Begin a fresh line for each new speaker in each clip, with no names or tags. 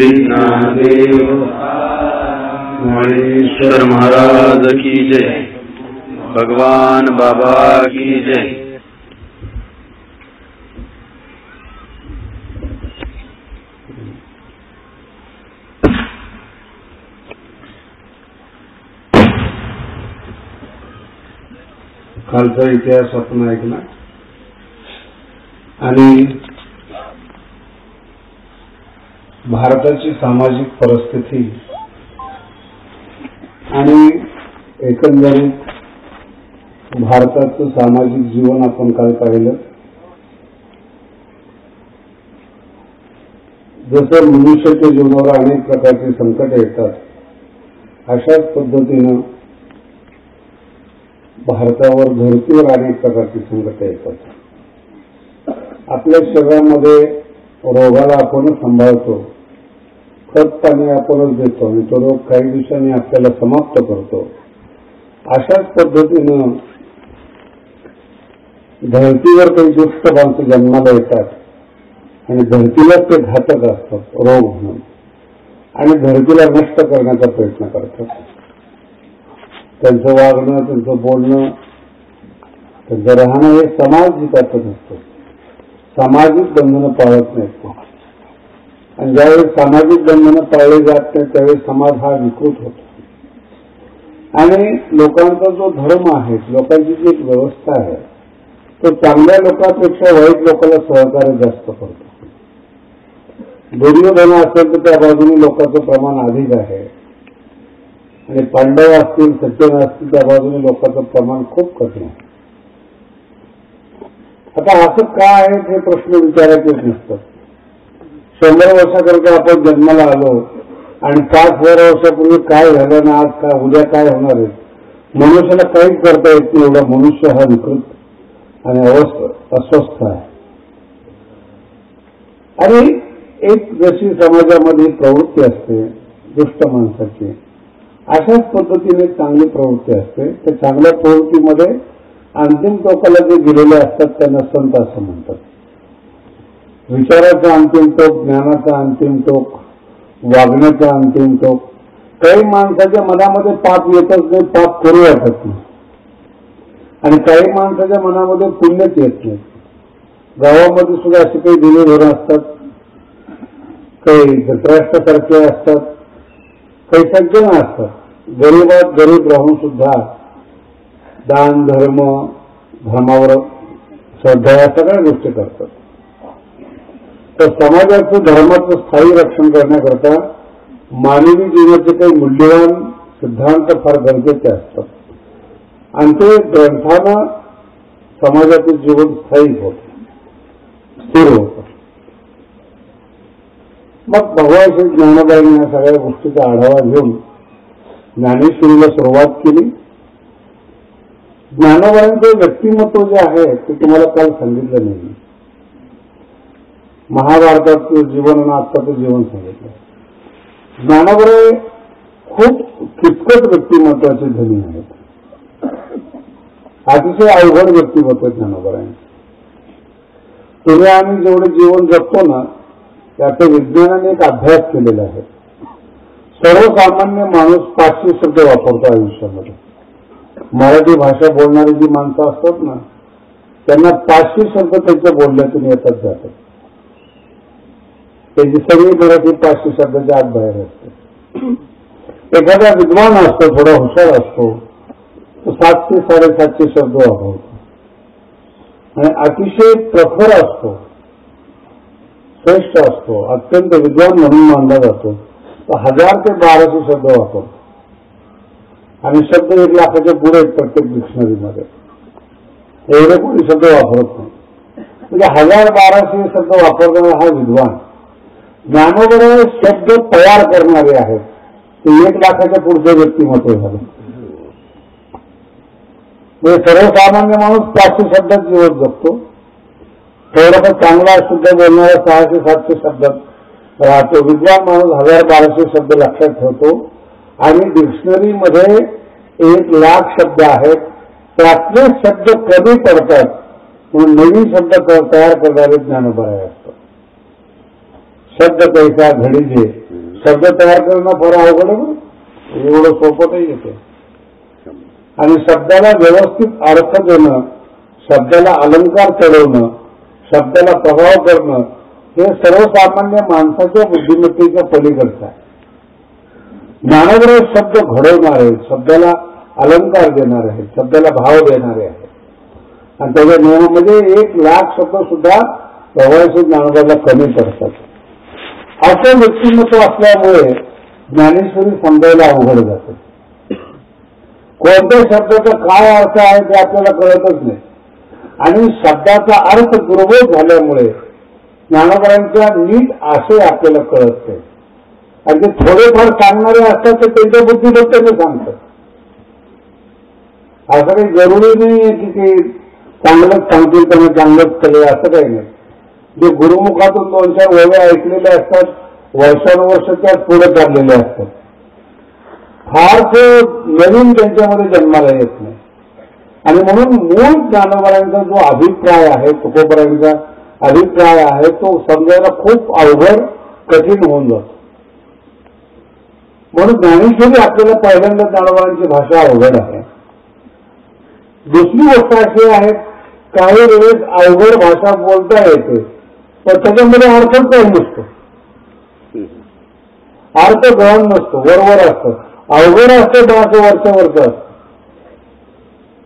ज्ञानदेव मणेश्वर महाराज की जय, भगवान बाबा की जय।
कालचा इतिहास आपण ऐकला आणि भारताची सामाजिक परिस्थिती आणि एकंदरीत भारताचं सामाजिक जीवन आपण काल पाहिलं। जसं मनुष्याच्या जीवनावर अनेक प्रकारचे संकट येतात, अशाच पद्धतीनं भारतावर धर्तीवर अनेक प्रकारची संकट येतात। आपल्या शरीरामध्ये रोगाला आपणच सांभाळतो, खत पाणी आपणच देतो आणि तो रोग काही दिवसांनी आपल्याला समाप्त करतो। अशाच पद्धतीनं धर्तीवर काही दुष्ट माणसं जन्माला येतात आणि धर्तीलाच ते घातक असतात रोग म्हणून, आणि धर्तीला नष्ट करण्याचा प्रयत्न करतात। त्यांचं वागणं, त्यांचं बोलणं, त्यांचं राहणं हे समाज जिथं असतं, सामाजिक बंधनं पाळत नाहीत। आणि ज्यावेळी सामाजिक बंधनं पाळली जात नाही त्यावेळी समाज हा विकृत होतो आणि लोकांचा जो धर्म आहे, लोकांची जी एक व्यवस्था आहे, तो चांगल्या लोकांपेक्षा वाईट लोकांना सहकार्य जास्त करतो। दुर्योधन असेल तर त्या बाजूने लोकांचं प्रमाण अधिक आहे आणि पांडव असतील, सज्जन असतील, त्या बाजूने लोकांचं प्रमाण खूप कमी आहे। आता असं का आहे हे प्रश्न विचारायचे नसतात। 100 वर्षाकरता आपण जन्माला आलो आणि 5,000 वर्षापूर्वी काय झालं ना आज काय उद्या काय होणार आहे मनुष्याला काहीच करता येत नाही। एवढा मनुष्य हा विकृत आणि अस्वस्थ आहे। आणि एक जशी समाजामध्ये प्रवृत्ती असते दुष्ट माणसाची, अशाच पद्धतीने चांगली प्रवृत्ती असते। त्या चांगल्या प्रवृत्तीमध्ये अंतिम टोकाला जे गेलेले असतात त्यांना संत असं म्हणतात। विचाराचा अंतिम टोक, ज्ञानाचा अंतिम टोक, वागण्याचा अंतिम टोक। काही माणसाच्या मनामध्ये पाप येतच नाही, पाप करू वाटत नाही, आणि काही माणसाच्या मनामध्ये पुण्यच येत नाही। गावामध्ये सुद्धा असे काही दिने धोरण असतात, काही धृतराष्ट्रासारखे असतात, काही सज्जन असतात, गरीबात गरीब राहून सुद्धा दान धर्म, धर्मावर श्रद्धा या सगळ्या गोष्टी करतात। तर समाजाचं धर्माचं स्थायी रक्षण करण्याकरता मानवी जीवनाचे काही मूल्यवान सिद्धांत फार गरजेचे असतात आणि ते ग्रंथानं समाजाचे जीवन स्थायी होत, स्थिर होतं। मग भगवान श्री ज्ञानोबांनी या सगळ्या गोष्टीचा आढावा घेऊन ज्ञानेश्वरीला सुरुवात केली। ज्ञानोबांचं व्यक्तिमत्व जे आहे ते तुम्हाला काल सांगितलं नाही। महाभारताचं जीवन आणि आत्ताचं जीवन सांगितलं। ज्ञानोबा खूप किचकट व्यक्तिमत्वाचे धनी आहेत, अतिशय अवघड व्यक्तिमत्व ज्ञानोबांचे। तुम्ही आम्ही जेवढे जीवन जगतो ना त्याचा विज्ञानाने एक अभ्यास केलेला आहे। सर्वसामान्य माणूस 500 शब्द वापरतो आयुष्यामध्ये। मराठी भाषा बोलणारी जी माणसं असतात ना त्यांना 500 शब्द त्यांच्या बोलण्यातून येतात जातात। त्याची सगळी मराठी 500 शब्दाच्या आत बाहेर असते। एखादा विद्वान असतो, थोडा हुशार असतो, तो 700 साडेसातशे शब्द वापरतो आणि अतिशय प्रखर असतो, श्रेष्ठ असतो, अत्यंत विद्वान म्हणून मानला जातो, तो 1000 ते 1200 शब्द वापरतो आणि शब्द 1 लाखाच्या पुढे प्रत्येक डिक्शनरीमध्ये। एवढे कोणी शब्द वापरत नाही, म्हणजे 1000-1200 शब्द वापरणारा हा विद्वान। ज्ञानोबा शब्द तयार करणारे आहेत, ते 1 लाखाच्या पुढचं व्यक्तिमत्व झालं। म्हणजे सर्वसामान्य माणूस 500 शब्दात जीवन जगतो, थोडासा चांगला शुद्ध बोलणारा 600-700 शब्दात राहतो, विद्वान माणूस 1000-1200 शब्द लक्षात ठेवतो आणि डिक्शनरीमध्ये 1 लाख शब्द आहेत, त्यातले शब्द कमी पडतात म्हणून नवीन शब्द तयार करणारे ज्ञानोबा असतात। शब्द कैसा घडीजे शब्द तयार करणं फार अवघड आहे, एवढं सोपं नाही येते. आणि शब्दाला व्यवस्थित अर्थ देणं, शब्दाला अलंकार चढवणं, शब्दाला प्रभाव करणं हे सर्वसामान्य माणसाच्या बुद्धिमत्तेच्या पलीकडचं आहे. ज्ञानोदय शब्द घडवणार आहेत, शब्दाला अलंकार देणार आहेत, शब्दाला भाव देणारे आहेत. आणि त्याच्या नियमामध्ये 1,00,000 शब्द सुद्धा प्रवासी ज्ञानोबाला कमी पडतात. असं व्यक्तिमत्व असल्यामुळे ज्ञानेश्वरी समजायला अवघड जातं. कोणत्या शब्दाचा काय अर्थ आहे ते आपल्याला कळतच नाही. आणि शब्दाचा अर्थ दुर्बोध झाल्यामुळे ज्ञानोबांच्या नीट आशय आपल्याला कळत नाही. आणि ते थोडेफार सांगणारे असतात ते त्यांच्या बुद्धिमत्तेने सांगतात. असं काही जरुरी नाही की ते चांगलंच सांगतील त्यांना चांगलंच कळेल असं काही नाही. जे गुरुमुखातून 2-4 वेळे ऐकलेले असतात, वर्षानुवर्ष त्यात पुढे चाललेले असतात. फारसे नवीन त्यांच्यामध्ये जन्माला येत नाही. आणि म्हणून मूळ ज्ञानोबांचा जो अभिप्राय आहे, तुकोबांचा अभिप्राय आहे, तो समजायला खूप अवघड कठीण होऊन जातो. म्हणून ज्ञानेश्वरी आपल्याला पहिल्यांदा ज्ञानोबांची भाषा अवघड आहे. दुसरी गोष्ट अशी आहे, काही वेळेस अवघड भाषा बोलता येते पण त्याच्यामध्ये अर्थच काही नसतो, अर्थ गहन नसतो, वरवर असतं. अवघड असतं पण असं वरचं असतं.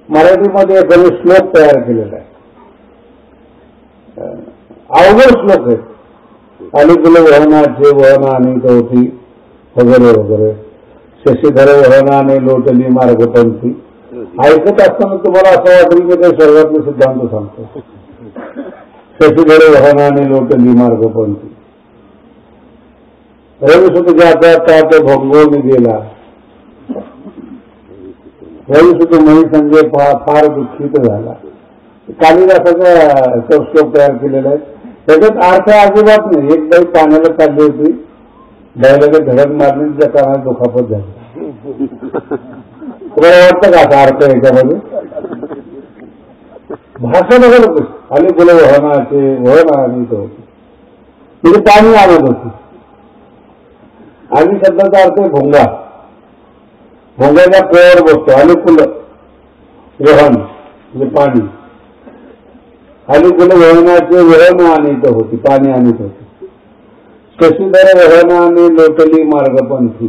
मराठीमध्ये एखादी श्लोक तयार केलेला आहे, अवघड श्लोक आहे. अलीकुल वहनाचे वहन अनित होती वगैरे वगैरे, शशीधर वहनाने लोटली मार्गपंथी. ऐकत असताना तुम्हाला असं वाटेल की ते सर्वातले सिद्धांत सांगतो. शशीधर वहनाने लोटली मार्गपंथी, रविसुत जाता त्यात भोंगवून गेला. रविसुत मही संजय फार दुःखित झाला. कालिदासाचा श्लोक तयार केलेला आहे. त्याच्यात अर्थ अजिबात नाही. एक बाई पाण्याला चालली होती, बैलाला धडक मारली, त्या कानात दुखापत झाली. तुम्हाला वाटतं का असा अर्थ याच्यामध्ये? भाषा बघा लोक आली बोल वहनाचे वहन आणत होती, म्हणजे पाणी आणत होती. आणि शब्दाचा अर्थ आहे भोंगा. भोंग्याच्या कोवर बसतो. अलिकुल वहन म्हणजे पाणी. अलिकुल वहनाचे वहन आणत होती, पाणी आणत होती. शशीधर वहनाने लोटली मार्गपंथी.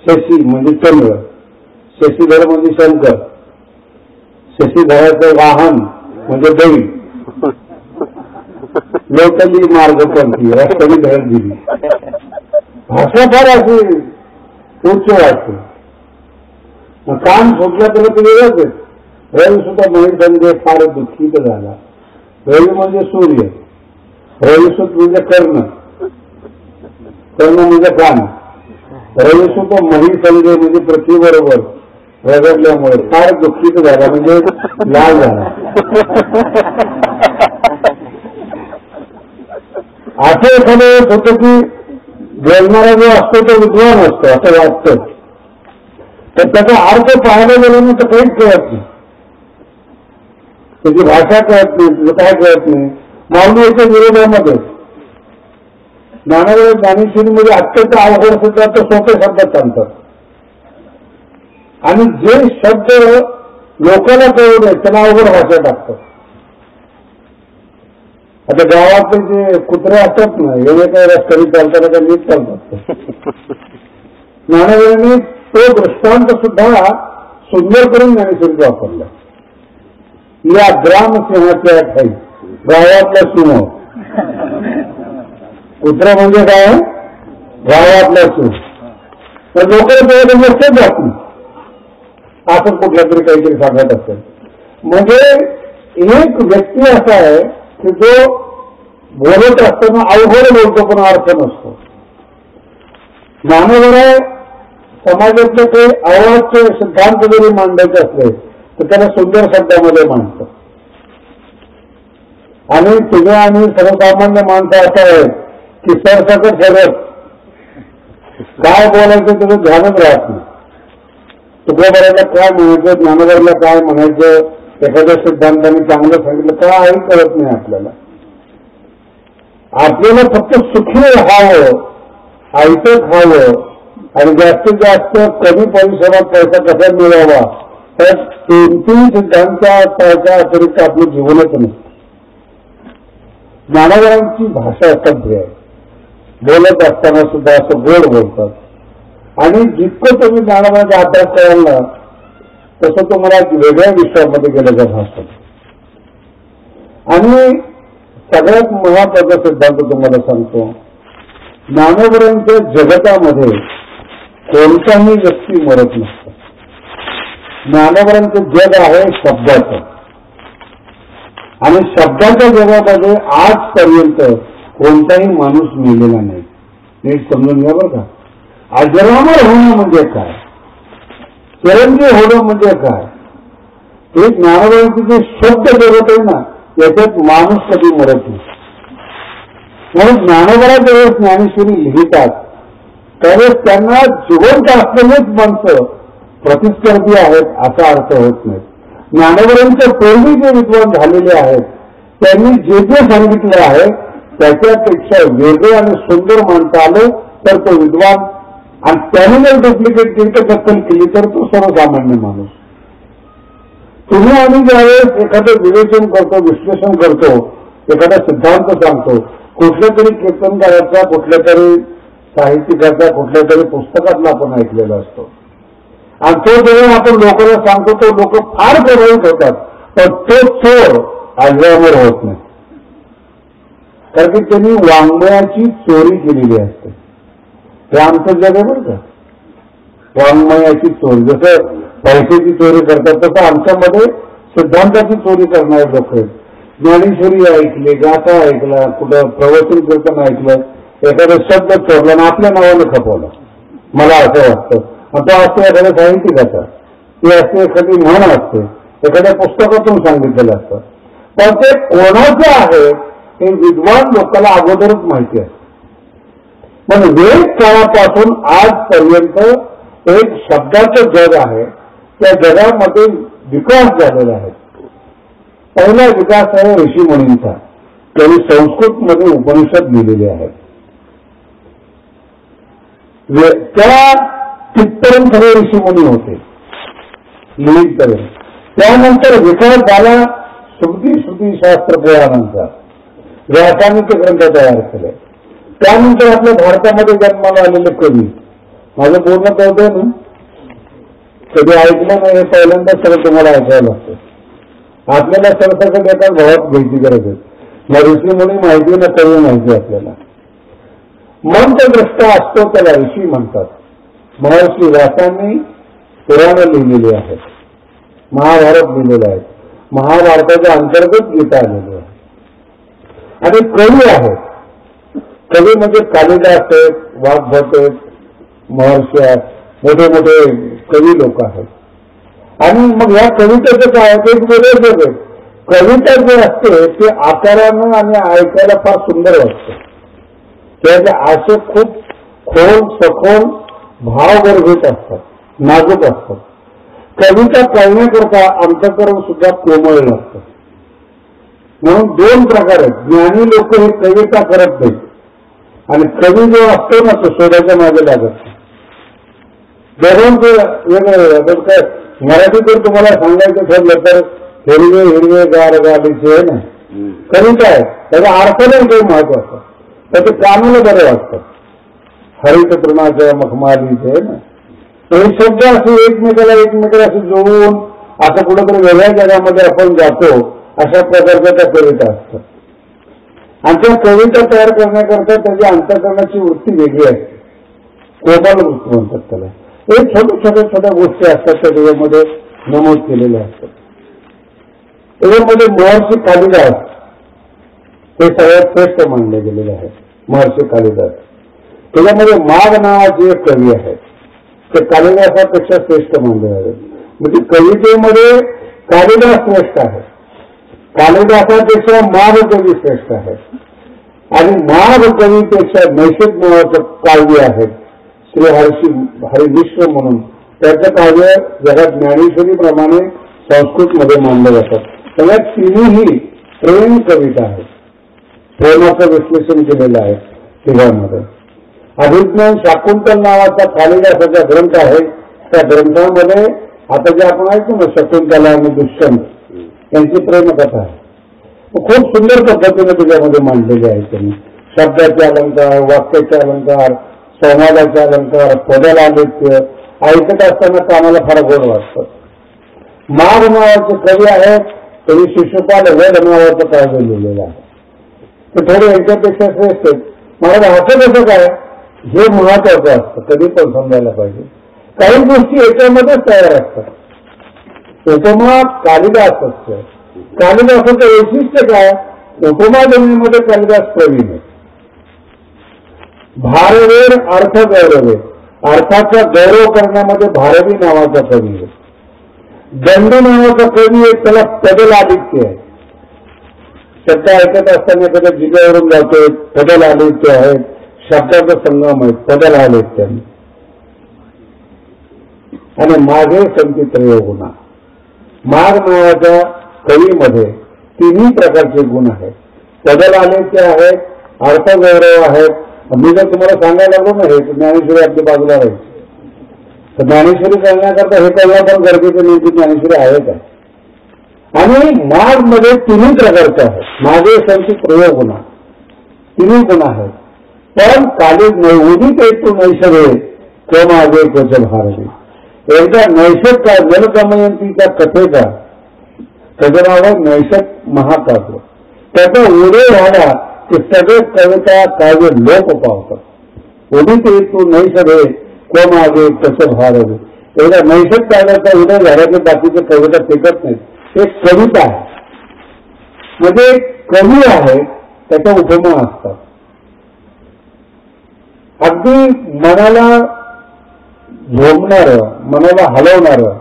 शशी म्हणजे चंद्र, शशीधर म्हणजे शंकर, शशीधराचं वाहन म्हणजे बैल. लोटली मार्गपंथी, रस्त्याने धडक दिली. भाषा फार अशी उच्च वाटते. कान सुटला तर ते वेगळंच आहे. रवी सुद्धा महेशंगे फार दुःखित झाला. रवी म्हणजे सूर्य, रविसुत म्हणजे कर्ण, कर्ण म्हणजे कान. रविसुत महीसंगे म्हणजे पृथ्वीबरोबर रगडल्यामुळे फार दुःखित झाला, म्हणजे लाल झाला. असं एखादं होतं की बोलणारा जो असतो तो विद्वान असतो असं वाटतं, तर त्याचा अर्थ पाहायला गेला ना तर काहीच कळत नाही. त्याची भाषा कळत नाही, तुझं काय कळत नाही. माऊलीच्या विरोधामध्ये ज्ञानोबा ज्ञानेश्वरीमध्ये अत्यंत अवघड सुद्धा तो सोपे शब्दात सांगतात. आणि जे शब्द लोकांना कळू नये त्याला अवघड भाषा टाकतात. आता गावातले जे कुत्रे असतात ना, एवढे काही रस्त्याने चालताना काही नीट चालतात. ज्ञानोबांनी तो दृष्टांत सुद्धा सुंदर करून ज्ञानेश्वरीचा वापरला. या ग्राम सिंहाच्या ठाई गावातला सिंह. कुत्रा म्हणजे काय? गावातला सिंह. तर लोकांना लक्षात जात नाही, असं कुठल्या तरी काहीतरी सांगत असेल. म्हणजे एक व्यक्ती असा आहे की जो बोलत असताना अवघड बोलतो पण अर्थ नसतो. ज्ञानोबा समाजातले काही अवाच्य सिद्धांत जरी मांडायचे असले तर त्याला सुंदर शब्दामध्ये मांडतो. आणि तुम्ही आणि सर्वसामान्य माणसं असं आहे की सरसकट सगळं काय बोलायचं त्याचं ध्यानच राहत नाही. तुकोबाराला काय म्हणायचं, ज्ञानोबाला काय म्हणायचं, एखाद्या सिद्धांताने चांगलं सांगितलं काही कळत नाही आपल्याला. आपल्याला फक्त सुखी राहावं आयतं खावं आणि जास्तीत जास्त कमी परिश्रमात पैसा कसा मिळावा, तर 3 सिद्धांताच्या अतिरिक्त आपलं जीवनच नसतं. ज्ञानोबांची भाषा सभ्य आहे. बोलत असताना सुद्धा असं गोड बोलतात. आणि जितकं तुम्ही ज्ञानोबांचा अभ्यास कराल ना, तसं तुम्हाला वेगळ्या विषयामध्ये गेल्याचा भास होतो. आणि सगळ्यात महत्वाचा सिद्धांत तुम्हाला सांगतो, ज्ञानोबांच्या जगतामध्ये कोणताही व्यक्ती मरत नसतो. ज्ञानोबांचं जग आहे शब्दाचं, आणि शब्दाच्या जगामध्ये आजपर्यंत कोणताही माणूस मेलेला नाही. नीट समजून घ्या बरं का. अजरामर होणं म्हणजे काय, चिरंजीव होणं म्हणजे काय, हे ज्ञानोबांचे जे शब्द जगत आहे ना, याच्यात माणूस कधी मरत नाही. म्हणून ज्ञानोबा ज्यावेळेस ज्ञानेश्वरी लिहितात त्यावेळेस त्यांना जिवंत असलेलेच माणसं प्रतिस्पर्धी आहेत असा अर्थ होत नाही. ज्ञानोबांच्या पूर्वी जे विद्वान झालेले आहेत त्यांनी जे जे सांगितलं आहे त्याच्यापेक्षा वेगळं आणि सुंदर मानता आलं तर तो विद्वान, आणि त्याने जर डुप्लिकेट केली तर दखल केली तर तो सर्वसामान्य माणूस. तुम्ही आम्ही ज्यावेळेस एखादं विवेचन करतो, विश्लेषण करतो, एखादा सिद्धांत सांगतो, कुठल्या तरी कीर्तनकाराचा, कुठल्या तरी साहित्यिकाचा, कुठल्या तरी पुस्तकातला आपण ऐकलेला असतो, आणि तो जेव्हा आपण लोकांना सांगतो तो लोक फार प्रभावित होतात. पण तो चोर अजरामर होत नाही, कारण की त्यांनी वाङ्मयाची चोरी केलेली असते. हे आमचं जग आहे बरं का. वाङ्मयाची चोरी, जसं पैशाची चोरी करतात तसं आमच्यामध्ये सिद्धांताची चोरी करणारे लोक आहेत. ज्ञानेश्वरी ऐकली, गाथा ऐकला, कुठं प्रवचन कीर्तन ऐकलं, एखादा शब्द चोरला आणि आपल्या नावानं खपवलं, मला असं वाटतं. तो असते एखाद्या साहित्यिकाचा, ती असते एखादी म्हण असते, एखाद्या पुस्तकातून सांगितलेलं असतं. पण ते कोणाचं आहे हे विद्वान लोकांना अगोदरच माहिती असते. पण वेद काळापासून आजपर्यंत एक शब्दाचं जग आहे. त्या जगामध्ये विकास झालेला आहे. पहिला विकास आहे ऋषीमुनींचा. त्यांनी संस्कृतमध्ये उपनिषद लिहिलेले आहेत. त्या तिथपर्यंत सगळे ऋषीमुनी होते लिहितपर्यंत. त्यानंतर विकास झाला श्रुतीशास्त्र पुराणांचा, व्यासांनी ते ग्रंथ तयार केले. त्यानंतर आपल्या भारतामध्ये जन्माला आलेले कवी, माझं पूर्ण कळतंय ना, कधी ऐकलं नाही हे पहिल्यांदा सगळं तुम्हाला ऐकायला लागतं. आपल्याला सरसकट एका भावात घ्यायची गरज आहे. मग ऋषीमुनी माहिती ना कवी माहिती आपल्याला. मंत्रद्रष्टा असतो त्याला ऋषी म्हणतात. महर्षी व्यासांनी पुराणं लिहिलेली आहेत, महाभारत लिहिलेलं आहे, महाभारताच्या अंतर्गत गीता आलेली आहे. आणि कवी आहेत. कवी म्हणजे कालिदास आहेत, वाग्भट आहेत, महर्षी आहेत, मोठे मोठे कवी लोक आहेत. आणि मग या कवितेचं काय आहे, एक वेगळं जग आहे. कविता जे असते ते आकारानं आणि ऐकायला फार सुंदर वाटतं. त्याचे असे खूप खोल सखोल भावगर्भित असतात, नाजूक असतात. कविता कळण्याकरता अंतःकरण सुद्धा कोमळ लागतं. म्हणून 2 प्रकार आहेत. ज्ञानी लोक हे कविता करत नाहीत, आणि कवी जो असतो ना तो शोधाच्या मागे लागत. दोघांचं वेगळं. काय मराठीत जर तुम्हाला सांगायचं ठरलं तर हिरवे हिरवे गार गालीचे आहे ना, कविता आहे. त्याचा अर्थ नाही काही महत्वाचा, त्याचं कामाला बरं वाटतं. हरित तृणाच्या मखमालीचे आहे ना, हे शब्द असे एकमेकाला असे जोडून असं कुठेतरी वेगळ्या जगामध्ये आपण जातो, अशा प्रकारच्या त्या कविता असतात. आणि त्या कविता तयार करण्याकरता त्याची अंतःकरणाची वृत्ती वेगळी असते. कोमल वृत्ती म्हणतात त्याला. हे छोट्या गोष्टी असतात त्या त्याच्यामध्ये नमूद केलेल्या असतात. त्याच्यामध्ये महर्षी कालिदास हे सगळ्यात श्रेष्ठ मानले गेलेले आहेत. महर्षी कालिदास. त्याच्यामध्ये माघ नावाचे एक कवी आहेत, ते कालिदासापेक्षा श्रेष्ठ मानले जातात. म्हणजे कवितेमध्ये कालिदास श्रेष्ठ आहे, कालिदासापेक्षा माघ कवी श्रेष्ठ आहे. आणि माघ कवीपेक्षा नैषध नावाचं काव्य आहे श्री हरिमिश्र म्हणून. त्याचं काव्य जगात ज्ञानेश्वरीप्रमाणे संस्कृतमध्ये मानलं जातात. त्याला तिन्ही प्रेम कविता आहेत. प्रेमाचं विश्लेषण केलेलं आहे तिघांमध्ये. अभिज्ञान शाकुंतल नावाचा कालिदासाचा ग्रंथ आहे. त्या ग्रंथामध्ये आता जे आपण ऐकतो ना, शकुंतला आणि दुष्यंत यांची प्रेमकथा आहे. खूप सुंदर पद्धतीने त्याच्यामध्ये मांडलेली आहे. त्यांनी शब्दाचे अलंकार, वाक्याचे अलंकार, संवादाचे अलंकार, पदलालित्य ऐकत असताना कानाला फार गोड वाटतं. माघ नावाचे कवी आहेत, तरी शिशुपाल वध नावाचं काव्य लिहिलेलं आहे. ते थोडे यांच्यापेक्षा श्रेष्ठ आहेत. मला असं कसं काय, हे महत्वाचं असतं, कधी पण समजायला पाहिजे. काही गोष्टी याच्यामध्येच तयार असतात. उपमा कालिदास असतं. कालिदासाचं वैशिष्ट्य काय, उपमा देण्यामध्ये कालिदास प्रवीण आहे. भारवेर अर्थ गौरवे, अर्थाचा गौरव करण्यामध्ये भारवी नावाचा कवी आहे. दंड नावाचा कवी आहे, त्याला पदलालित्य आहे. शब्द ऐकत असताना एखाद्या जिल्ह्यावरून जातोय, पदलालित्य आहे. शब्दाचा संगम आहे, पदलालित्य. आणि मागे संती त्रयोगुणा. माघ नावाच्या कवीमध्ये तिन्ही प्रकारचे गुण आहेत. पदलालित्य आहेत, अर्थगौरव आहेत. मी जर तुम्हाला सांगायला लागलो ना, हे ज्ञानेश्वरी आपल्या बाजूला राहायची, तर ज्ञानेश्वरी करण्याकरता हे कळणं पण गरजेचं नाही की ज्ञानेश्वरी आहे काय. आणि माघ मध्ये तिन्ही प्रकारचे आहेत. मागे संती त्रयोगुणा, तिन्ही गुण आहेत. पण काली उदित येतो नैषधे तो मागे क्वच भारती. एकदा नैषध का जलदमयंतीच्या कथेचा, त्याचं नाव आहे नैषध महाकाव्य. त्याचा उदय झाला की सगळे कविता काव्य लोक पावतात. उदित येतो नैषधे तो मागे क्वच भारती. एकदा नैषध काव्याचा उदय झाला की बाकीचे कविता टिकत नाहीत. एक कविता आहे म्हणजे कवी आहे, त्याच्या उपमा असतात. अगदी मनाला झोमणारं, मनाला हलवणारं,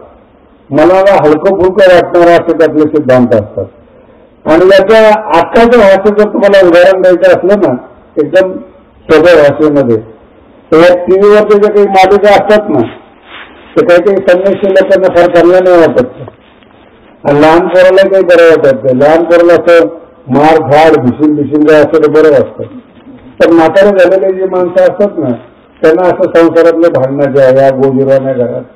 मनाला हलकं फुलकं वाटणारं असे त्यातले सिद्धांत असतात. आणि याच्या आत्ताच्या भाषेत जर तुम्हाला उदाहरण द्यायचं असलं ना, एकदम सोप्या भाषेमध्ये, तर या टीव्हीवर ज्या काही मालिका असतात ना, ते काही काही संन्यासी लोकांना फार चांगलं नाही वाटत. आणि लहान पोराला काही बरं वाटत नाही. लहान पोराला असं मार झाड भिशीन जाय असं तर बरं असतं. पण म्हातारे झालेले जे माणसं असतात ना, त्यांना असं संसारातले भांडणाच्या या गोजिराने घरात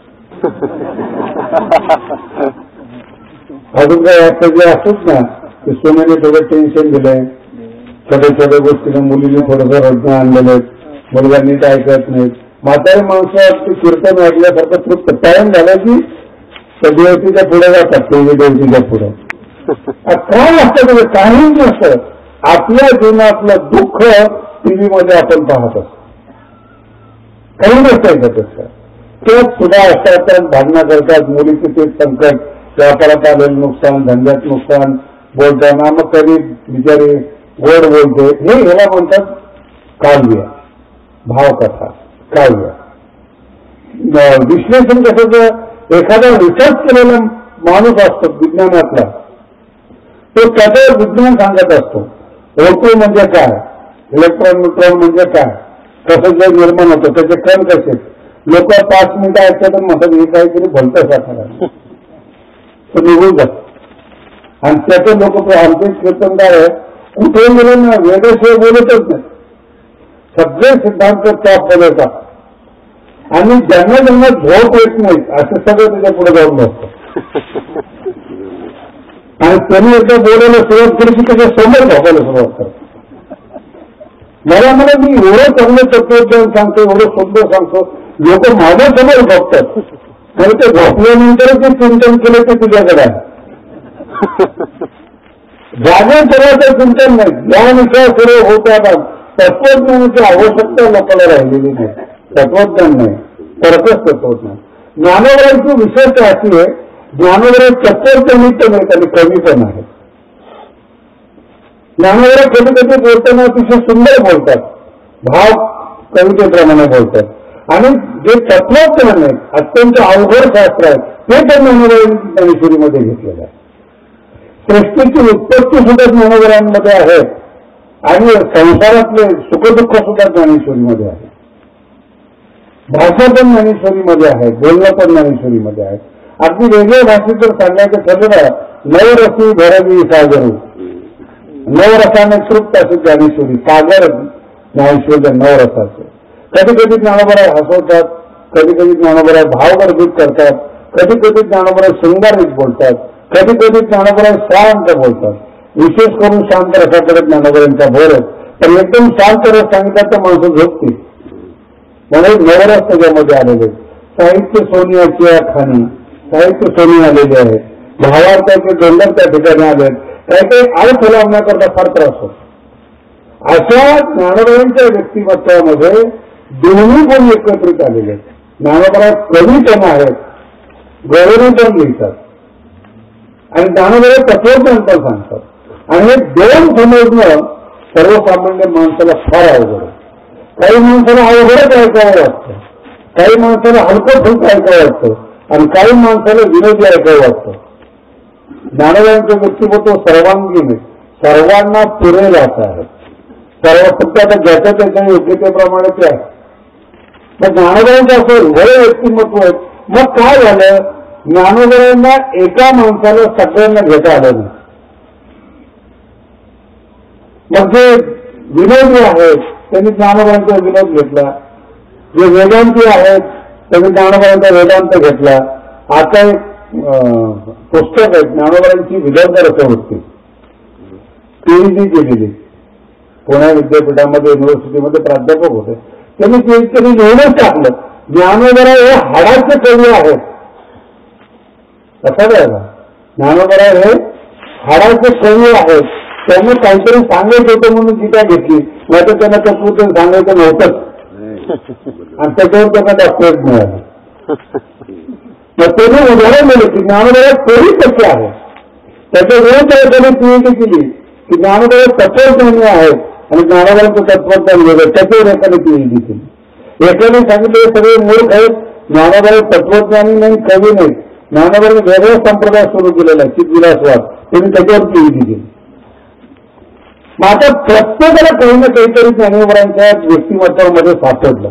अजून काही असं जे असतात ना, ते सोन्याने थोडं टेन्शन दिलंय, छोट्या छोट्या गोष्टीने मुलीने थोडंसं रडणं आणलेलं, मुलगा नीट ऐकत नाहीत. म्हातारे माणसं ते कीर्तन ऐकल्यासारखं तृप्त टाइम झाला की त्या देवतीच्या पुढे जातात. देवतीच्या पुढे काय असतं त्याचं काहीच नसतं. आपल्या जीवनातलं दुःख टीव्ही मध्ये आपण पाहत असतो, काही नसतं त्यापेक्षा. तेच सुद्धा असतात, भांडणं करतात, मुलीचे तेच संकट, व्यापारात आलेलं नुकसान, धंद्यात नुकसान, बोलताना मग कधी बिचारी गोड बोलते. हे ह्याला म्हणतात काव्य, भावकथा, काव्य. विश्लेषण कशाचं, एखादा रिसर्च केलेला माणूस असतो विज्ञानातला, तो त्याच्यावर विज्ञान सांगत असतो. O2 म्हणजे काय, इलेक्ट्रॉन न्यूट्रॉन म्हणजे काय, कसं जे निर्माण होतं, त्याचे कण कसे. लोक 5 मिनिटं ऐकतात म्हणतात हे काहीतरी भलतं साखर तो निघून जात. आणि त्याचे लोक आमचे कीर्तनदार आहे, कुठे गेले ना वेगळ्याशिवाय बोलतच नाही. सगळे सिद्धांत टॉप बोलतात. आणि ज्यांना ज्यांना झोप येत नाही असं सगळं त्याच्या पुढे जाऊन बसतं. आणि त्यांनी एकदा बोलायला सुरुवात केली की त्याच्या समोर झोपायला सुरुवात करतात. मला मी एवढं चांगलं तत्वज्ञान सांगतो, एवढं सुंदर सांगतो, लोक माझ्या समोर झोपतात. आणि ते झोपल्यानंतर ते चिंतन केलं ते तुझ्याकडे आहे. जागे सर्वांचं चिंतन नाही, ज्ञानानुसार सर्व होत्या. तत्वज्ञानाची आवश्यकता लोकांना राहिलेली नाही. तत्वज्ञान नाही, तरकच तत्वज्ञान. ज्ञानोबराची विशेषता अशी आहे, ज्ञानोबर चक्कर नित्य नाहीत आणि कमी पण आहे. ज्ञानोबर कधी कधी बोलताना अतिशय सुंदर बोलतात, भाव कवितेप्रमाणे बोलतात. आणि जे तत्वज्ञान आहे, अत्यंत अवघड शास्त्र आहे, ते पण ज्ञानेश्वरीमध्ये घेतलेलं आहे. सृष्टीची उत्पत्ती सुद्धा ज्ञानोबरांमध्ये आहे आणि संसारातले सुखदुःख सुद्धा ज्ञानेश्वरीमध्ये आहे. भाषा पण ज्ञानेश्वरीमध्ये आहे, बोलणं पण ज्ञानेश्वरीमध्ये आहे. अगदी वेगळ्या भाषेत जर सांगायचं ठरलं, नवरसी भरवी सागरू, नवरसाने तृप्त असे ज्ञानेश्वरी, सागर ज्ञानेश्वरी नवरसाचे. कधी कधी ज्ञानोबराय हसवतात, कधी कधी ज्ञानोबराय भावगर्भित करतात, कधी कधी ज्ञानोबराय शृंगारीत बोलतात, कधी कधी ज्ञानोबराय शांत बोलतात. विशेष करून शांत रसाकडे ज्ञानोबरायांचा भर आहे. पण एकदम शांत रस सांगितलं तर माणसं झोपते. म्हणून नवरस त्याच्यामध्ये आलेले. साहित्य सोनियाची खाणी, साहित्य सोनी आलेले आहे. भावार्थाचे डोंगर त्या ठिकाणी आले. काही काही अर्थ लावण्याकरता फार त्रास होतो. अशा ज्ञानोबरायांच्या व्यक्तिमत्वामध्ये दोन्ही गुण एकत्रित आलेले आहेत. ज्ञानोबराय कवी पण आहेत, गौरवी पण लिहितात आणि ज्ञानोबराय तत्वज्ञान पण सांगतात. आणि हे दोन समजणं सर्वसामान्य माणसाला फार अवघड आहे. काही माणसाला अवघडच ऐकावं वाटतं, काही माणसाला हलकं फुलकं ऐकावं वाटतं आणि काही माणसाला विनोदी ऐकावं वाटतं. ज्ञानोबरायांचं व्यक्तिमत्व सर्वांगीण आहे, सर्वांना पुरेल असं आहे. सर्व फक्त आता ज्याच्या त्याच्या योग्यतेप्रमाणे ते आहे. मग ज्ञानोबरायांचं असं वय व्यक्तिमत्व आहे. मग काय झालं, ज्ञानोबरायांना एका माणसाला सगळ्यांना घेता आलं नाही. मग जे विनोदी आहेत त्यांनी ज्ञानोबरायांचा विनोद घेतला, जे वेदांती आहेत त्यांनी ज्ञानोबरायांचा वेदांत घेतला. आता एक पुस्तक आहे ज्ञानोबरायांची विदर्भ रसवृत्ती, PhD केलेली, पुणे विद्यापीठामध्ये युनिव्हर्सिटीमध्ये प्राध्यापक होते. त्यांनी लिहूनच टाकलं, ज्ञानोबराय हे हाडाचे कवी आहेत. कसा द्यायला, ज्ञानोबराय हे हाडाचे कवी आहेत. त्यांनी काहीतरी सांगायचं होतं म्हणून गीता घेतली, नाही तर त्यांना तत्वज्ञान सांगायचं नव्हतंच आणि त्याच्यावर त्यांना डॉक्टरेट मिळालं. मग त्यांनी उदाहरण दिलं की ज्ञानोबराय कवी कसे आहे. त्याच्या वेळेस त्यांनी PhD केली की ज्ञानोबराय तत्वज्ञानी आहेत आणि ज्ञानोबरायांचं तत्वज्ञान वेगळं, त्याच्यावर एकाने PhD केली. एकाने सांगितलं हे सगळे मूर्ख आहेत, ज्ञानोबराय तत्वज्ञानी नाही, कवी नाही. ज्ञानोबरायांनी वेगळा संप्रदाय सुरू केलेला आहे चितविलासवाद, त्यांनी त्याच्यावर PhD केली. मग आता प्रत्येकाला काही ना काहीतरी ज्ञानोबरायांच्या व्यक्तिमत्वामध्ये सापडलं.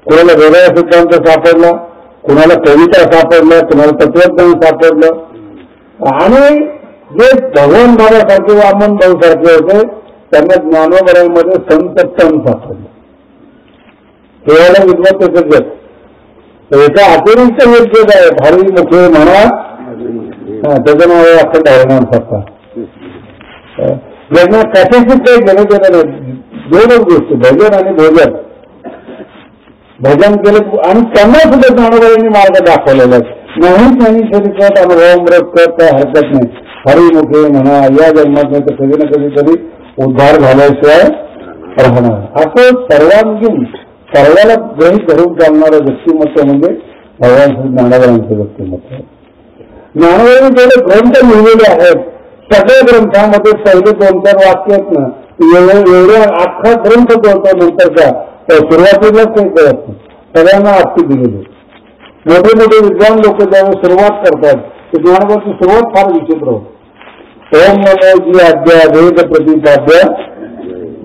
कोणाला वेगळा सिद्धांत सापडला, कुणाला कविता सापडलं, कुणाला तत्वज्ञान सापडलं. आणि जे भगवान बाबासारखे वामन भाऊ सारखे होते त्यांना ज्ञानोबरायांमध्ये संतत्तम सापडलं. तेव्हा विद्वत्तेचं जग एका अतिरिक्त एक जग आहे, भारी मुखे म्हणा, त्याचं नाव आहे अखंड हरिनाम सत्ता. ज्यांना कशाची काही घेणं देणं नाही. दोनच गोष्टी, भजन आणि भोजन. भजन केलं आणि त्यांना सुद्धा ज्ञानोबरायांनी मार्ग दाखवलेला आहे. नाही त्यांनी शरीरात अनुभवामृत करत काय हरकत नाही. हरिमुखे म्हणा, या जन्मात नाही तर कधी ना कधीतरी उद्धार झाल्याशिवाय राहणार. असं सर्वांगीण सर्वाला गणित धरून चालणारं व्यक्तिमत्व म्हणजे भगवान श्री ज्ञानोबरायांचं व्यक्तिमत्व. ज्ञानोबरायांनी जेवढे ग्रंथ लिहिलेले आहेत सगळ्या ग्रंथामध्ये पहिले 2-4 वाक्य आहेत ना, एवढ्या अख्खा ग्रंथ कळतो नंतरचा सुरुवातीलाच काही कळत नाही. सगळ्यांना आत्ती दिलेली. मोठे मोठे विद्वान लोक ज्यावेळेस सुरुवात करतात ते ज्ञानोबरायांची सुरुवात फार विचित्र होती. ओम नमो जी आद्या वेद प्रतिपाद्य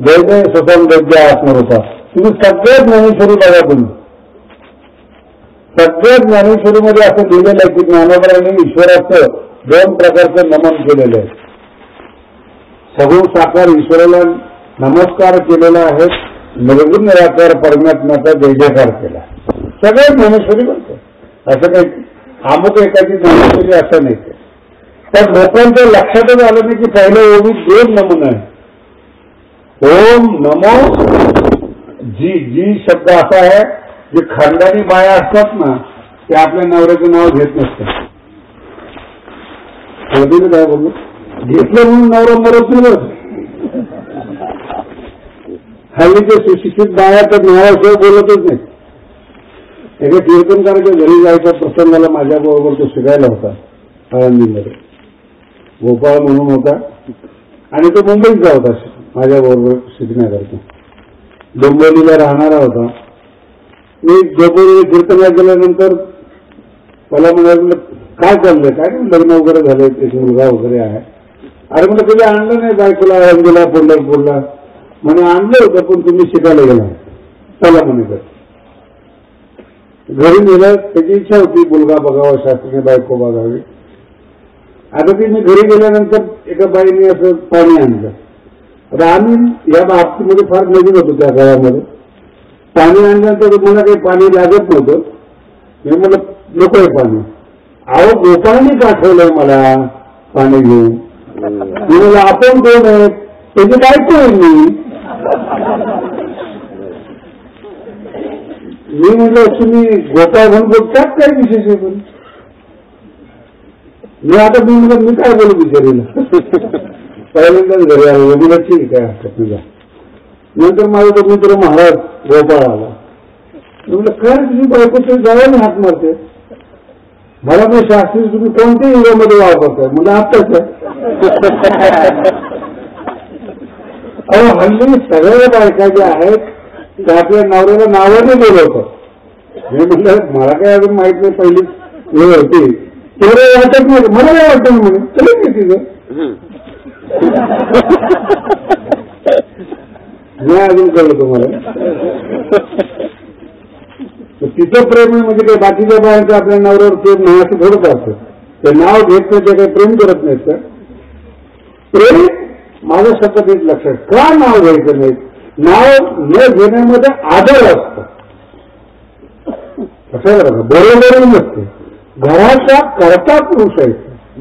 जय जय स्वतंत्र विद्या आत्मरूपा. तुम्ही सगळ्या ज्ञानेश्वरी बघा, तुम्ही सगळ्या ज्ञानेश्वरीमध्ये असं लिहिलेलं आहे की ज्ञानोबरायांनी ईश्वराचं 2 प्रकारचं नमन केलेलं आहे. सगुण साकार ईश्वराला नमस्कार केलेला आहे, निर्गुण निराकार परमात्म्याचा जय जयकार केला. सगळ्या ज्ञानेश्वरी म्हणतो. असं काही अमुक एखादी ज्ञानेश्वरी असं नाही. तर लोकांच्या लक्षातच आलं नाही की पहिलं ओवीत 2 नमन आहे. ओम नमो जी. जी शब्द असा आहे जे खानदानी बाया असतात ना ते आपल्या नवऱ्याचं नाव घेत नसतात. काय बोललो, घेतलं म्हणून नवरा मरत नाही. हल्लीचे सुशिक्षित बाया तर नावाशिवाय बोलतच नाही. एका कीर्तनकाराच्या घरी जायचा प्रसंगाला माझ्याबरोबर तो शिकायला होता आळंदीमध्ये. गोपाळ म्हणून होता आणि तो मुंबईचा होता माझ्याबरोबर शिकण्याकरता. डोंबिवलीला राहणारा होता. मी डोंबिवली कीर्तनाला गेल्यानंतर मला म्हणाल काय चाललंय, काय लग्न वगैरे झालंय, एक मुलगा वगैरे आहे. अरे म्हटलं कधी आणलं नाही बायकोला आळंदीला पंढरपूरला. म्हणे आणलं होतं पण तुम्ही शिकायला गेला. चला म्हणे घरी गेलं. त्याची इच्छा होती मुलगा बघावा, शास्त्रीय बायको बघावी. आता ती मी घरी गेल्यानंतर एका बाईने असं पाणी आणलं. आता आम्ही या बाबतीमध्ये फार नवीन होतो त्या काळामध्ये. पाणी आणल्यानंतर मला काही पाणी लागत नव्हतं. मी म्हटलं नकोय पाणी. अहो गोपाळांनी पाठवलंय मला पाणी घेऊन. मी म्हटलं आपण कोण आहेत त्याची बायको आहे मी म्हटलं तुम्ही गोपाळ म्हणून बोलतात काय विशेष आहे पण मी आता मी काय बोलू बिचारीला. पहिल्यांदाच घरी आलो मला ठीक आहे हरकत तुझा. नंतर माझा तो मित्र महाराज गोपाळ आला. म्हटलं खरं तुझी बायको तरी जायला हात मारते. मला मी शास्त्री तुम्ही कोणत्याही युगामध्ये वापरताय म्हणजे आत्ताच अहो हल्ली सगळ्या बायका ज्या आहेत त्या आपल्या नवऱ्याला नावाने बोलवतात. मी म्हटलं मला काय अजून माहित नाही पहिली वेळ होती तेवढं वाटत नाही मला काय वाटतं म्हणे तरी नाही तिथं नाही अजून कळलं तुम्हाला. तिचं प्रेम म्हणजे काही बाकीच्या बायांचं आपल्या नवऱ्यावर प्रेम नाही असं थोडंच असतं. ते नाव घेत नाही ते काही प्रेम करत नाहीत का. प्रेम माझ्या शब्दात लक्षात का नाव घ्यायचं नाही. नाव न घेण्यामध्ये आदर असतो. कसं बघा बरोबर नसते. घराचा करता पुरुष आहे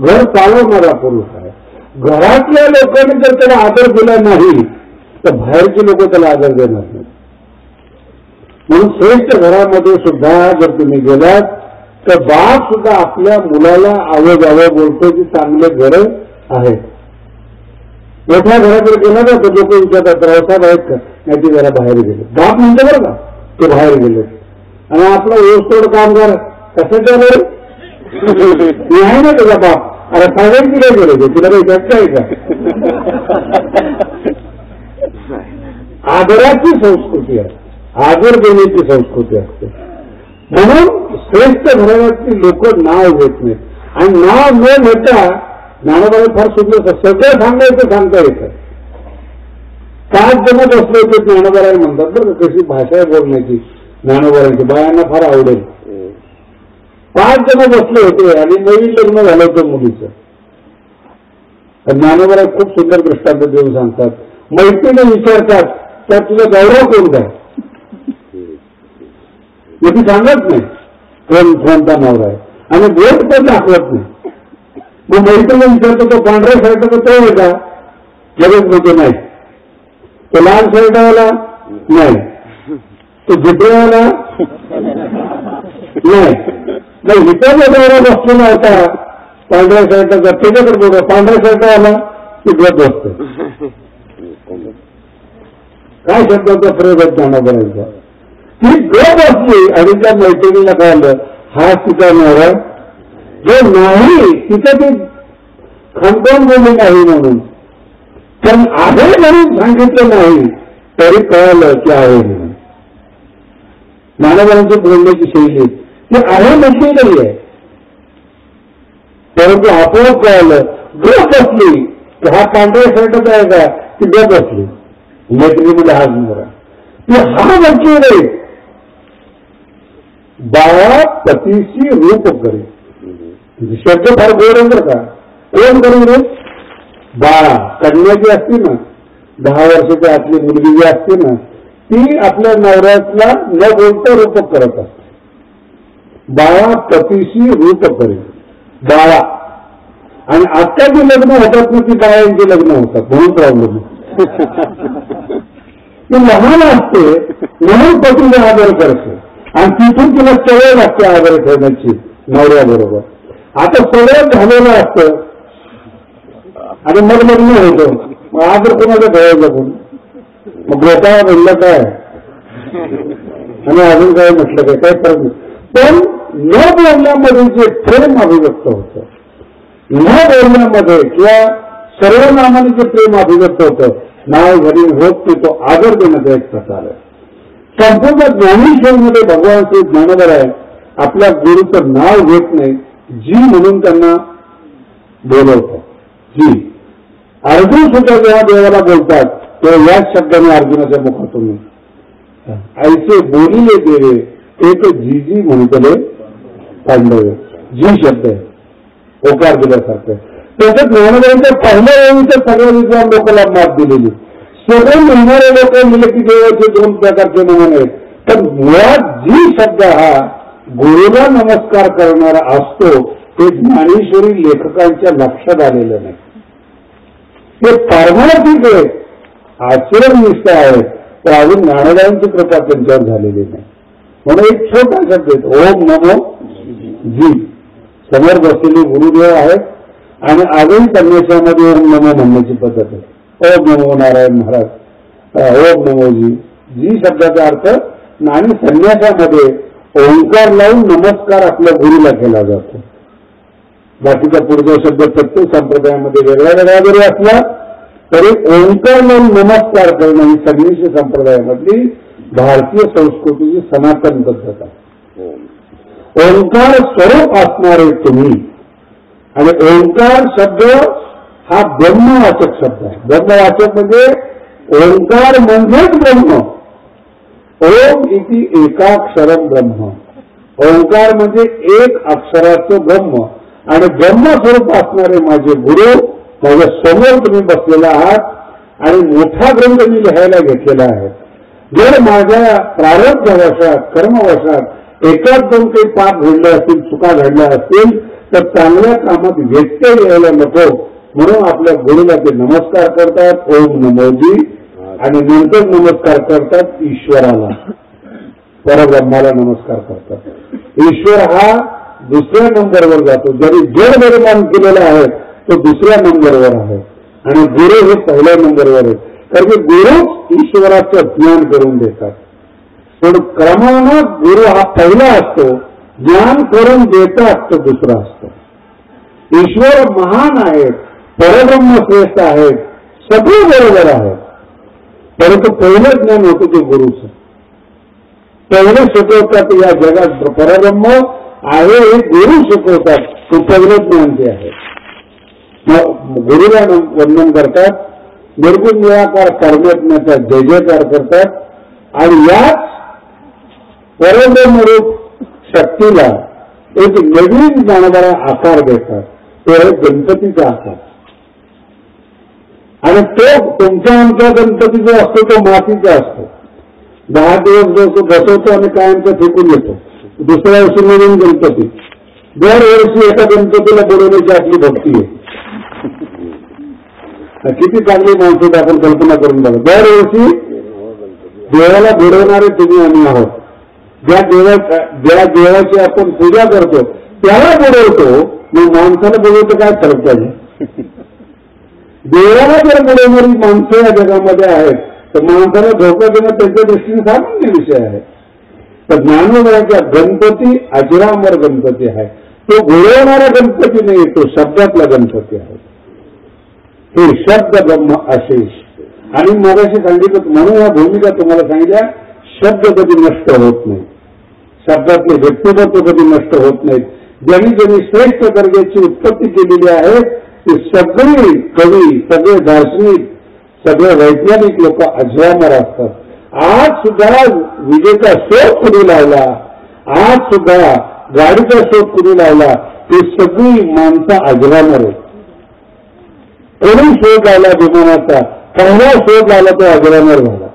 घर चालवणारा पुरुष आहे. घरातल्या लोकांनी जर त्याला आदर दिला नाही तर बाहेरचे लोक त्याला आदर देणार नाही. म्हणून श्रेष्ठ घरामध्ये सुद्धा जर तुम्ही गेलात तर बाप सुद्धा आपल्या मुलाला आवं बोलतो की चांगले घर आहे. मोठ्या घराकडे गेला ना तर लोक विचारतात रावसाहेब आहेत का नाही ते जरा बाहेर गेले. बाप म्हणतो बरं का ते बाहेर गेले. आणि आपला ओसतोड कामगार कसं केलं मी आहे ना त्याचा बाप अरे साहेब तिला गेले तिला काही चर्चा आहे का. आदराची संस्कृती आहे. आदर देण्याची संस्कृती असते. म्हणून श्रेष्ठ घराण्याची लोक नाव घेत नाहीत. आणि नाव न घेता ज्ञानोबाला फार सुंदर सगळं सांगायचं सांगता येतं. 5 जण बसले होते ज्ञानोबाला म्हणतात बरं कशी भाषा आहे बोलण्याची ज्ञानोबारांची बायांना फार आवडेल. 5 जण बसले होते आणि नवीन लग्न झालं होतं मुलीचं. ज्ञानोबारा खूप सुंदर दृष्टांत देऊन सांगतात. मैत्रीने विचारतात त्यात तुझा गौरव कोणता आहे ती सांगत नाही कोणता नवरा आहे आणि बोट पण दाखवत नाही. मग मैत्रीने विचारतो तो पांढऱ्या शर्टाचा तो आहे का लगेच म्हणतो नाही. तो लाल शर्टावाला नाही. तो झिपऱ्यावाला नाही. हिताचा बसलेला होता पांढऱ्या शर्टाचा त्याच्याकडे बघा पांढऱ्या शर्टावाला तिकडे बसतो. काय शब्दाचा प्रयोग आहे ज्ञानोबारांचा. ती गप असली आणि त्या मैत्रिणीला कळलं हा तिचा नवरा जो नाही तिथं ती खंतवून बोलली नाही म्हणून पण आहे म्हणून सांगितलं नाही तरी कळलं की आहे म्हणून. ज्ञानोबारांची बोलण्याची शैली ती आहे म्हटली तरी आहे परंतु आपोआप कळलं. गप असली की हा पांढऱ्या शर्टाचा आहे का ती गप असली मैत्रिणीमध्ये हात मोरा ती हा म्हटली नाही. बाळा पतीशी रूप करेल शब्द फार गोड आहे का. कोण करेल रे बाळा कन्या जी असते ना 10 वर्षाच्या आतली मुलगी जी असते ना ती आपल्या नवऱ्याला न बोलता रूप करत असते. बाळा पतीशी रूप करेल बाळा. आणि आता जी लग्न होतात ना ती बाळांची लग्न होतात म्हणून प्रॉब्लेम ती लहान असते म्हणून पतीला आदर करते आणि तिथून तिला सवय लागते आदर ठेवण्याची नवऱ्याबरोबर. आता सवय झालेलं असतं आणि मग लग्न होतं मग आदर कोणाला ठेवायचं कोण मग गोपाळ म्हणलं काय आणि अजून काय म्हटलं काय काय फरक नाही. पण न बोलण्यामध्ये जे प्रेम अभिव्यक्त होतं न बोलण्यामध्ये किंवा सर्वनामाने जे प्रेम अभिव्यक्त होतं नाव घरी होत नाही तो आदर देण्याचा एक प्रकार आहे. संपूर्ण ज्ञानेश्वरीमध्ये भगवान श्री ज्ञानोबा आहे आपल्या गुरुचं नाव घेत नाही जी म्हणून त्यांना बोलवतात. जी अर्जुन सुद्धा जेव्हा देवाला बोलतात तेव्हा याच शब्दाने अर्जुनाच्या मुखातून ऐसे बोलिले देवे ते तो जी जी म्हणतले पांडवे जी शब्द आहे होकार दिल्यासारखं. तसंच ज्ञानोबांच्या पहिल्या वेळीच्या सगळ्या विद्वान लोकांना मात दिलेली. सगळे म्हणणारे लोक म्हणजे की देवाचे 2 प्रकारचे नमन आहेत. पण मुळात जी शब्द हा गुरुला नमस्कार करणारा असतो ते ज्ञानेश्वरी लेखकांच्या लक्षात आलेलं नाही. ते पारमार्थिक आहे, आचरणनिष्ठ आहे, तर अजून ज्ञानोबांची कृपा त्यांच्यावर झालेली नाही. म्हणून एक छोटा शब्द आहे ओम नमो जी. समोर बसलेले गुरुदेव आहेत आणि आजही संन्यासामध्ये ओम नमो म्हणण्याची पद्धत आहे. ओम नमो नारायण महाराज, ओम नमो जी. जी शब्दाचा अर्थ आणि संन्यासामध्ये ओंकार लावून नमस्कार आपल्या गुरुला केला जातो. बाकीचा पुढचा शब्द प्रत्येक संप्रदायामध्ये वेगळा वेगळा जरी असला तरी ओंकार लावून नमस्कार करणं ही संन्यासी संप्रदायामधली भारतीय संस्कृतीची सनातन पद्धत आहे. ओंकार स्वरूप असणारे तुम्ही, आणि ओंकार शब्द हा ब्रह्मवाचक शब्द आहे. ब्रह्मवाचक म्हणजे ओंकार म्हणजेच ब्रह्म. ओम इति एकाक्षरम ब्रह्म. ओंकार म्हणजे एक अक्षराचं ब्रह्म, आणि ब्रह्मस्वरूप असणारे माझे गुरु माझ्या समोर तुम्ही बसलेला आहात, आणि मोठा ग्रंथ मी लिहायला घेतलेला आहे. जर माझ्या प्रारब्धवशात कर्मवशात एकाच दोन काही पाप घडले असतील, चुका घडल्या असतील, तर चांगल्या कामात व्यत्यय यायला नको म्हणून आपल्या गुरुला ते नमस्कार करतात ओम नमोजी, आणि नंतर नमस्कार करतात ईश्वराला, परब्रह्माला नमस्कार करतात. ईश्वर हा दुसऱ्या नंबरवर जातो. जरी जड निर्माण केलेला आहे तो दुसऱ्या नंबरवर आहे, आणि गुरु हे पहिल्या नंबरवर आहेत. कारण की गुरुच ईश्वराचं ज्ञान करून देतात. पण क्रमानं गुरु हा पहिला असतो, ज्ञान करून देतात तो दुसरा असतो. ईश्वर महान आहेत, परब्रह्म श्रेष्ठ आहेत, सगळे बरोबर आहेत, परंतु पहिलं ज्ञान होतं ते गुरुचं. पहिले शिकवतात या जगात परब्रह्म आहे हे गुरु शिकवतात, तो पहिलं ज्ञान ते आहे. गुरुला वंदन करतात, निर्गुण निराकार परमात्म्याचा जय जयकार करतात, आणि याच परब्रह्मरूप शक्तीला एक नवीन जाणणारा आकार देतात. तो आहे गणपतीचा आकार. आणि तो तुमच्या आमच्या गणपती जो असतो तो मातीचा असतो. 10 दिवस जो तो बसवतो आणि कायमचा फेकून येतो. दुसऱ्या वर्षी नवीन गणपती. दरवर्षी एका गणपतीला बोलवण्याची आपली भक्ती आहे. किती चांगली माणसं आपण कल्पना करून बघा. दरवर्षी देवाला बोलवणारे तुम्ही आम्ही आहोत. ज्या देवाची आपण पूजा करतो त्याला बोलवतो, मग माणसाला बोलवतो काय फरक पाहिजे. देवाला जर बोलवणारी माणसं या जगामध्ये आहेत तर माणसाला धोका देणं त्यांच्या दृष्टीने सामान्य विषय आहे. तर ज्ञानोबाच्या गणपती अजरामर गणपती आहे. तो बोलवणारा गणपती नाही, तो शब्दातला गणपती आहे. हे शब्द ब्रह्म अशेष. आणि मगाशी सांगितलं म्हणून या भूमिका तुम्हाला सांगितल्या, शब्द कधी नष्ट होत नाही, शब्दातले व्यक्तिमत्व कधी नष्ट होत नाहीत. ज्यांनी ज्यांनी श्रेष्ठ दर्जाची उत्पत्ती केलेली आहे ते सगळे कवी, सगळे दार्शनिक, सगळे वैज्ञानिक लोक अजरामर असतात. आज सुद्धा विजेचा शोध कुणी लावला, आज सुद्धा गाडीचा शोध कुणी लावला, ते सगळी माणसं अजरामर आहेत. कोणी शोध लावला विमानाचा, पहिला शोध लावला तो अजरामर झाला.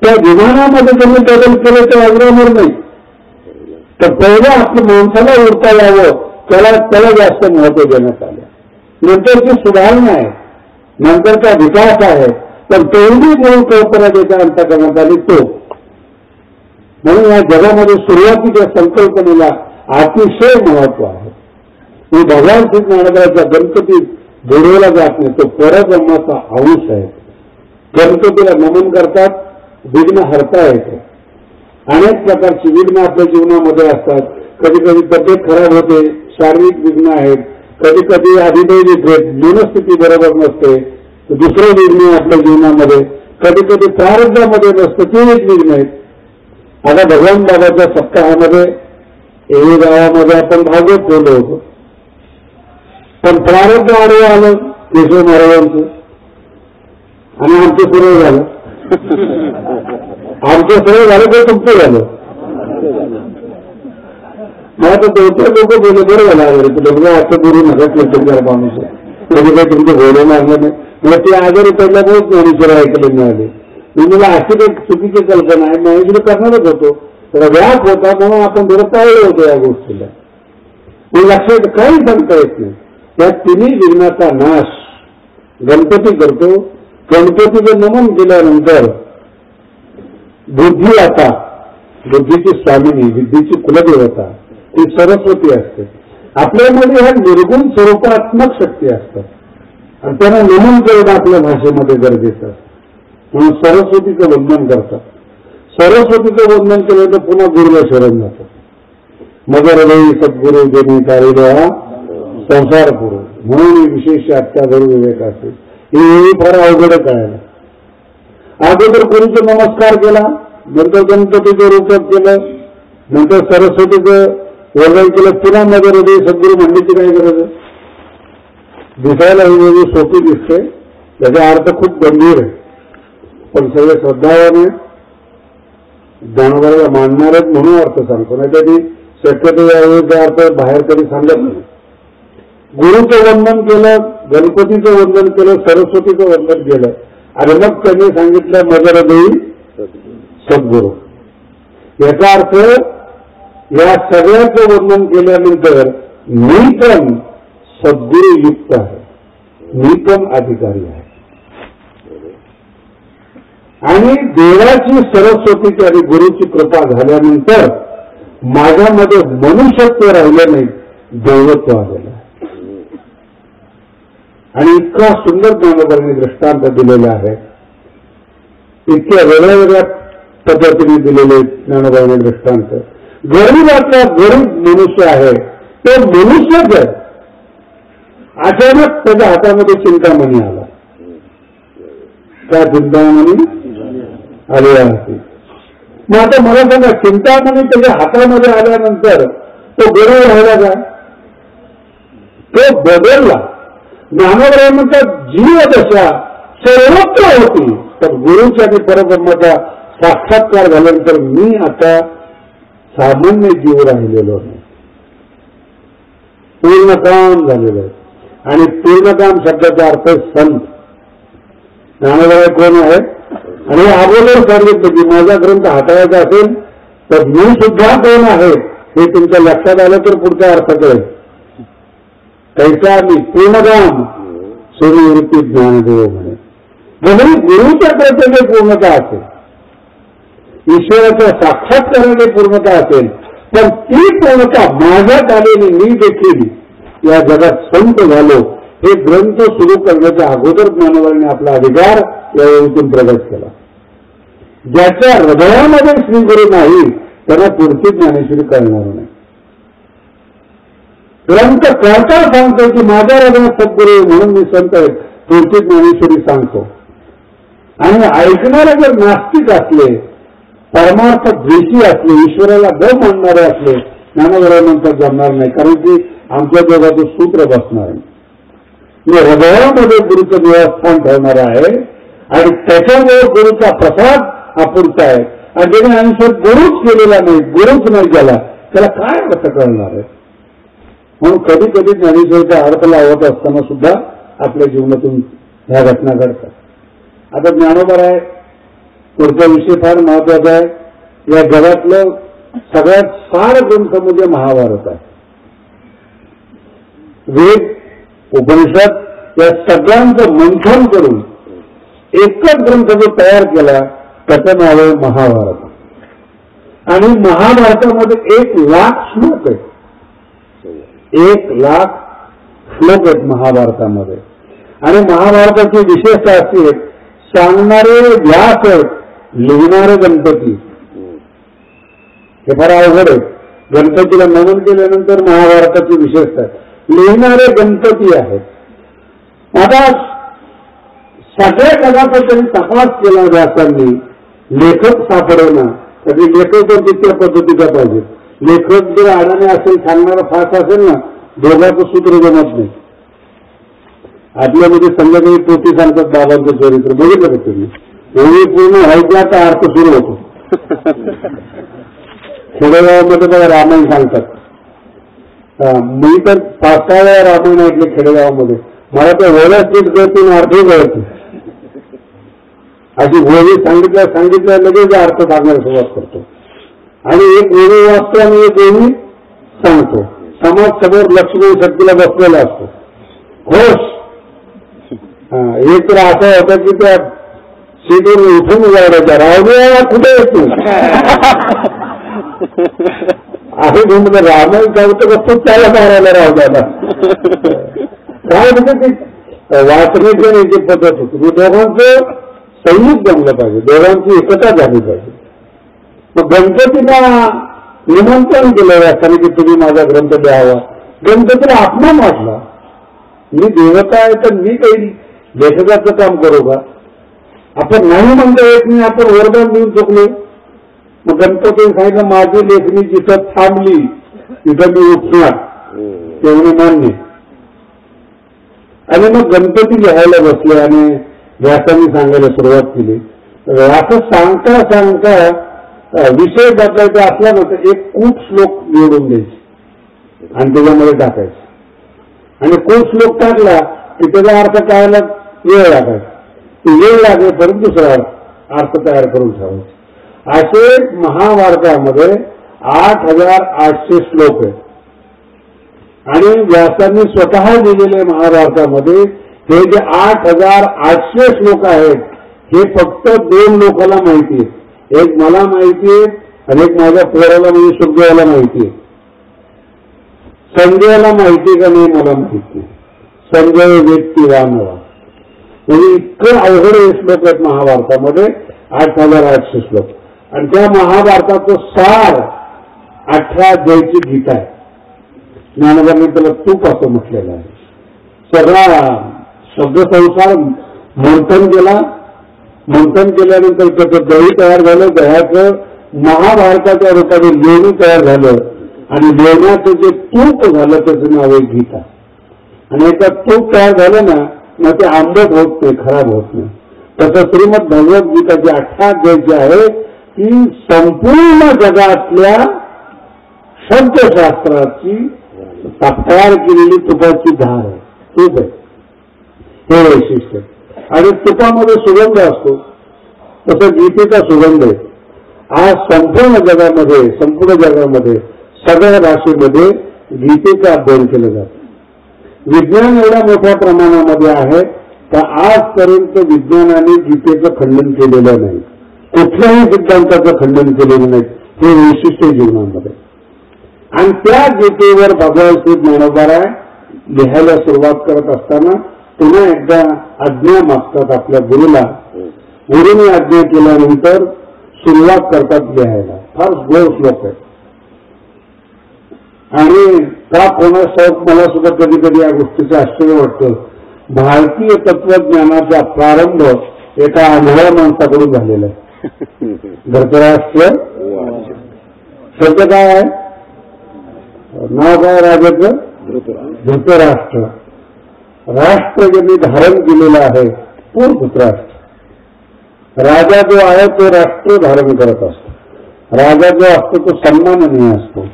त्या विमानामध्ये त्यांनी बदल केले तो अजरामर नाही. तर पहिला आपल्या माणसाला उडता यावं त्याला जास्त महत्व देण्यात आलं. नंतरची सुधारणा आहे, नंतरचा विकास आहे, पण तेवढी मूळ कल्पना त्याच्या अंत करण्यात आली तो. म्हणून या जगामध्ये सुरुवातीच्या संकल्पनेला अतिशय महत्व आहे. मी भगवान श्री ज्ञानोबाच्या गणपती बोलवला जात नाही, तो परब्रह्माचा अंश आहे. गणपतीला नमन करतात, विघ्न हरता येते. अनेक प्रकारची विघ्न आपल्या जीवनामध्ये असतात. कधी कधी तब्येत खराब होते, शारीरिक विघ्न आहेत. कधी कधी अधिदैविक मनस्थिती बरोबर नसते, दुसरं विघ्न आपल्या जीवनामध्ये. कधी कधी प्रारब्धामध्ये नसतं, ते एक विघ्न आहेत. आता भगवान बाबाच्या सप्ताहामध्ये एवढी गावामध्ये आपण भागवत बोललो होतो, पण प्रारब्ध आडवं आलं केशव महाराजांचं आणि आमचं सुरू झालं. आमचं सरळ झालं तर तुमचं झालं. मला तर 2-4 लोक बोलले, बरं झालं वगैरे तुला असं बोलू नका कीर्तनकार माणूस, कधी काही तुमचं बोलवून आणलं नाही. मग ते आजारी पडल्यामुळेच ज्ञानेश्वर ऐकले मिळाले. मला अशी काही चुकीची कल्पना आहे, महेशला करणारच होतो, त्याला व्याप होता म्हणून आपण थोडं टाळलं होतो या गोष्टीला. पण लक्षात काही सांगता येत नाही. त्या तिन्ही विघ्नाचा नाश गणपती करतो. गणपतीचं नमन केल्यानंतर बुद्धी, आता बुद्धीची स्वामिनी, बुद्धीची कुलदेवता ही सरस्वती असते. आपल्यामध्ये ह्या निर्गुण स्वरूपात्मक शक्ती असतात आणि त्यांना नमन करणं आपल्या भाषेमध्ये गरजेचं असतं. म्हणून सरस्वतीचं वंदन करतात. सरस्वतीचं वंदन केलं तर पुन्हा गुरुला शरण जातं. मगर रवी सद्गुरु जनी तारिला संसार पुरू, म्हणून विशेष अत्याधर विवेक असेल. ही फार अवघड कळायला. अगोदर गुरुचा नमस्कार केला, नंतर गणपतीचं रूपक केलं, नंतर सरस्वतीचं वर्णन केलं, पुन्हा मगर रवी सद्गुरु म्हणण्याची काय गरज आहे? दिसायला ही वेगळी सोपी दिसते, त्याचा अर्थ खूप गंभीर आहे. पण सगळे श्रद्धावाने ज्ञानोबाला मानणारच म्हणून अर्थ सांगतो, नाही तरी शक्यतो यावेळीचा अर्थ बाहेर कधी सांगत नाही. गुरुचं वंदन केलं, गणपतीचं वंदन केलं, सरस्वतीचं वंदन केलं आणि मग त्यांनी सांगितलं मगर देई सद्गुरू. याचा अर्थ या सगळ्याचं वंदन केल्यानंतर मी पण सद्गुरू युक्त आहे, मी पण अधिकारी आहे. आणि देवाची, सरस्वतीची आणि गुरुची कृपा झाल्यानंतर माझ्यामध्ये मनुष्यत्व राहिलं नाही, देवत्व आलेलं आहे. आणि इतका सुंदर ज्ञानोबांनी दृष्टांत दिलेला आहे, इतक्या वेगळ्या वेगळ्या पद्धतीने दिलेले ज्ञानोबांनी दृष्टांत. गरीबातला गरीब मनुष्य आहे, तो मनुष्यच आहे. अचानक त्याच्या हातामध्ये चिंतामणी आला. त्या चिंतामणी आलेला होती. मग आता मला सांगा, चिंतामणी त्याच्या हातामध्ये आल्यानंतर तो गरीब राहिला का? तो बदलला. ज्ञानोबा म्हणतात जीव दशा सर्वत्र होती, तर गुरुच्या आणि परब्रह्माचा साक्षात्कार झाल्यानंतर मी आता सामान्य जीव राहिलेलो नाही, पूर्णकाम झालेलं आहे. आणि पूर्णकाम शब्दाचा अर्थ संत. ज्ञानोबा कोण आहे? आणि अगोदर सांगितलं की माझा ग्रंथ हाताळायचा असेल तर मी सुद्धा कोण आहे हे तुमच्या लक्षात आलं तर पुढचा अर्थ कळेल. कैसा मी पूर्णकाम सूर्यवृत्ती ज्ञानदेव म्हणे. म्हणून गुरुच्या प्रत्येक पूर्णता असेल, ईश्वराच्या साक्षात्काराने पूर्णता असेल, पण ती पूर्णता माझ्यात आलेली, मी देखील या जगात संत झालो, हे ग्रंथ सुरू करण्याच्या अगोदर ज्ञानोबांनी आपला अधिकार यावेळीतून प्रगट केला. ज्याच्या हृदयामध्ये श्रीगुरु नाही त्यांना पुढची ज्ञानेश्वरी कळणार नाही. ग्रंथ करता सांगतो की माझ्या हृदयात सद्गुरू म्हणून मी संत आहे, पुढची ज्ञानेश्वरी सांगतो. आणि ऐकणारे जर नास्तिक असले, परमार्थ द्वेषी असले, ईश्वराला न मानणारे असले, ज्ञानोबानंतर जमणार नाही. कारण की आमच्या दोघांचं सूत्र बसणार आहे. मी हृदयामध्ये गुरुचं निवासस्थान ठेवणार आहे आणि त्याच्यामुळे गुरुचा प्रसाद अपुरता आहे. आणि ज्याने आयुष्यात गुरुच केलेला नाही, गुरुच नाही केला, त्याला काय अर्थ कळणार आहे? म्हणून कधी कधी ज्ञानेश्वरीचा अर्थ लावत असताना सुद्धा आपल्या जीवनातून ह्या घटना घडतात. आता ज्ञानोबा आहे, पुढचा विषय फार महत्वाचा आहे. या जगातलं सगळ्यात सार ग्रंथ म्हणजे महाभारत आहे. वेद, उपनिषद या सगळ्यांचं मंथन करून एकच ग्रंथ जो तयार केला त्याचं नाव आहे महाभारत. आणि महाभारतामध्ये 1,00,000 श्लोक आहेत. 1,00,000 श्लोक आहेत महाभारतामध्ये. आणि महाभारताची विशेषता अशी आहे, सांगणारे व्यास आहेत, लिहिणारे गणपती. हे फार अवघड आहे. गणपतीला नमन केल्यानंतर महाभारताची विशेषता आहे, लिहिणारे गणपती आहेत. आता सगळ्या जगाचा त्यांनी तपास केला व्यासांनी, लेखक सापडेना. तरी लेखक पण तितक्या पद्धतीचा पाहिजे. लेखक जर अडाणे असेल, सांगणारा फास्ट असेल ना, दोघांचं सूत्र जमत नाही. आपल्यामध्ये संध्याकाळी पोटी सांगतात बाबांचं चरित्र, बघितलं का तुम्ही? एवढी पूर्ण ऐकल्याचा अर्थ सुरू होतो. खेडेगावामध्ये बघा रामायण सांगतात. मी तर 5-6 वेळा रामायण ऐकले खेडेगावामध्ये. मला त्या वेळा स्थित करतो, अर्थ कळतो. अशी गोळी सांगितल्या लगेच अर्थ सांगायला सुरुवात करतो आणि एक गोळी वाचतो आणि एक गोळी सांगतो. समाज समोर लक्ष्मी शक्तीला बसलेला असतो. होश एक तर असं होतं की त्या सीटून उठून उभारायचा रावड्या कुठे येतो असं म्हणून रामायण सांगतो का खूप त्याला मारायला रावड्याला काय म्हणजे ते वाचण्याची आणि याची पद्धत होती. दोघांचं संयुक्त जमलं पाहिजे, दोघांची एकता झाली पाहिजे. मग गणपतीला निमंत्रण केलं व्याख्याने की तुम्ही माझा ग्रंथ द्यावा. गणपतीला अपमान वाटला. मी देवता आहे तर मी काही लेखकाचं काम करू का? आपण नाही म्हणता येत नाही, आपण वरदान देऊन चुकलो. मग गणपतीने सांगितलं माझी लेखणी जिथं थांबली तिथं मी उठणार, तेवढे मान्य. आणि मग गणपती लिहायला बसले आणि व्यासांनी सांगायला सुरुवात केली. असं सांगता सांगता विषय बदलायचा असला ना तर एक खूप श्लोक निवडून द्यायचे आणि त्याच्यामध्ये टाकायचे आणि खूप श्लोक टाकला की त्याचा अर्थ कळायला वेळ लागायचा. वेळ लागेल परंतु दुसरा अर्थ तयार करून ठेवायचे. असे महाभारतामध्ये 8,800 श्लोक आहेत आणि व्यासांनी स्वतः लिहिलेले महाभारतामध्ये हे जे 8,800 श्लोक आहेत हे फक्त 2 लोकांना माहिती आहे. एक मला माहिती आहे आणि एक माझ्या पोराला म्हणजे सुखदेवाला माहिती आहे. संजयला माहिती का नाही मला माहिती. संजय व्यक्ती वानवा म्हणजे इतकं अवघड श्लोक आहेत महाभारतामध्ये 8,800 श्लोक. आणि त्या महाभारताचं सार 18 अध्यायाची गीता आहे. ज्ञानोबांनी त्याला तूप असं म्हटलेलं आहे. सगळा शब्दसंसार मंथन केल्यानंतर त्याचं दही तयार झालं. दह्याचं महाभारताच्या रूपाने लेणी तयार झालं आणि लेण्याचं जे तूप झालं त्याचं नाव आहे गीता. आणि एकदा तूप तयार झालं ना मग ते आंबट होत नाही, खराब होत नाही. तसं श्रीमद भगवद्गीताची 18 अध्याय जी आहे ती संपूर्ण जगातल्या शब्दशास्त्राची तयार केलेली तुपाची धार आहे. तूप आहे हे वैशिष्ट्य. आणि तुपामध्ये सुगंध असतो तसं गीतेचा सुगंध आहे. आज संपूर्ण जगामध्ये सगळ्या भाषेमध्ये गीतेचा अध्ययन केलं जातं. विज्ञान एवढ्या मोठ्या प्रमाणामध्ये आहे तर आजपर्यंत विज्ञानाने गीतेचं खंडन केलेलं नाही. कुठल्याही सिद्धांताचं खंडन केलेलं नाही. हे वैशिष्ट्य जीवनामध्ये. आणि त्या गीतेवर भगवान श्री ज्ञानोबाराय लिहायला सुरुवात करत असताना पुन्हा एकदा आज्ञा मागतात आपल्या गुरुला. गुरुने आज्ञा केल्यानंतर सुरुवात करतात लिहायला. फार गोड श्लोक आहे. आणि का कोणासोबत मला सुद्धा कधी कधी या गोष्टीचं आश्चर्य वाटतं. भारतीय तत्वज्ञानाचा प्रारंभ एका आंधळ्या माणसाकडून झालेला आहे. धृतराष्ट्र शब्द काय आहे? नाव काय राजाचं? धृतराष्ट्र. राष्ट्र ज्यांनी धारण केलेलं आहे तो धृतराष्ट्र. राजा जो आहे तो राष्ट्र धारण करत असतो. राजा जो असतो तो सन्माननीय असतो.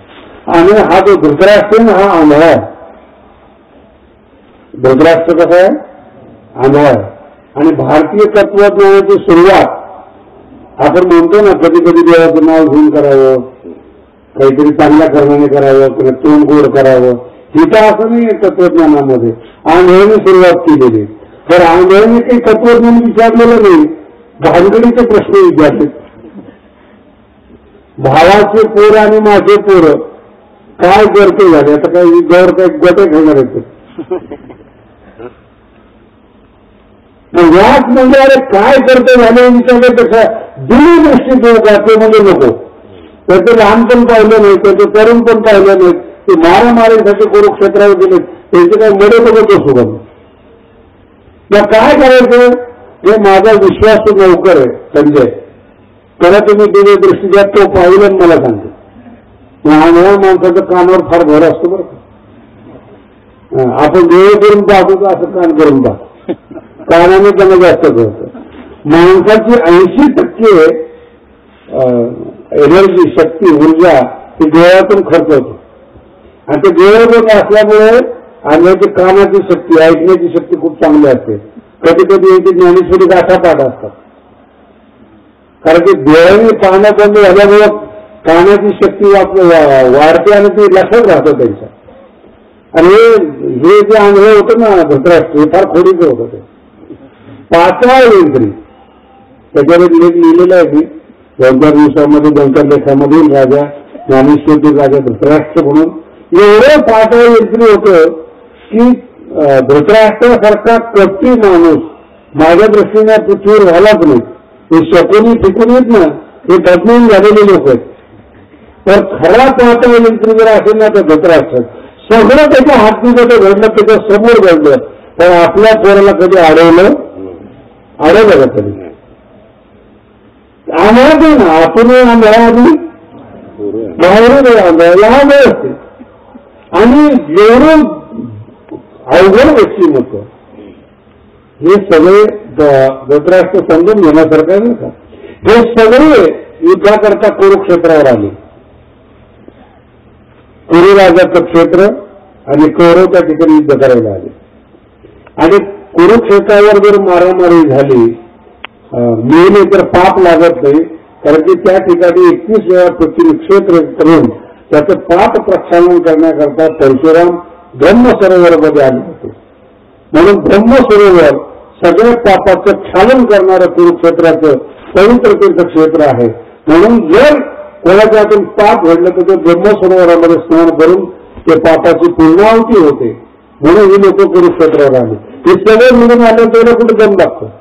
आणि हा जो धृतराष्ट्र आहे हा आंधळा आहे. धृतराष्ट्र कसा आहे? आंधळा आहे. आणि भारतीय तत्वज्ञानाची सुरुवात आपण म्हणतो ना कधी कधी देवाचं नाव घेऊन करावं, काहीतरी चांगल्या कर्माने करावं किंवा तोंड गोड करावं. हिता असं नाही तत्वज्ञानामध्ये. आंधळ्याने सुरुवात केलेली. तर आंधळ्याने काही तत्वज्ञान विचारलेलं नाही, भानगडीचे प्रश्न विचारले. भावाचे पोर आणि माझे पोर काय गरते झाले. आता काही गौर काय गटे घेणार येते. याच म्हणजे अरे काय करते झाले विचारल्यापेक्षा दूरदृष्टी जाते म्हणजे नको. त्याचं लहानपण पाहिलं नाही, त्याचं तरुण पण पाहिलं नाही. ते मारामारीसाठी कुरुक्षेत्रावर गेले त्यांचे काही मडे बघत असू का? काय करायचं? हे माझा विश्वासू नौकर आहे संजय, त्याला तुम्ही दूरदृष्टी द्या. तो पाहिलं मला सांगतो. आंधळ्या माणसाचं कानावर फार भर असतो बरं का. आपण डोळे करून पाहतो का असं कान करून पाहतो. कानाने त्यांना जास्त कळतं. माणसाची 80% एनर्जी, शक्ती, ऊर्जा ती डोळ्यातून खर्च होते. आणि ते डोळ्यातून असल्यामुळे आंधळ्याची कानाची शक्ती, ऐकण्याची शक्ती खूप चांगली असते. कधी कधी यांची ज्ञानेश्वरी गाठापाठ असतात. कारण की डोळ्यांनी पाहणं बंद झाल्यामुळं पाहण्याची शक्ती वाढते आणि ती लक्षात राहतं त्यांच्या. आणि हे जे अनुभव होतं ना धृतराष्ट्र, हे फार खोडीचं होतं. ते 5व्या यंत्री त्याच्यावर लेख लिहिलेला आहे की 2-4 दिवसामध्ये 2-4 लेखामध्ये राजा ज्ञानेश्वरतील राजा धृतराष्ट्र म्हणून एवढं 5व्या यंत्री होतं की धृतराष्ट्रासारखा कपटी माणूस माझ्या दृष्टीने पृथ्वीवर झालाच नाही. हे शकुनी फिकून येत ना, हे तज्ञ झालेले लोक आहेत. तर खरा 5व्या यंत्री जर असेल ना तर धृतराष्ट्र सगळं त्याच्या हातमध्ये घडलं, त्याच्या समोर घडलं, पण आपल्या पोराला कधी अडवलं का कधी? आम्हाला ना आपण आधी बाहेरून लहान असते आणि एवढं अवघड व्यक्तिमत्व हे सगळे धृतराष्ट्र समजून घेण्यासारखं नाही का? हे सगळे युद्धाकरता कुरुक्षेत्रावर आले. कुरुराजाचं क्षेत्र आणि कौरव त्या ठिकाणी युद्ध करायला आले. आणि कुरुक्षेत्रावर जर मारामारी झाली मेले तर पाप लागत नाही, कारण की त्या ठिकाणी 21 वेळा प्रतिक्षेत्र करून त्याचं पाप प्रक्षालन करण्याकरता परशुराम ब्रह्मसरोवरमध्ये आले होते. म्हणून ब्रह्मसरोवर सगळ्या पापाचं क्षालन करणारं कुरुक्षेत्राचं पवित्र तीर्थक्षेत्र आहे. म्हणून जर कोणाच्या हातून पाप घडलं तर ते ब्रह्मसरोवरामध्ये स्नान करून ते पापाची पूर्णाहुती होते. म्हणून ही लोक कुरुक्षेत्रावर आले. हे सगळं निघून आलं तेवढं कुठे दम लागतं.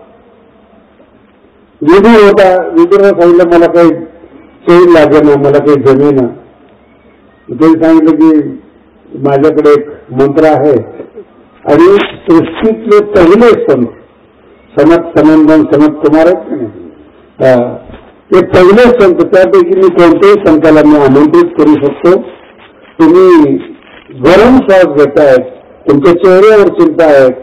विधी होता, विधीला सांगितलं मला काही चैन लागेना, मला काही जमेना. त्यांनी सांगितलं की माझ्याकडे एक मंत्र आहे आणि सृष्टीतले पहिले संत सनत कुमार आहेत का नाही, ते पहिले संत, त्यापैकी मी कोणत्याही संताला मी आमंत्रित करू शकतो. तुम्ही गरम श्वास घेतायत, तुमच्या चेहऱ्यावर चिंता आहेत,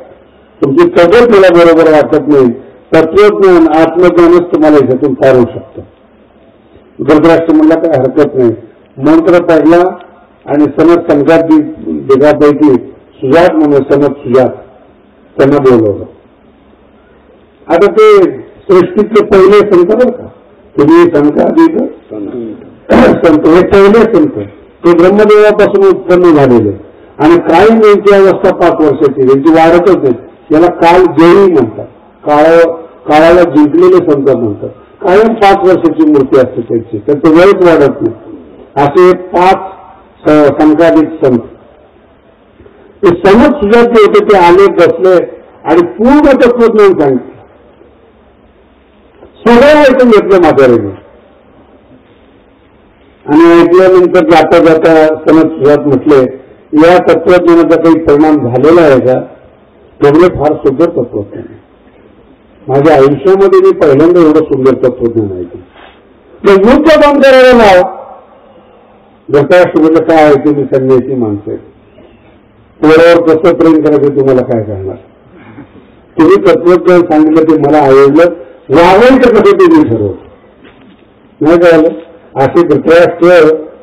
तुमची तब्येत मला बरोबर वाटत नाही, तत्वज्ञान आत्मज्ञानच तुम्हाला याच्यातून तारू शकतं. धृतराष्ट्र म्हणला काय हरकत नाही. मंत्र पडला आणि सनत संघात दिगापैकी सुजात म्हणून सनत सुजात त्यांना बोलवलं. आता ते सृष्टीतले पहिले संत बरं का, तुम्ही संताधिक संत हे पहिले संत ते ब्रह्मदेवापासून उत्पन्न झालेले आणि काही त्यांची अवस्था 5 वर्षाची, त्यांची वाढतच नाही. याला काल जयी म्हणतात, काळाला जिंकलेले संत म्हणतात. कायम 5 वर्षाची मूर्ती असते त्यांची, त्याचं वयच वाढत नाही. असे 5 संकाधिक संत. ते समज सुजात जे होते ते आले, बसले आणि पूर्ण तत्वज्ञान सांगितलं. सगळं ऐकून घेतलं म्हातारीने आणि ऐकल्यानंतर जाता जाता समज सुजात म्हटले या तत्वज्ञानाचा काही परिणाम झालेला आहे का? तेवढे फार सुंदर तत्वज्ञान आहे. माझ्या आयुष्यामध्ये मी पहिल्यांदा एवढं सुंदर तत्वज्ञान ऐकलं. युद्ध बंद करायला लाव. धृतराष्ट्र म्हटलं काय आहे तुम्ही संन्यासी माणसं, पोरावर कसं प्रेम करायचं तुम्हाला काय करणार? तुम्ही तत्वज्ञान सांगितलं ते मला आवडलं, वागायचं कसं ते मी ठरवलं नाही कळलं. असे धृतराष्ट्र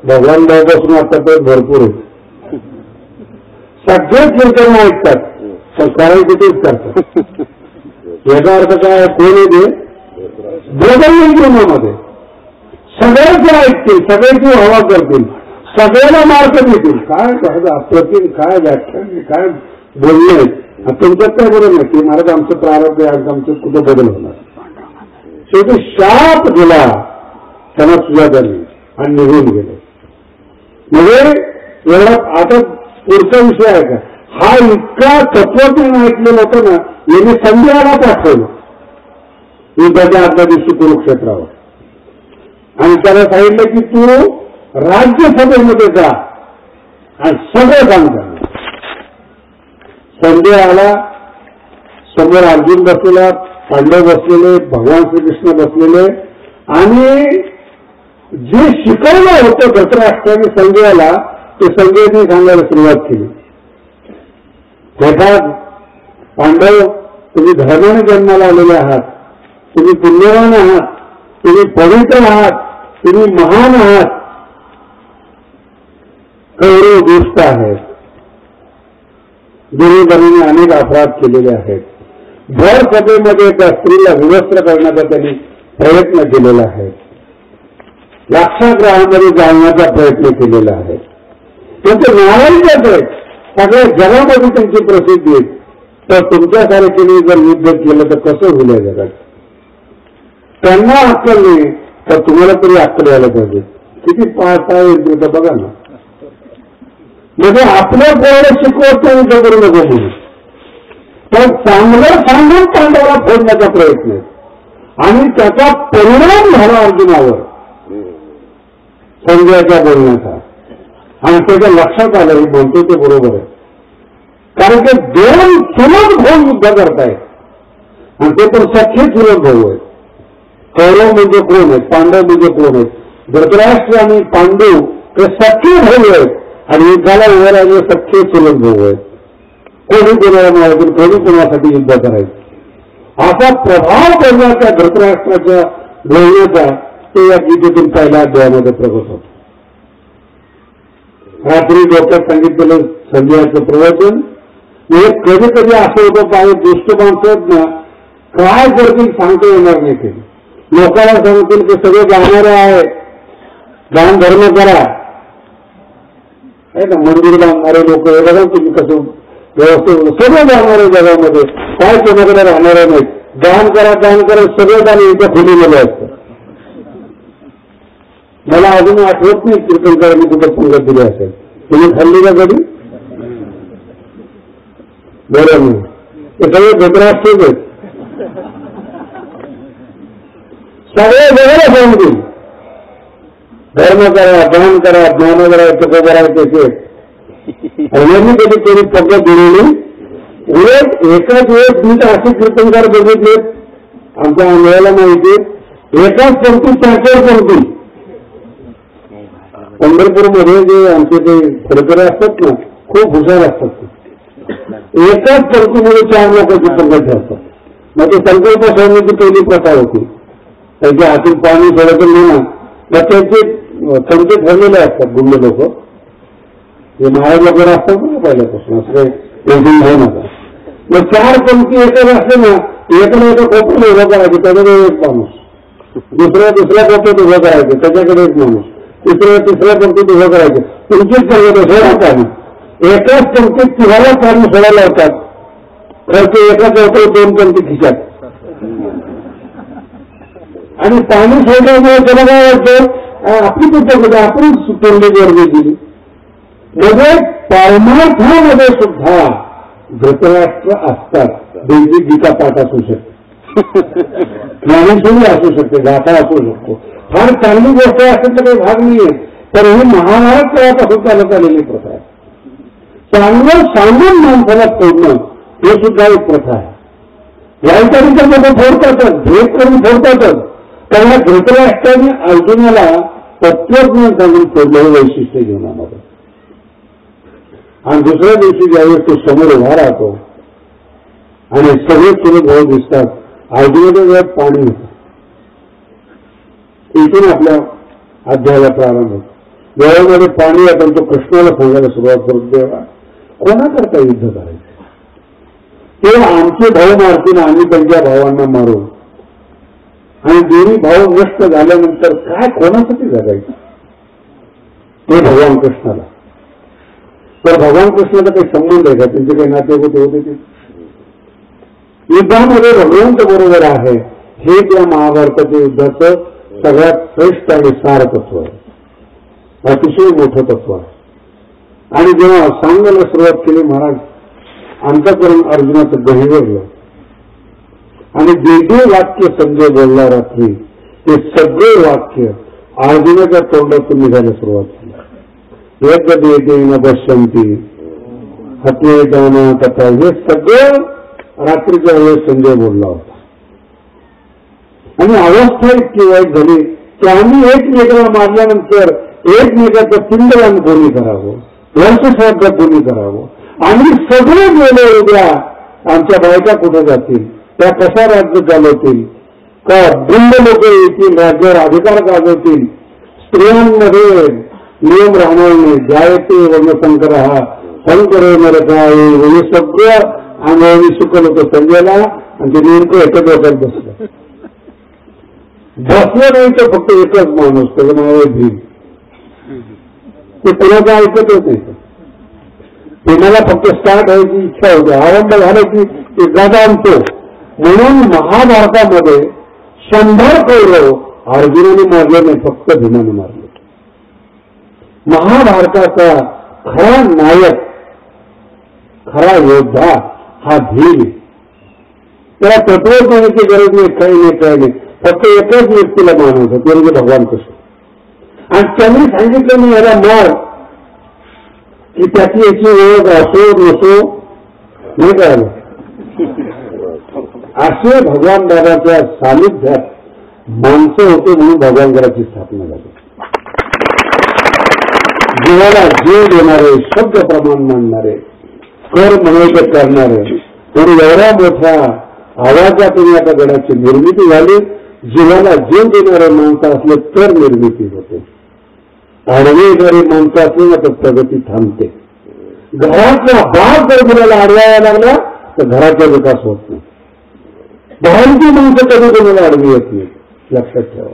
भगवान भाऊपासून आतापर्यंत भरपूर आहेत. सगळेच यंत्रणा ऐकतात पण करायचं तेच करतात. याचा अर्थ काय? कोण येते बदल यंत्रणामध्ये सगळ्याच ऐकतील, सगळ्याची हवा करतील, सगळ्याला मार्क देतील. काय अप्रतिम, काय व्याख्यान, काय बोलणे. तुमच्यात काय बरोबर नाही की महाराज आमचं प्रारंभ आहे, आमचं कुठं बदल होणार. शेवटी शाप दिला त्यांना सुजातांनी आणि निघून गेले. म्हणजे एवढा आता पुढचा विषय आहे का? हा इतका तत्वज्ञान ऐकलेलं होतं ना, यांनी संजयाला पाठवलं युद्धाच्या आदल्या दिवशी कुरुक्षेत्रावर आणि त्याला सांगितलं की तू राज्यसभेमध्ये जा आणि सगळं काम कर. संजय आला, समोर अर्जुन बसलेला, पांडव बसलेले, भगवान श्रीकृष्ण बसलेले आणि जे शिकवलं होतं धृतराष्ट्राने संजयाला ते संजयने सांगायला सुरुवात केली. तेव्हा पांडव तुम्ही धर्माने जन्माला आलेले आहात, तुम्ही पुण्यवान आहात, तुम्ही पवित्र आहात, तुम्ही महान आहात. कौरव दुष्ट आहेत, दुर्योधनाने अनेक अपराध केलेले आहेत. भर सभेमध्ये त्या स्त्रीला विवस्त्र करण्याचा त्यांनी प्रयत्न केलेला आहे, लाक्षाग्रहामध्ये जाण्याचा प्रयत्न केलेला आहे. त्यांचे नारायणच आहे, सगळ्या जगामध्ये त्यांची प्रसिद्धी आहे. तर तुमच्यासारखेने जर युद्ध केलं तर कसं होईल या जगात? त्यांना अक्कल नाही तर तुम्हाला तरी अक्कल यायला पाहिजे. किती पाहता येईल तर बघा ना. म्हणजे आपल्या पोराला शिकवत नाही तर करू नको म्हणून, पण चांगलं सांगून पांडवाला फोडण्याचा प्रयत्न आहे. आणि त्याचा परिणाम झाला अर्जुनावर संजयाच्या बोलण्याचा. आणि त्याच्या लक्षात आलं हे बोलतो ते बरोबर आहे. कारण ते दोन चुलत भाऊ युद्ध करतायत आणि ते पण सख्खे चुलत भाऊ आहेत. कौरव म्हणजे कोण आहेत, पांडव म्हणजे कोण आहेत? धृतराष्ट्र आणि पांडू हे सख्खे भाऊ आहेत आणि युद्धाला उभे राहिले सख्खे चुलत भाऊ आहेत. कोणी कोणाला मारायचं, कोणी कोणासाठी युद्ध करायचं, असा प्रभाव पडला त्या धृतराष्ट्राच्या बोलण्याचा. ते या गीतेतून पहिल्या अध्यायामध्ये प्रगट होतो. रात्री डोक्यात सांगितलेलं संजयाचं प्रवचन. हे कधी कधी असं होतं, काही दुष्ट माणसं आहेत ना, काय करतील सांगता येणार नाही. ते लोकांना सांगतील की सगळे जाणारे आहे, दान धर्म करा, आहे ना, मंदिर बांधणारे लोक हे बघा तुम्ही कसं व्यवस्थित सगळे जाणारे जगामध्ये, काय कोणाकडे राहणारे नाहीत. दान करा, दान करा, सगळे दान इथं खुली गेले असतं. मला अजून आठवत नाही कीर्तनकारांनी कुठं पंगत दिली असेल. तुम्ही खाल्ली का कधी? बरं नाही, ते सगळे धृतराष्ट्रच आहेत. सगळे जगाला सांगतील धर्म करा, दान करा, ज्ञान करायचं, करायचं ते. आणि कधी तरी पद्धत दिलेली. उलट एकाच वेळेस मी तर असे कीर्तनकार बघितले आमच्या मिळायला माहिती, एकाच पंक्ती चार पंक्ती. पंढरपूरमध्ये जे आमचे ते फडकरे असतात ना, खूप हुशार असतात. एकाच पंक्तीमध्ये 4 लोकांची पंगत असतात. मग ते संकल्प सोडण्याची पहिली प्रथा होती. त्यांच्या हातून पाणी सोडायचं नाही ना, मग त्यांचे संच ठरलेले असतात गुंड लोक. हे महाराज वगैरे असतात ना पहिल्यापासून, असं काही टेन्शन घेऊ नका. मग 4 पंक्ती एकच असले ना, एकाला एका कोपऱ्यात उभं करायचं, त्याच्याकडे एक माणूस, दुसऱ्या कोपऱ्यात उभं करायचं, त्याच्याकडे एक माणूस, तिसऱ्या पंक्तीत उभं करायचं. तुमचीच सांगत सोडा पाणी. एकाच पंक्तीत तुम्हाला पाणी सोडायला होतात, तर ते एका चौथ्यात 2 पंक्ती खिशात. आणि पाणी सोडल्यामुळे त्याला काय वाटतं, आपली पुस्तक आपण तोंडी गर्दी दिली. म्हणजे परमार्थामध्ये सुद्धा धृतराष्ट्र असतात. देवी गीता पाठ असू शकते, ज्ञानेश्वरी असू शकते, गाथा असू शकतो. फार चांगली गोष्ट असेल तर काही भाग नाहीये. तर ही महाभारत काळापासून चालत आलेली प्रथा आहे. चांगलं सांगून माणसाला फोडणं हे सुद्धा एक प्रथा आहे. यायच्या मध्ये फोडतातच, भेट करून फोडतातच. त्यांना धृतराष्ट्राने अर्जुनाला तत्वज्ञान सांगून फोडलेलं वैशिष्ट्य जीवनामध्ये. आणि दुसऱ्या दिवशी ज्यावेळेस तो समोर उभा राहतो आणि सगळे चुलत भाऊ दिसतात, अर्जुनाच्या वेळात पाणी होतं. इथून आपल्या अध्यायाला प्रारंभ होतो. वेळामध्ये पाणी येतं, तो कृष्णाला सांगायला सुरुवात करतो, देवा कोणाकरता युद्ध करायचं? तेव्हा आमचे भाऊ मारतील, आम्ही त्यांच्या भावांना मारू. आणि दोन्ही भाऊ नष्ट झाल्यानंतर काय कोणासाठी जगायचं? ते भगवान कृष्णाला. तर भगवान कृष्णाचा काही संबंध आहे का? त्यांचे काही नाते होते ते युद्धामध्ये भगवंत बरोबर आहे. हे त्या महाभारताच्या युद्धाचं सगळ्यात श्रेष्ठ आणि सार तत्व आहे, अतिशय मोठं तत्व आहे. आणि जेव्हा सांगायला सुरुवात केली महाराज, अंतःकरण अर्जुनाचं गहिवरलं आणि जे वाक्य संजय बोलला रात्री, ते सगळे वाक्य अर्जुनाच्या तोंडातून निघायला सुरुवात झाली. यद्यदेतेन पश्यन्ति हत्ये जाना तथा, हे सगळं रात्रीच्या वेळेस संजय बोलला होता. आणि अवस्था इतकी वाईट झाली की आम्ही एकमेकाला मारल्यानंतर एकमेकाचं पिंडदान कोणी करावं, वर्षश्राद्ध कोणी करावं, आम्ही सगळे गेले उद्या आमच्या बायका कुठे जातील, त्या कशा राज्य चालवतील, का भिन्न लोक येतील, राज्यावर अधिकार गाजवतील, स्त्रियांमध्ये नियम राहणार नाही, जायते वर्णशंकर हा शंकर नरकाय, हे सगळं अंगावरी सुकल होतं संजयला. आणि ते नेमकं एकच डोक्यात बसलं. बसलं नाही तर फक्त एकच माणूस, त्याचं नाव आहे भीम. ते कुणाचं ऐकतच नाही. कोणाला फक्त स्टार्ट व्हायची इच्छा होती, आरंभ झाला की एखादा आणतो. म्हणून महाभारतामध्ये 100 कौरव अर्जुनाने मारले नाही, फक्त भीमाने मारले. महाभारताचा खरा नायक, खरा योद्धा हा भीम. त्याला तत्वज्ञानाची गरज नाही, काही नाही. फक्त एकच व्यक्तीला मानवतं, ते म्हणजे भगवान कृष्ण. आणि त्यांनी सांगितलं मी याला मार, की त्याची याची ओळख असो नसो नाही कळलं. असे भगवान दादाच्या सानिध्यात माणसं होते म्हणून भगवानगडाची स्थापना झाली. जीवाला जीव देणारे, शब्द प्रमाण मांडणारे, कर म्हणायचे करणारे, तर एवढ्या मोठ्या आवाजातून आता गडाची निर्मिती झाली. जीवाला जीव देणारे माणसं असले तर निर्मिती होते. आडवे येणारी माणसं असली ना तर प्रगती थांबते. घरातला भाग जर मुलाला आडवायला लागला तर घराचा विकास होत नाही. बाहेरची माणसं कधी कोणाला आडवी येत नाही, लक्षात ठेवा.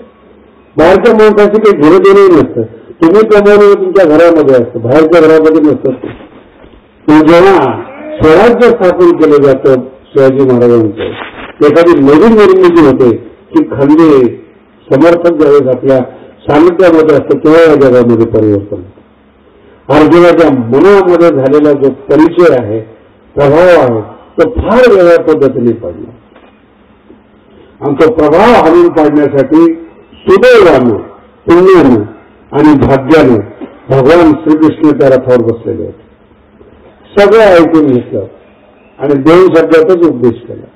बाहेरच्या माणसाची काही घेणं देणंही नसतं. तुम्ही कमावणे तुमच्या घरामध्ये असतं, बाहेरच्या घरामध्ये नसतं. जेव्हा स्वराज्य स्थापन केलं जातं शिवाजी महाराजांचं, एखादी नवीन निर्मिती होते की खंडे समर्थक ज्यावेळेस आपल्या सानिध्यामध्ये असतं तेव्हा या जगामध्ये परिवर्तन. अर्जुनाच्या मनामध्ये झालेला जो परिचय आहे, प्रभाव आहे, तो फार वेगळ्या पद्धतीने पडला. आणि तो प्रभाव हाणून पाडण्यासाठी सुदैवानं, पुण्यानं आणि भाग्यानं भगवान श्रीकृष्ण त्या रथावर बसलेले होते. सगळं ऐकून घेतलं आणि 2 शब्दातच उपदेश केला.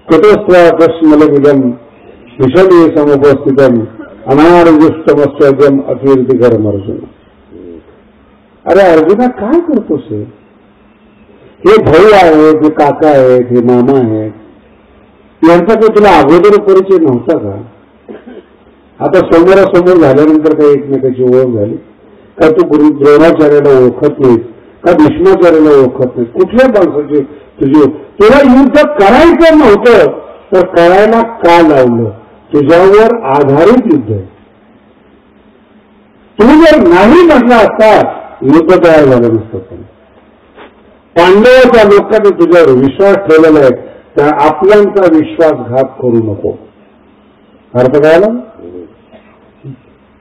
कुतस्त्वाकस्मलमिदं विषमे समुपस्थितम् अनार्जुष्टमस्त्यजम अकीर्तिकरम अर्जुन. अरे अर्जुना काय करतोस? हे भाऊ आहेत, हे काका आहेत, हे मामा आहेत, यांचा काही तुला अगोदर परिचय नव्हता का? आता समोरासमोर झाल्यानंतर काही एकमेकाची ओळख झाली का? तू गुरु द्रोणाचार्याला ओळखत नाहीस का? भीष्माचार्याला ओळखत नाही? कुठल्या माणसाची तुझी? तुला युद्ध करायचं नव्हतं तर करायला का लावलं? तुझ्यावर आधारित युद्ध आहे. तू जर नाही म्हटला असता युद्ध तयार झालं नसतं. पांडवाच्या लोकांनी तुझ्यावर विश्वास ठेवलेला आहे, तर आपल्यांचा विश्वासघात करू नको. अर्थ कळाला?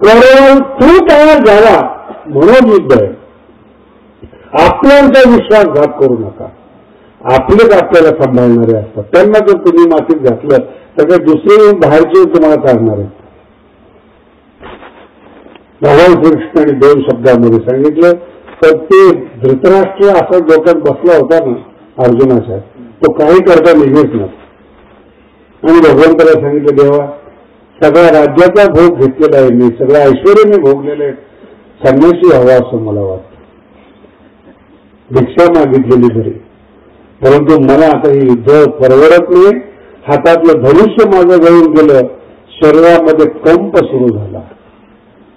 कारण तू तयार झाला म्हणून युद्ध आहे. आपल्यांचा विश्वासघात करू नका. आपलेच आपल्याला सांभाळणारे असतात. त्यांना जर तुम्ही मातीत घातलं तर काही दुसरे बाहेरचे तुम्हाला काढणार आहेत. भगवान श्रीकृष्णाने 2 शब्दांमध्ये सांगितलं. तर ते धृतराष्ट्र असा डोक्यात बसला होता ना अर्जुनाच्या, तो काही करता निघेच ना. आणि भगवंताला सांगितलं, देवा सगळ्या राज्याचा भोग घेतलेला आहे मी, सगळ्या ऐश्वर्याने भोगलेले संन्यासी हवा असं मला वाटतं. भिक्षा मागितलेली घरी, परंतु मला आता हे युद्ध परवडत नाही. हातातलं धनुष्य माझं गळून गेलं, शरीरामध्ये कंप सुरू झाला,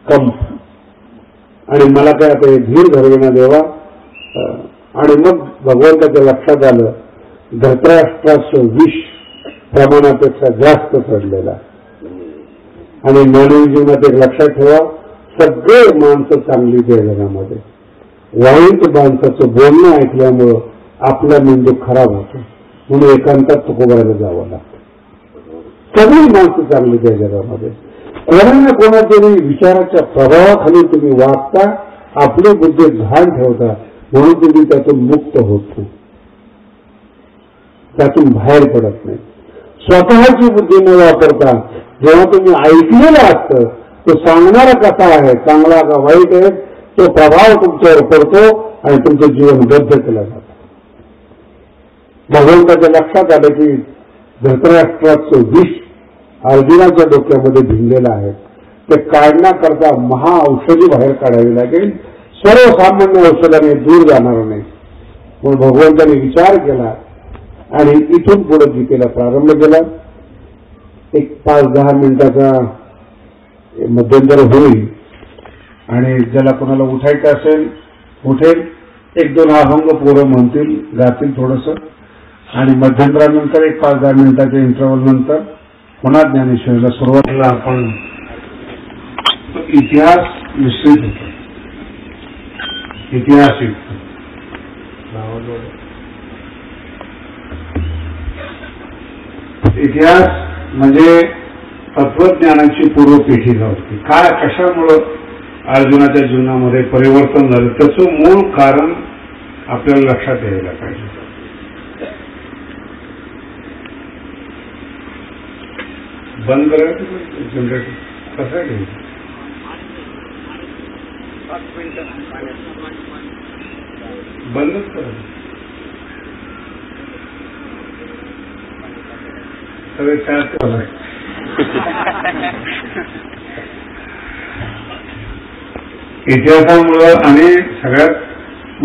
कंप. आणि मला काय आता हे धीर धरविना देवा. आणि मग भगवंताच्या लक्षात आलं धृतराष्ट्राचं विष प्रमाणापेक्षा जास्त चढलेला. आणि मानवी जीवनात एक लक्षात ठेवा, सगळे माणसं चांगली त्या जगामध्ये. वाईट माणसाचं बोलणं ऐकल्यामुळं आपला मेंदू खराब होतो, म्हणून एकांतात तुकोबारायला जावं लागतं. सगळी माणसं चांगली त्या जगामध्ये. कोणाला कोणाच्या विचाराच्या प्रभावाखाली तुम्ही वागता, आपली बुद्धी घाण ठेवता, म्हणून तुम्ही त्यातून मुक्त होत नाही, त्यातून बाहेर पडत नाही. स्वतःची बुद्धी न वापरता जेव्हा तुम्ही ऐकलेलं असतं तो सांगणारा कसा आहे, चांगला का वाईट आहे, तो प्रभाव तुमच्यावर पडतो आणि तुमचं जीवन बद्ध केलं जातं. भगवंताच्या लक्षात आलं की धृतराष्ट्राचं विष अर्जुनाच्या डोक्यामध्ये भिनलेलं आहे, ते काढण्याकरता महाऔषधी बाहेर काढावी लागेल. सर्वसामान्य औषधाने दूर जाणार नाही. म्हणून भगवंताने विचार केला आणि इथून पुढे गीतेला प्रारंभ केला. एक 5-10 मिनिटाचा मध्यंतर होईल आणि ज्याला कोणाला उठायचं असेल उठेल. 1-2 अभंग पोरं म्हणतील, गातील थोडंसं, आणि मध्यंतरानंतर एक 5-10 मिनिटाच्या इंटरव्हल नंतर पुन्हा ज्ञानेश्वरीला सुरुवातीला आपण इतिहास मिश्रित होतो, इतिहास शिकतो. इतिहास म्हणजे तत्वज्ञानाची पूर्वपीठिका होती. काय कशामुळं अर्जुनाच्या जीवनामध्ये परिवर्तन झालं त्याचं मूळ कारण आपल्याला लक्षात यायला पाहिजे. बंद करायचं जनरेटर कसं आहे बंदच करायचं सगळे चार. इतिहासामुळं आणि सगळ्यात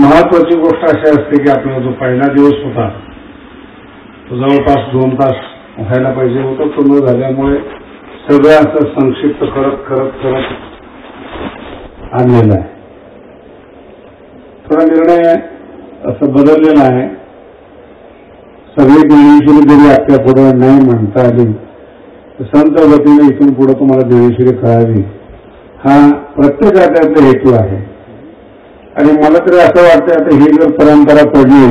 महत्वाची गोष्ट अशी असते की आपला जो पहिला दिवस होता तो जवळपास 2 तास व्हायला पाहिजे होतं, तो न झाल्यामुळे सगळं असं संक्षिप्त करत करत करत आणलेलं आहे. थोडा निर्णय असं बदललेला आहे. सगळी ज्ञानेश्वरी जरी आपल्या पुढे नाही म्हणता आली तर संत वतीने इथून पुढे तुम्हाला ज्ञानेश्वरी कळावी हा प्रत्येकाचा हेतू आहे. आणि मला तरी असं वाटतं आता ही जर परंपरा पडली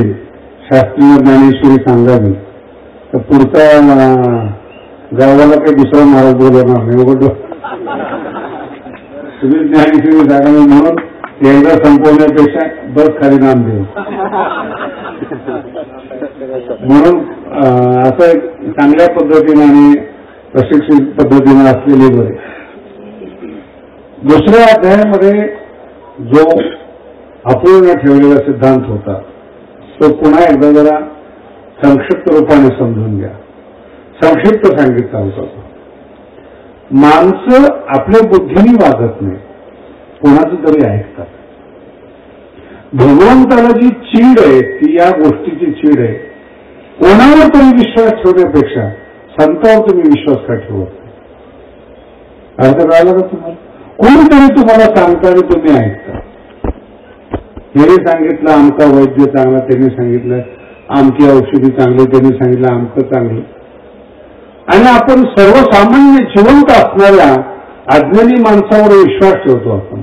शास्त्रीय ज्ञानेश्वरी सांगावी तर पुढचा गावाला काही दुसरा महाराज बोलवणार नाही. तुम्ही ज्ञानेश्वरी सांगावी म्हणून एकदा संपवण्यापेक्षा बस खाली नाम देऊ म्हणून असं एक चांगल्या पद्धतीने आणि प्रशिक्षित पद्धतीने असलेले बरे. दुसऱ्या अध्यायामध्ये जो अपूर्ण ठेवलेला सिद्धांत होता तो पुन्हा एकदा जरा संक्षिप्त रूपाने समजून घ्या. संक्षिप्त सांगितला होता. माणसं आपल्या बुद्धीने वागत नाही, कोणाचं तरी ऐकतात. भगवंताला जी चीड आहे ती या गोष्टीची चीड आहे. कोणावर तरी विश्वास ठेवण्यापेक्षा संतावर तुम्ही विश्वास का ठेवत नाही. अर्थ कळाला का तुम्हाला? कोणीतरी तुम्हाला सांगता आणि तुम्ही ऐकता. त्याने सांगितलं आमचा वैद्य चांगला, त्यांनी सांगितलं आमची औषधी चांगली, त्यांनी सांगितलं आमचं चांगलं. आणि आपण सर्वसामान्य जिवंत असणाऱ्या अज्ञानी माणसावर विश्वास ठेवतो आपण.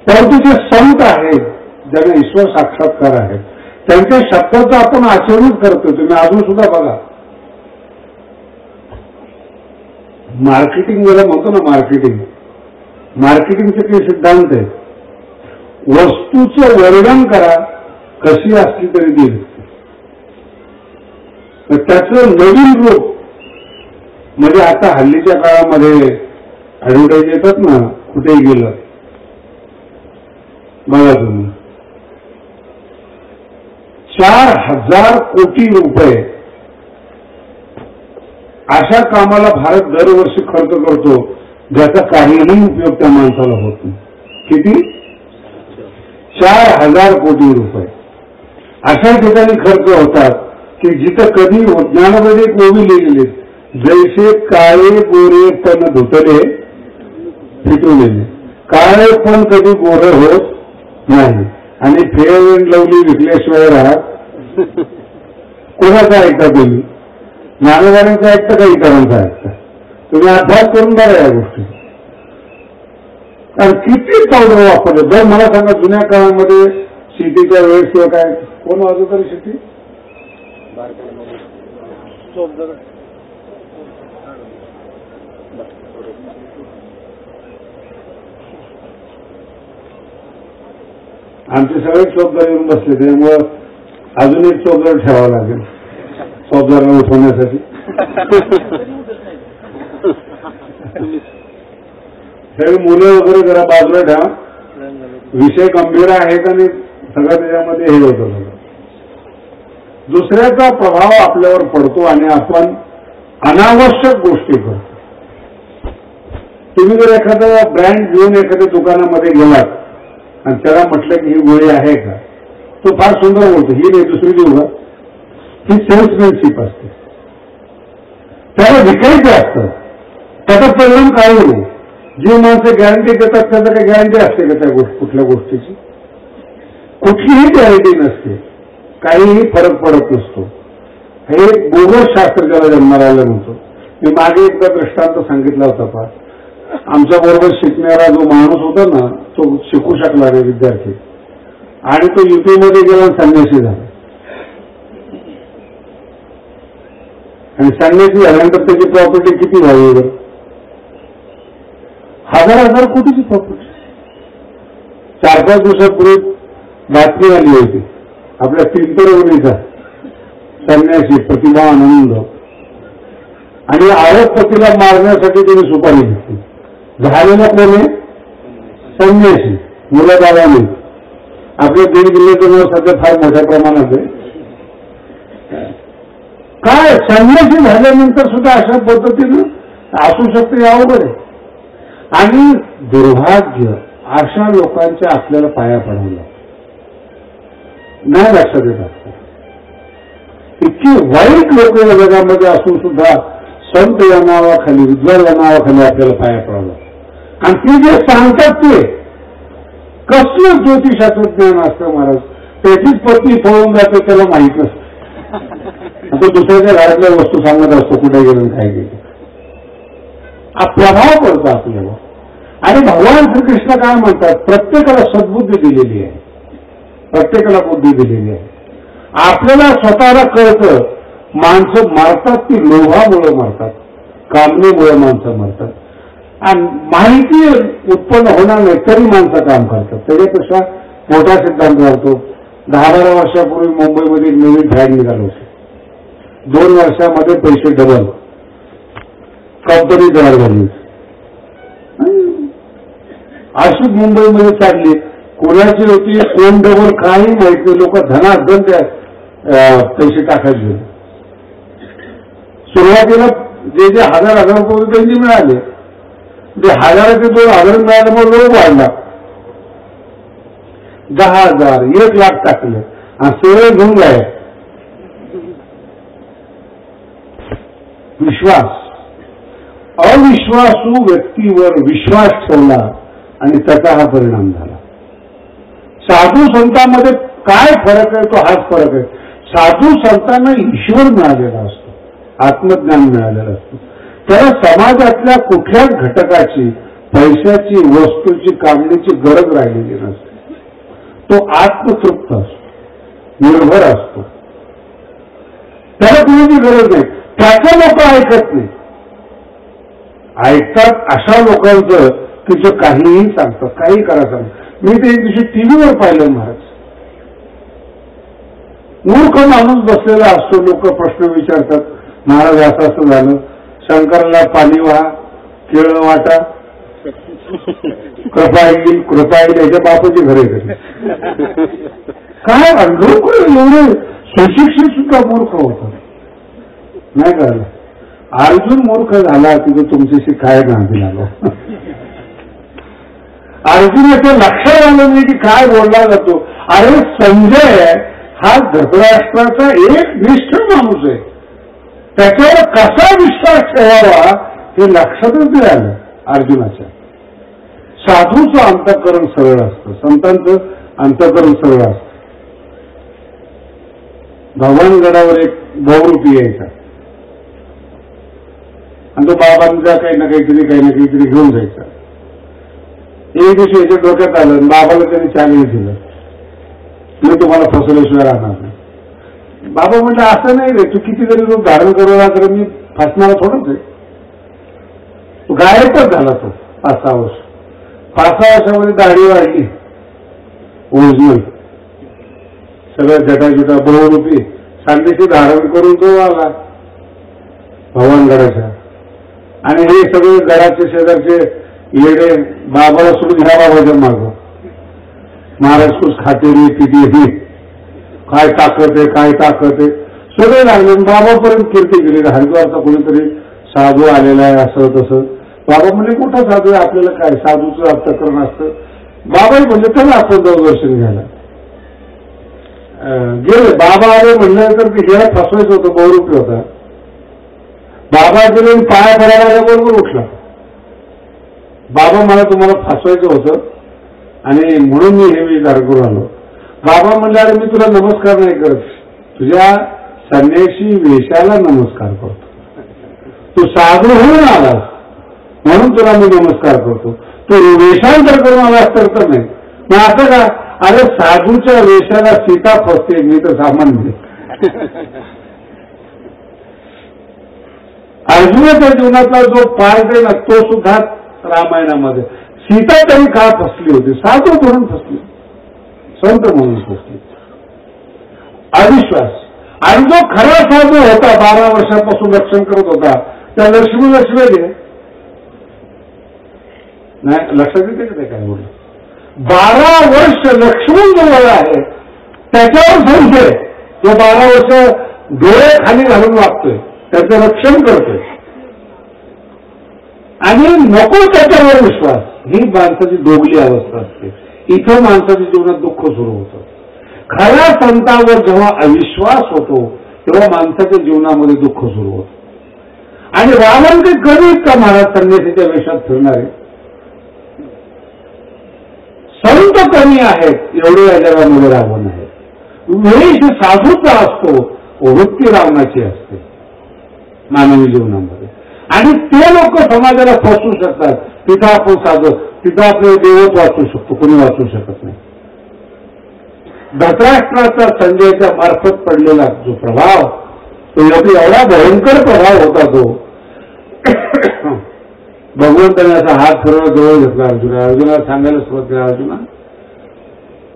परंतु जे संत आहेत ज्यांना ईश्वर साक्षात्कार आहेत त्यांच्या शब्दाचं आपण आचरणच करतो. तुम्ही अजून सुद्धा बघा मार्केटिंग मध्ये म्हणतो ना, मार्केटिंगचे काही सिद्धांत आहे. वस्तूचं वर्णन करा कशी असली तरी ती त्याचं नवीन रूप. म्हणजे आता हल्लीच्या काळामध्ये ऍडव्हर्टाईज येतात ना, कुठेही गेलं बघा तुम्ही 4,000 कोटी रुपये अशा कामाला भारत दरवर्षी खर्च करतो ज्याचा काहीही उपयोग त्या माणसाला होत नाही. किती? 4,000 कोटी रुपये अशा ठिकाणी खर्च होतात की जिथं कधी ज्ञानामध्ये एक ओवी लिहिलेली, जैसे काळे गोरे पण धुतले फिटवलेले. काळे पण कधी गोरे होत नाही आणि फेअर अँड लवली विकल्याशिवाय राहत. कोणाचा ऐकता तुम्ही? ज्ञानवाण्यांचा ऐकता का इतरांचा ऐकता? तुम्ही अभ्यास करून बघा या गोष्टी. कारण किती पावडर वापरले. जर मला सांगा जुन्या काळामध्ये शेतीच्या वेळेस किंवा काय कोण वाजवत तरी शेती आमचे सगळे चौकदार येऊन बसले, त्यामुळं अजून एक चौकदार ठेवावं लागेल चौकदारांना उठवण्यासाठी. सगळी मुलं वगैरे जरा बाजूला ठेवा. विषय गंभीर आहेत आणि सगळं त्याच्यामध्ये हे होतं. दुसऱ्याचा प्रभाव आपल्यावर पडतो आणि आपण अनावश्यक गोष्टी करतो. तुम्ही जर एखादा ब्रँड घेऊन एखाद्या दुकानामध्ये गेलात आणि त्याला म्हटलं की ही गोळी आहे का, तो फार सुंदर बोलतो ही नाही दुसरी देऊ का. ही सेल्समॅनशिप असते. त्याला विकायचं असतं, त्याचा परिणाम काही नाही. जी माणसं गॅरंटी देतात त्याचं काही गॅरंटी असते का त्या कुठल्या गोष्टीची? कुठलीही गॅरंटी नसते, काहीही फरक पडत नसतो. हे बोगस शास्त्र ज्याला जन्माला आलं नव्हतं. मी मागे एकदा दृष्टांत सांगितला होता पहा. आमच्या बरोबर शिकणारा जो माणूस होता ना, तो शिकू शकला नाही विद्यार्थी, आणि तो युपीमध्ये गेला संन्यासी झाला. आणि संन्यासी झाल्यानंतर त्याची प्रॉपर्टी किती व्हावी? 1000 कोटीची प्रॉपर्टी. 4-5 दिवसापूर्वी बातमी आली होती आपल्या पिंपरवणीचा संन्यासी प्रतिभानंद, आणि आरोपपतीला मारण्यासाठी त्यांनी सुपारी घेतली. झालेला कोणी? संन्यासी, मुलाबाळांनी. आपल्या बीड जिल्ह्याचं नाव सध्या फार मोठ्या प्रमाणात आहे. काय संन्यासी झाल्यानंतर सुद्धा अशा पद्धतीनं असू शकते, यावर आहे. आणि दुर्भाग्य अशा लोकांच्या आपल्याला पाया पडायला नाही लक्षात येतात. इतकी वाईट लोक या जगामध्ये असून सुद्धा संत या नावाखाली, विद्वान या नावाखाली आपल्याला पाया पडावं. आणि ते जे सांगतात ते कसलं ज्योतिषाचं ज्ञान असतं महाराज. त्याचीच पत्नी पळून जाते, त्याला माहित नसतं. आता दुसऱ्याच्या घरातल्या वस्तू सांगत असतो कुठे गेलं काय गेलं. हा प्रभाव पडतो आपल्याला. आणि भगवान श्रीकृष्ण काय म्हणतात? प्रत्येकाला सद्बुद्धी दिलेली आहे, प्रत्येकाला बुद्धी दिलेली आहे. आपल्याला स्वतःला कळतं माणसं मारतात ती लोभामुळे मारतात, कामनेमुळे माणसं मारतात. आणि माहिती उत्पन्न होणार नाही तरी माणसं काम करतात. त्याच्यापेक्षा मोठा सिद्धांत करतो. 10-12 वर्षापूर्वी मुंबईमध्ये एक नवीन फॅड निघालो होते. 2 वर्षामध्ये पैसे डबल, कंपनी तयार झाली. अशी मुंबईमध्ये चालली. कोणाची होती, कोण डबल काही माहिती. लोक धनाधन त्या पैसे टाकायचे. सुरुवातीला जे 1000 रुपये त्यांनी मिळाले, ते 1000 ते 2000 मिळाल्यामुळे लोक वाढला. 10,000, 1,00,000 टाकले आणि सगळे घेऊन जाय. विश्वास, अविश्वासू व्यक्तीवर विश्वास ठेवला आणि त्याचा हा परिणाम झाला. साधू संतांमध्ये काय फरक आहे? तो हाच फरक आहे. साधू संतांना ईश्वर मिळालेला असतो, आत्मज्ञान मिळालेलं असतं. त्याला समाजातल्या कुठल्याच घटकाची, पैशाची, वस्तूची, कामणीची गरज राहिलेली नसते. तो आत्मतृप्त असतो, निर्भर असतो. त्याला कुणाची गरज नाही. त्याचं लोक ऐकत नाही. ऐकतात अशा लोकांचं की जे काहीही सांगतात, काही करा सांगतात. मी ते एक दिवशी टीव्हीवर पाहिलं महाराज. मूर्ख माणूस बसलेला असतो. लोक प्रश्न विचारतात, महाराज असं असं झालं, शंकराला पाणी वाहा, केळं वाटा, कृपा येईल याच्या बापाची घरे घरी. काय लोक एवढे सुशिक्षित सुद्धा मूर्ख होतात. नाही कळलं. अर्जुन मूर्ख झाला तिथे तुमच्याशी काय गांधी झालं. अर्जुनाच्या लक्षात आलं नाही की काय बोलला जातो. अरे संजय हा धृतराष्ट्राचा एक निष्ठ माणूस आहे, त्याच्यावर कसा विश्वास ठेवावा हे लक्षातच नाही आलं अर्जुनाच्या. साधूचं अंतःकरण सरळ असतं, संतांचं अंतःकरण सरळ असतं. भगवानगडावर एक बहुरूपी यायचा आणि तो बाबांचा काही ना काहीतरी घेऊन जायचा. एक दिवशी याच्या डोक्यात आलं, बाबाला त्यांनी चांगलं दिलं, मी तुम्हाला फसवल्याशिवाय राहणार नाही. बाबा म्हटलं असं नाही रे, तू किती जरी रूप धारण करवला तर मी फसणारा थोडंच आहे. तो गायबच झाला. तो 5-6 वर्ष. 5-6 वर्षामध्ये दाढी वाढली, ओरिजिनल सगळ्या जटाजुटा बहुरूपी संन्यासी धारण करून तो आला भगवानगडाच्या. आणि हे सगळे गडाचे शेजारचे येडे बाबाला सोडून ह्या बाबाच्या मार्ग, महाराज कुछ खाते नाही, पिती नाही, काय ताकद आहे सगळे लागले. बाबापर्यंत कीर्ती केली. हरिद्वारचा कोणीतरी साधू आलेला आहे असं तसं. बाबा म्हणजे कुठं साधू आहे, आपल्याला काय साधूचं अंतःकरण असतं. बाबाही म्हणले चला आपण जाऊ दर्शन घ्यायला. गेले. बाबा आले म्हणलं तर ते गेला फसवायचं होतं, बहुरूपी होता. बाबा गेले पाया पडायला बरोबर उठला. बाबा मला तुम्हाला फसवायचं होतं आणि म्हणून मी हे विचार करून आलो. बाबा म्हणले अरे मी तुला नमस्कार नाही करत, तुझ्या संन्यासी वेशाला नमस्कार करतो. तू साधू होऊन आलास म्हणून तुला मी नमस्कार करतो. तू वेषांतर करून आलास तर नाही. मग असं का? अरे साधूच्या वेशाला सीता फसते, मी तर सामान्य. अर्जुनाच्या जीवनातला जो पार्ट आहे ना तो सुद्धा रामायणामध्ये. सीता तरी का फसली होती? साधू म्हणून फसली, संत म्हणून फसली. अविश्वास. आणि जो खरा साधू होता 12 वर्षापासून रक्षण करत होता त्या लक्ष्मीला शिवाय दिले नाही. लक्षात येते का ते काय बोललं? 12 वर्ष लक्ष्मण जवळ आहे त्याच्यावर संशय. जो 12 वर्ष डोळे खाली घालून वागतोय त्याचं रक्षण करतोय आणि नको त्याच्यावर विश्वास. ही माणसाची दोगली अवस्था असते. इथं माणसाच्या जीवनात दुःख सुरू होतं. खऱ्या संतांवर जेव्हा अविश्वास होतो तेव्हा माणसाच्या जीवनामध्ये दुःख सुरू होतं. आणि रावण ते कधी का महाराज संन्यासीच्या वेशात फिरणारे संत कमी आहेत एवढे या जगामध्ये रावण आहे. वेश साधूचा असतो, वृत्ती रावणाची असते मानवी जीवनामध्ये. आणि ते लोक समाजाला फसवू शकतात. तिथं आपण साधू, तिथं आपले देवच वाचू शकतो, कोणी वाचू शकत नाही. धृतराष्ट्राचा संजयच्या मार्फत पडलेला जो प्रभाव तो एवढा भयंकर प्रभाव होता. तो भगवंताने असा हात फिरवला, जवळ घेतला अर्जुनाला सांगायला सुरुवात केला, अर्जुना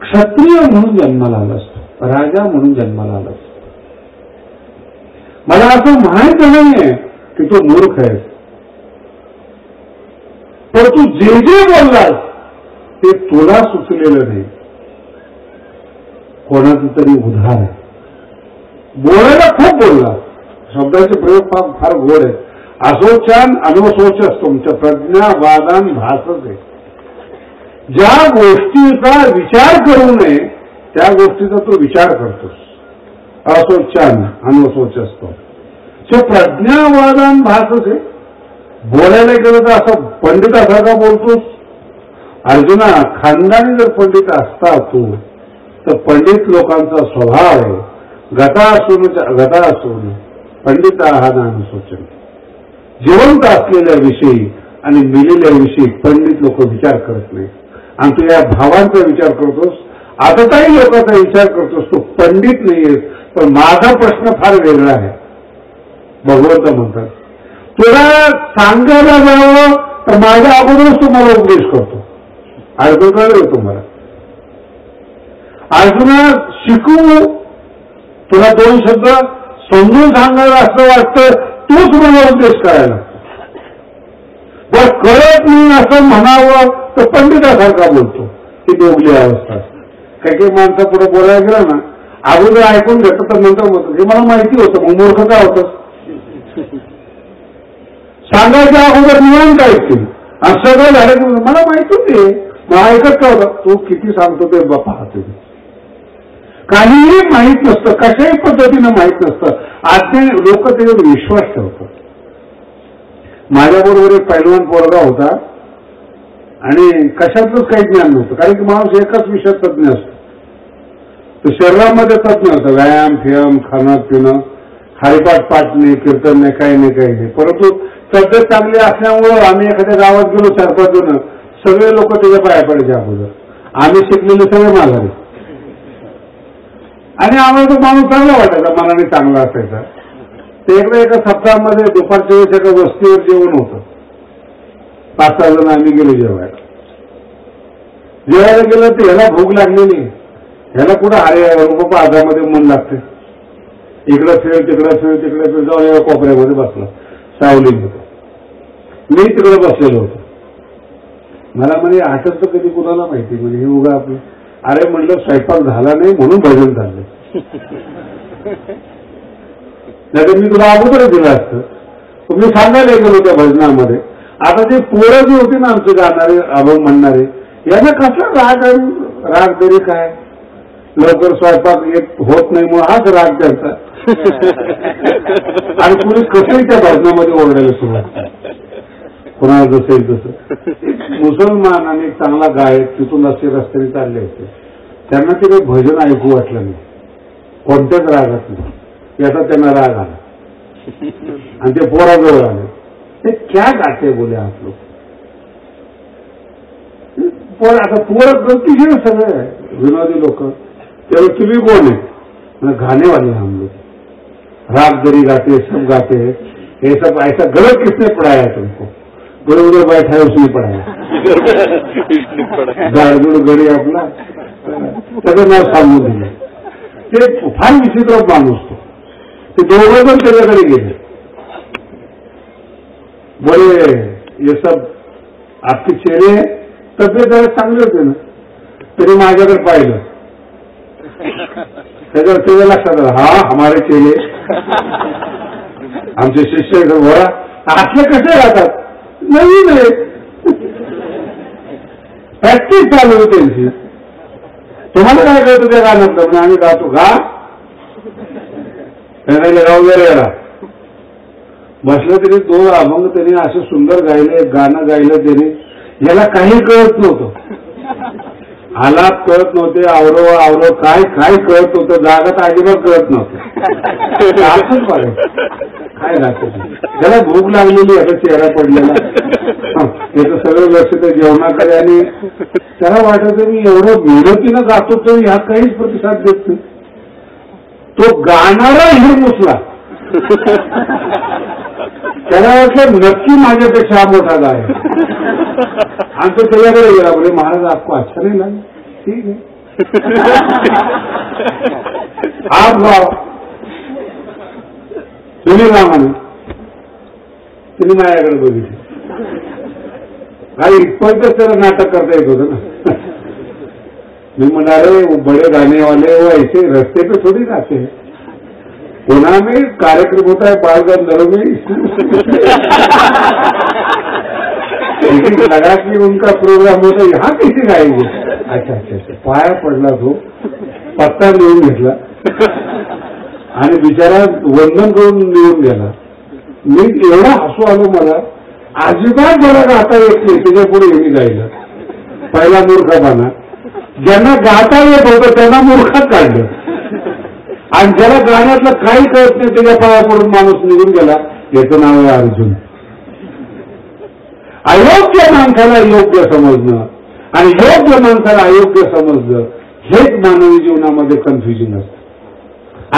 क्षत्रिय म्हणून जन्माला आलास, राजा म्हणून जन्माला आलास. मला असं माहित नाहीये की तू मूर्ख आहेस, पण तू जे जे बोललास ते तुला सुचलेलं नाही. कोणाचं तरी उधार आहे. बोलायला खूप बोलला, शब्दाचे प्रयोग फार गोड आहेत. असोचान अनवसोचस तुमच्या प्रज्ञा वादान भासच आहे. ज्या गोष्टीचा विचार करू नये त्या गोष्टीचा तो विचार करतोस. असोचान अनवसोचस तो प्रज्ञावादान भासच आहे. बोलायला गेलं तर असं पंडितासारखा बोलतोस. अर्जुना, खानदानी जर पंडित असता तू तर पंडित लोकांचा स्वभाव आहे गता असून पंडित हा नानुसोचन. जिवंत असलेल्या विषयी आणि मेलेल्या विषयी पंडित लोक विचार करत नाही. आणि तू या भावांचा विचार करतोस, आताही लोकांचा विचार करतोस. तू पंडित नाहीयेस. पण माझा प्रश्न फार वेगळा आहे. भगवंत म्हणतात तुला सांगायला जावं तर माझ्या अगोदरच तुम्हाला उपदेश करतो. अर्जुन कळलं तुम्हाला? अर्जुना, शिकवू तुला 2 शब्द समजून सांगायला असं वाटतं, तूच मला उपदेश करायला. जर कळत नाही असं म्हणावं तर पंडितासारखा बोलतो. ही दोगली अवस्था. काही माणसं पुढे बोलायला गेलं ना, अगोदर ऐकून घेतं तर नंतर म्हणतो हे मला माहिती होतं, मग मूर्ख का होतं? सांगायच्या अगोदर निवांत ऐकतील आणि सगळं झालं मला माहिती होते, मग ऐकत का होतं? तू किती सांगतो ते पाहतो. काहीही माहीत नसतं, कशाही पद्धतीनं माहीत नसतं. आजचे लोक त्याच्यावर विश्वास ठेवतात. माझ्याबरोबर एक पैलवान पोरगा होता आणि कशातच काही ज्ञान नव्हतं. कारण की माणूस एकाच विषयात तज्ञ असतो. तो शरीरामध्ये तज्ञ होता. व्यायाम फियाम खाणं पिणं हरिपाठ पाठ नाही, कीर्तन नाही, काही नाही. परंतु तब्येत चांगली असल्यामुळं आम्ही एखाद्या गावात गेलो 4-5 जण, सगळे लोक त्याच्या पाया पडायचे अगोदर. आम्ही शिकलेले सगळे माघारी. आणि आम्हाला तो माणूस चांगला वाटायचा, मनाने चांगला असायचा. ते एका सप्ताहामध्ये दुपारच्या वेळेस एका वस्तीवर जेवण होतं. 5-6 जण आम्ही गेलो जेवायला. गेलं तर ह्याला भूक लागलेली. ह्याला कुठं हरे आधामध्ये मन लागते. इकडं फिर तिकडं जाऊन एका कोपऱ्यामध्ये बसला. सावलीत होतो. मी तिकडे बसलेलो होतो. मला म्हणजे आठवत कधी कुणाला माहिती म्हणजे हे उगा आपलं. अरे म्हणलं स्वयंपाक झाला नाही म्हणून भजन झालं. नाही मी तुला अगोदरच दिलं असतं. तुम्ही सांगायला गेलो त्या भजनामध्ये. आता ते पोरं जी होती ना आमचे गाणारे अभंग म्हणणारे, यांना कसला राग तरी काय लवकर स्वयंपाक होत नाही म्हणून हाच राग त्यांचा. आणि पुढे कसंही त्या भजनामध्ये ओरडायला सुरुवात. कोणाला जसं येईल तसं. मुसलमान आणि एक चांगला गायक तिथून असे रस्त्याने चालले होते. त्यांना ते काही भजन ऐकू वाटलं नाही कोणत्याच रागात नाही. याचा त्यांना राग आला. आणि ते पोराजवळ आले. ते क्या गाते बोले आप लोग. पोर आता पोर गलती सगळं आहे विनोदी लोक. तेव्हा तुम्ही कोण आहे गाने वाले हम लोग. राग दरी गाते सब गाते हैं. ये सब ऐसा गलत किसने पढ़ाया तुमको. गुरु उधर बैठा है उसने पढ़ाया. गाडगुड गडी आपला सगळं नाव सांगून दिलं. ते फार विचित्र माणूस तो. ते दोघं पण त्याच्याकडे गेले. बोले ये सब आपके चेहरे तब्येत जरा चांगले होते ना. तरी माझ्याकडे पाहिलं. त्याच्यावर त्याच्या लक्षात आलं हा हमारे चेहरे आमचे शिष्य बोला असले कसे राहतात. नवीन आहे. प्रॅक्टिस चालू होती त्यांची. तुम्हाला काय कळतं त्या गाण्यातलं म्हणजे आम्ही गातो गा त्यांना गाव वगैरे बसलं तरी दोन अभंग त्यांनी असं सुंदर गायले. गाणं गायलं त्यांनी. याला काही कळत नव्हतं. आलाप कळत नव्हते. आवरो आवरो काय काय कळत नव्हतं. जागात अजिबात कळत नव्हतं. असंच पाहिजे काय राहतं. त्याला भूक लागलेली आता चेहरा पडलेला. त्याचं सगळं लक्ष त्या जेवणाकडे. आणि त्याला वाटत मी एवढं मेहनतीनं गातो तर ह्या काहीच प्रतिसाद देत नाही. तो गाणारा हिरमुसला. त्याला वाटलं नक्की माझ्यापेक्षा मोठा गाय. आणि तो त्याच्याकडे गेला. बोले महाराज आपको अच्छा नाही लगा. ठीक आहे आप गाव तुम्ही गा म्हणे. तुम्ही माझ्याकडे बघितलं. काही इतपतच त्याला नाटक करता येत होतं ना. मी म्हणाले बडे गाने वाले वो ऐसे रस्ते पे थोड़ी गाते हैं. पुन्हा में कार्यक्रम होता है बालगंधर्व में. लगा कि उनका प्रोग्राम होता यहाँ कैसे गाएंगे. अच्छा अच्छा अच्छा. पाया पडला तो. पत्ता लिहून घेतला आणि बिचारा वंदन करून निघून गेला. मी एवढा हसू आलो मला. अजिबात मला गाता येत नाही. त्याच्या पुढे मी गायलं. पहिला मूर्खपणा. ज्यांना गाता येत होतं त्यांना मूर्खात काढलं. आणि ज्याला गाण्यातलं काही कळत नाही त्याच्या पाया पडून माणूस निघून गेला. याचं नाव आहे अर्जुन. अयोग्य माणसाला योग्य समजणं आणि योग्य माणसाला अयोग्य समजणं हेच मानवी जीवनामध्ये कन्फ्युजन असतं.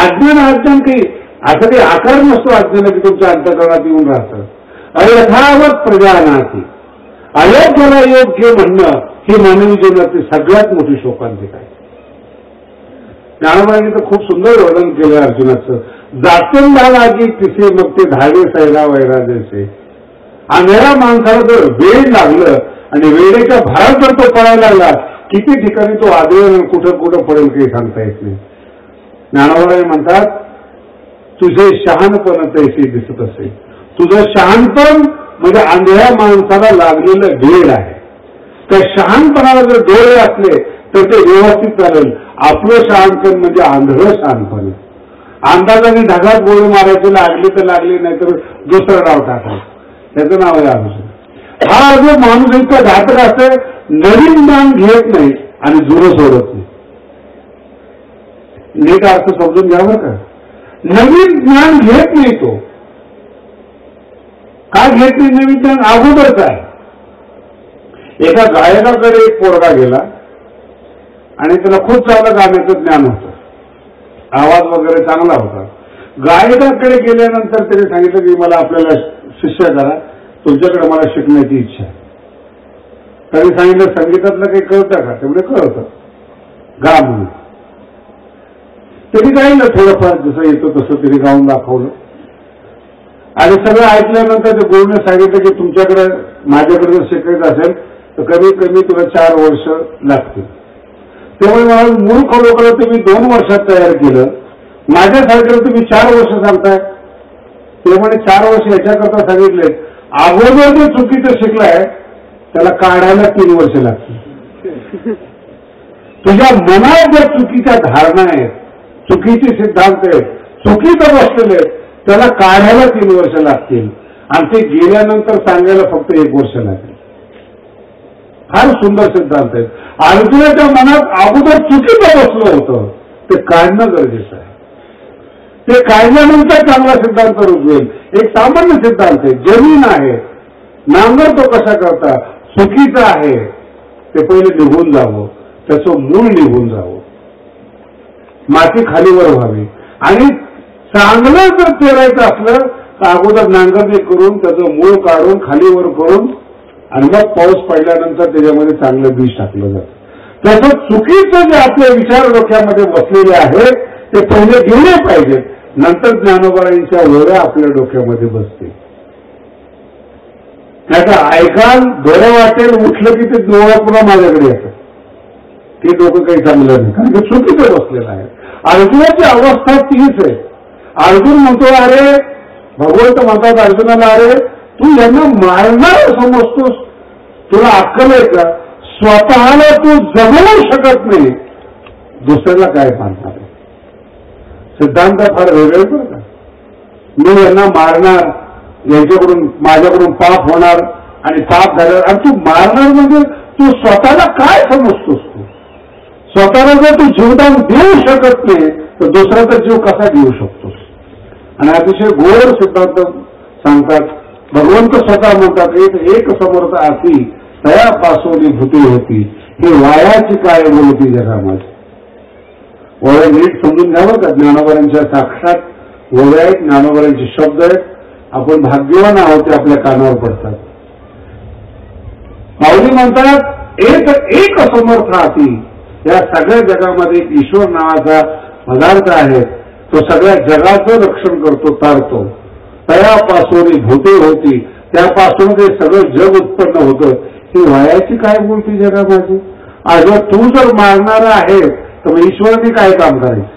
अज्ञान अज्ञान काही असं काही आकार नसतो. अज्ञान की तुमच्या अंतःकरणात येऊन राहतं. अयथावत प्रजानाती. अयोग्याला योग्य म्हणणं ही मानवी जीवनातली सगळ्यात मोठी शोकांतिका आहे. ज्ञानोबांनी तर खूप सुंदर वर्णन केलं अर्जुनाचं. जातीला लागी तिथे मग ते धावे सैरा वैरा जैसे. अंधेऱ्या माणसाला जर वेळ लागलं आणि वेळेच्या भरात जर तो पडायला लागला किती ठिकाणी तो आदळेल कुठं कुठं पडेल काही सांगता येत नाही. ज्ञानोबा म्हणतात तुझे शहाणपण तैसे दिसत असेल. तुझं शहाणपण म्हणजे अंधेऱ्या माणसाला लागलेलं वेळ आहे. त्या शहाणपणाला जर डोळे असले तर ते व्यवस्थित चालेल. आपलं शहाणपण म्हणजे आंधळं शहाणपण. अंदाजाने ढगात गोळी मारायची लागली तर लागली नाही तर दुसरं नाव टाकायचं. त्याचं नाव आहे अर्जुन. हा जो माणूस इतका घातक असते नवीन ज्ञान घेत नाही आणि जुनं सोडत नाही. नीट अर्थ समजून घ्यावं का. नवीन ज्ञान घेत नाही तो. काय घेत नाही नवीन ज्ञान. अगोदर काय एका गायकाकडे एक पोरगा गेला आणि त्याला खूप चांगलं गाण्याचं ज्ञान होतं. आवाज वगैरे चांगला होता. गायकाकडे गेल्यानंतर त्याने सांगितलं की मला आपल्याला शिष्य करा. तुमच्याकडे मला शिकण्याची इच्छा आहे. त्यांनी सांगितलं संगीतातलं काही कळतं का. तेवढे कळतं गा म्हणून. त्यांनी गायलं थोडंफार जसं येतं तसं त्यांनी गाऊन दाखवलं. आणि सगळं ऐकल्यानंतर ते गुरुने सांगितलं की तुमच्याकडे माझ्याकडे जर शिकायचं असेल तर कमीत कमी तुला 4 वर्ष लागतील. त्यामुळे मला मूर्ख लोकांना तुम्ही 2 वर्षात तयार केलं. माझ्यासारख्याला तुम्ही 4 वर्ष सांगताय. त्यामुळे 4 वर्ष याच्याकरता सांगितले. अगोदर जे चुकीचं शिकलाय त्याला काढायला 3 वर्ष लागतील. तुझ्या मनात ज्या चुकीच्या धारणा आहेत, चुकीचे सिद्धांत आहेत, चुकीचं बसलेले आहेत त्याला काढायला 3 वर्ष लागतील. आणि ते गेल्यानंतर सांगायला फक्त 1 वर्ष लागेल. फार सुंदर सिद्धांत आहेत. अर्जुनाच्या मनात अगोदर चुकीचं बसलं होतं ते काढणं गरजेचं आहे. ते काढल्यानंतर चांगला सिद्धांत रुजवेल. एक सामान्य सिद्धांत आहे, जमीन आहे, नांगर तो कसा करता, चुकीचं आहे ते पहिले निघून जावं, त्याचं मूळ निघून जावं, माती खालीवर व्हावी. आणि चांगलं जर पेरायचं असलं तर अगोदर नांगरणी करून त्याचं मूळ काढून खालीवर करून आणि मग पाऊस पडल्यानंतर त्याच्यामध्ये चांगलं बीज टाकलं जातं. तसं चुकीचं जे आपले विचार डोक्यामध्ये बसलेले आहेत ते पहिले गेले पाहिजेत, नंतर ज्ञानोबाईंच्या ओऱ्या आपल्या डोक्यामध्ये बसतील. त्याचा ऐकाल बरं वाटेल, उठलं की ते डोळा पुन्हा माझ्याकडे येतं, ते डोकं काही चांगलं नाही, कारण ते चुकीचं बसलेलं आहे. अर्जुनाची अवस्था तीच आहे. अर्जुन म्हणतो, अरे भगवंत म्हणतात अर्जुनाला, अरे तू यांना मारणार समजतोस, तुला अक्कल आहे का? स्वतःला तू जगवू शकत नाही, दुसऱ्याला काय मारणार? सिद्धांत फार वेगळे बरं का. मी यांना मारणार, यांच्याकडून माझ्याकडून पाप होणार आणि पाप झालं, आणि तू मारणार म्हणजे तू स्वतःला काय समजतोस? तू स्वतःला जर तू जीवदान देऊ शकत नाही तर दुसऱ्याचा जीव कसा देऊ शकतोस? आणि अतिशय गोड सिद्धांत सांगतात. भगवंत स्वतः म्हणतात, एक समर्थ असी तयापासून भूती होती, ही वायाची काय बोलती जगामध्ये. ओळ्या नीट समजून घ्यावं का. ज्ञानोबांच्या साक्षात ओळ्या आहेत, ज्ञानोबांचे शब्द आहेत. आपण भाग्यवान आहोत ते आपल्या कानावर पडतात. माऊली म्हणतात, एक समर्थ असी, या सगळ्या जगामध्ये एक ईश्वर नावाचा पदार्थ आहे, तो सगळ्या जगाचं रक्षण करतो, तारतो. तयापासून भूते होती, त्यापासून ते सगळं जग उत्पन्न होतं. ही वयाची काय बोलती जगामध्ये? आज तू जर मारणारा आहे तर मग ईश्वराने काय काम करायचं?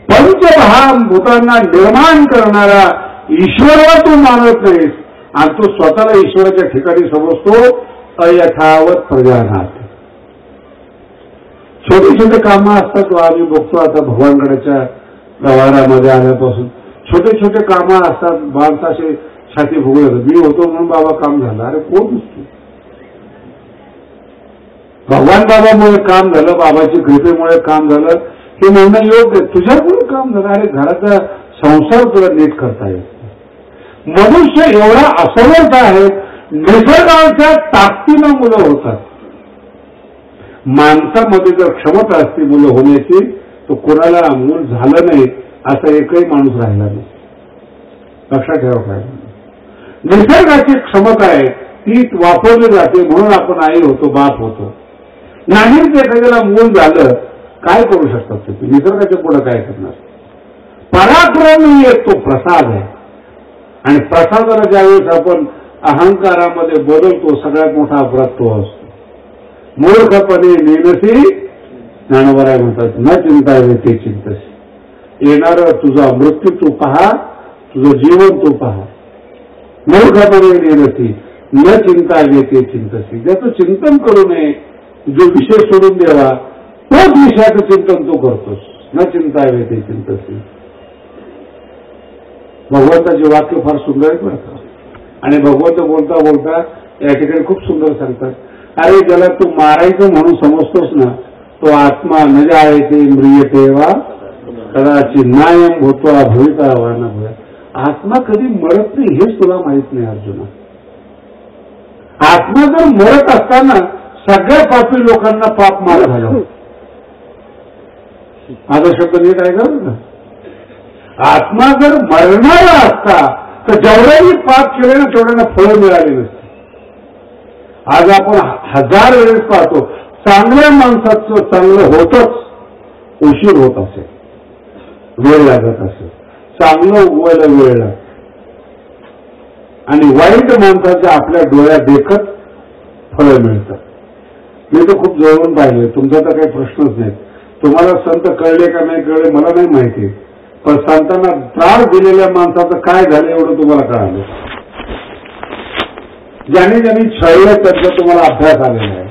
पंचमहान भूतांना निर्माण करणारा ईश्वराला तू मानत नाहीस आणि तू स्वतःला ईश्वराच्या ठिकाणी समजतो. अयथावत प्रजानाथ. छोटे छोटे कामं असतात, आम्ही बघतो आता भगवानगडाच्या व्यवहारामध्ये आल्यापासून छोटे छोटे कामं असतात. माणसाचे छाती फुगलं, मी होतो म्हणून बाबा काम झालं. अरे कोण नसतो, भगवान बाबामुळे काम झालं, बाबाची कृपेमुळे काम झालं, हे म्हणणं योग्य. तुझ्यामुळे काम झालं. अरे घराचा संसार तुला नीट करता येत. मनुष्य एवढा असमर्थ आहे, निसर्गाच्या ताकदीनं मुलं होतात. माणसामध्ये जर क्षमता असते मुलं होण्याची तर कोणाला मूल झालं नाही असा एकही माणूस राहिला नाही. लक्षात ठेवा. काय निसर्गाची क्षमता आहे ती वापरली जाते, म्हणून आपण आई होतो, बाप होतो. नाही एखाद्याला मूल झालं, काय करू शकतात ते? निसर्गाच्या पुढे काय करणार? पराक्रम एक तो प्रसाद आहे, आणि प्रसादाला ज्यावेळेस आपण अहंकारामध्ये बदलतो सगळ्यात मोठा अपराध तो असतो. मूर्खपणे नेनसी, ज्ञानोबा म्हणतात, न चिंता ते चिंतसी. येणार तुझा मृत्यू तू पहा, तुझं जीवन तू पहा. मूर्खपणे नेनसी, न चिंता ते चिंतसी. ज्याचं चिंतन करू नये, जो विषय सोडून द्यावा, तोच विषयाचं चिंतन तू करतोस. न चिंता ते चिंतसी. भगवंताचे वाक्य फार सुंदर आहेत बरं का. आणि भगवंत बोलता बोलता या ठिकाणी खूप सुंदर सांगतात, अरे ज्याला तू मारायचं म्हणून समजतोस ना, तो आत्मा न जायते म्रियते वा कदाचित नायम भूत्वा भविता वा न भूया. आत्मा कधी मरत नाही हेच तुला माहित नाही अर्जुना. आत्मा जर मरत असताना सगळ्या पापी लोकांना पाप मार झाला. माझा शब्द नीट आहे का? आत्मा जर मरणारा असता तर जेवढ्याही पाप केले ना तेवढ्यांना फळ मिळाली नसते. आज आपण 1000 वेळेस पाहतो चांगल्या माणसाचं चांगलं होतच, उशीर होत असेल, वेळ लागत असेल. चांगलं उगवायला वेळ लागतो आणि वाईट माणसाच्या आपल्या डोळ्यात देखत फळं मिळतात. मी तर खूप जवळून पाहिले, तुमचा तर काही प्रश्नच नाही. तुम्हाला संत कळले का नाही कळले मला नाही माहिती, पण संतांना त्रास दिलेल्या माणसाचं काय झालं एवढं तुम्हाला कळालं. ज्याने ज्यांनी छळलं त्याचा तुम्हाला अभ्यास आलेला आहे.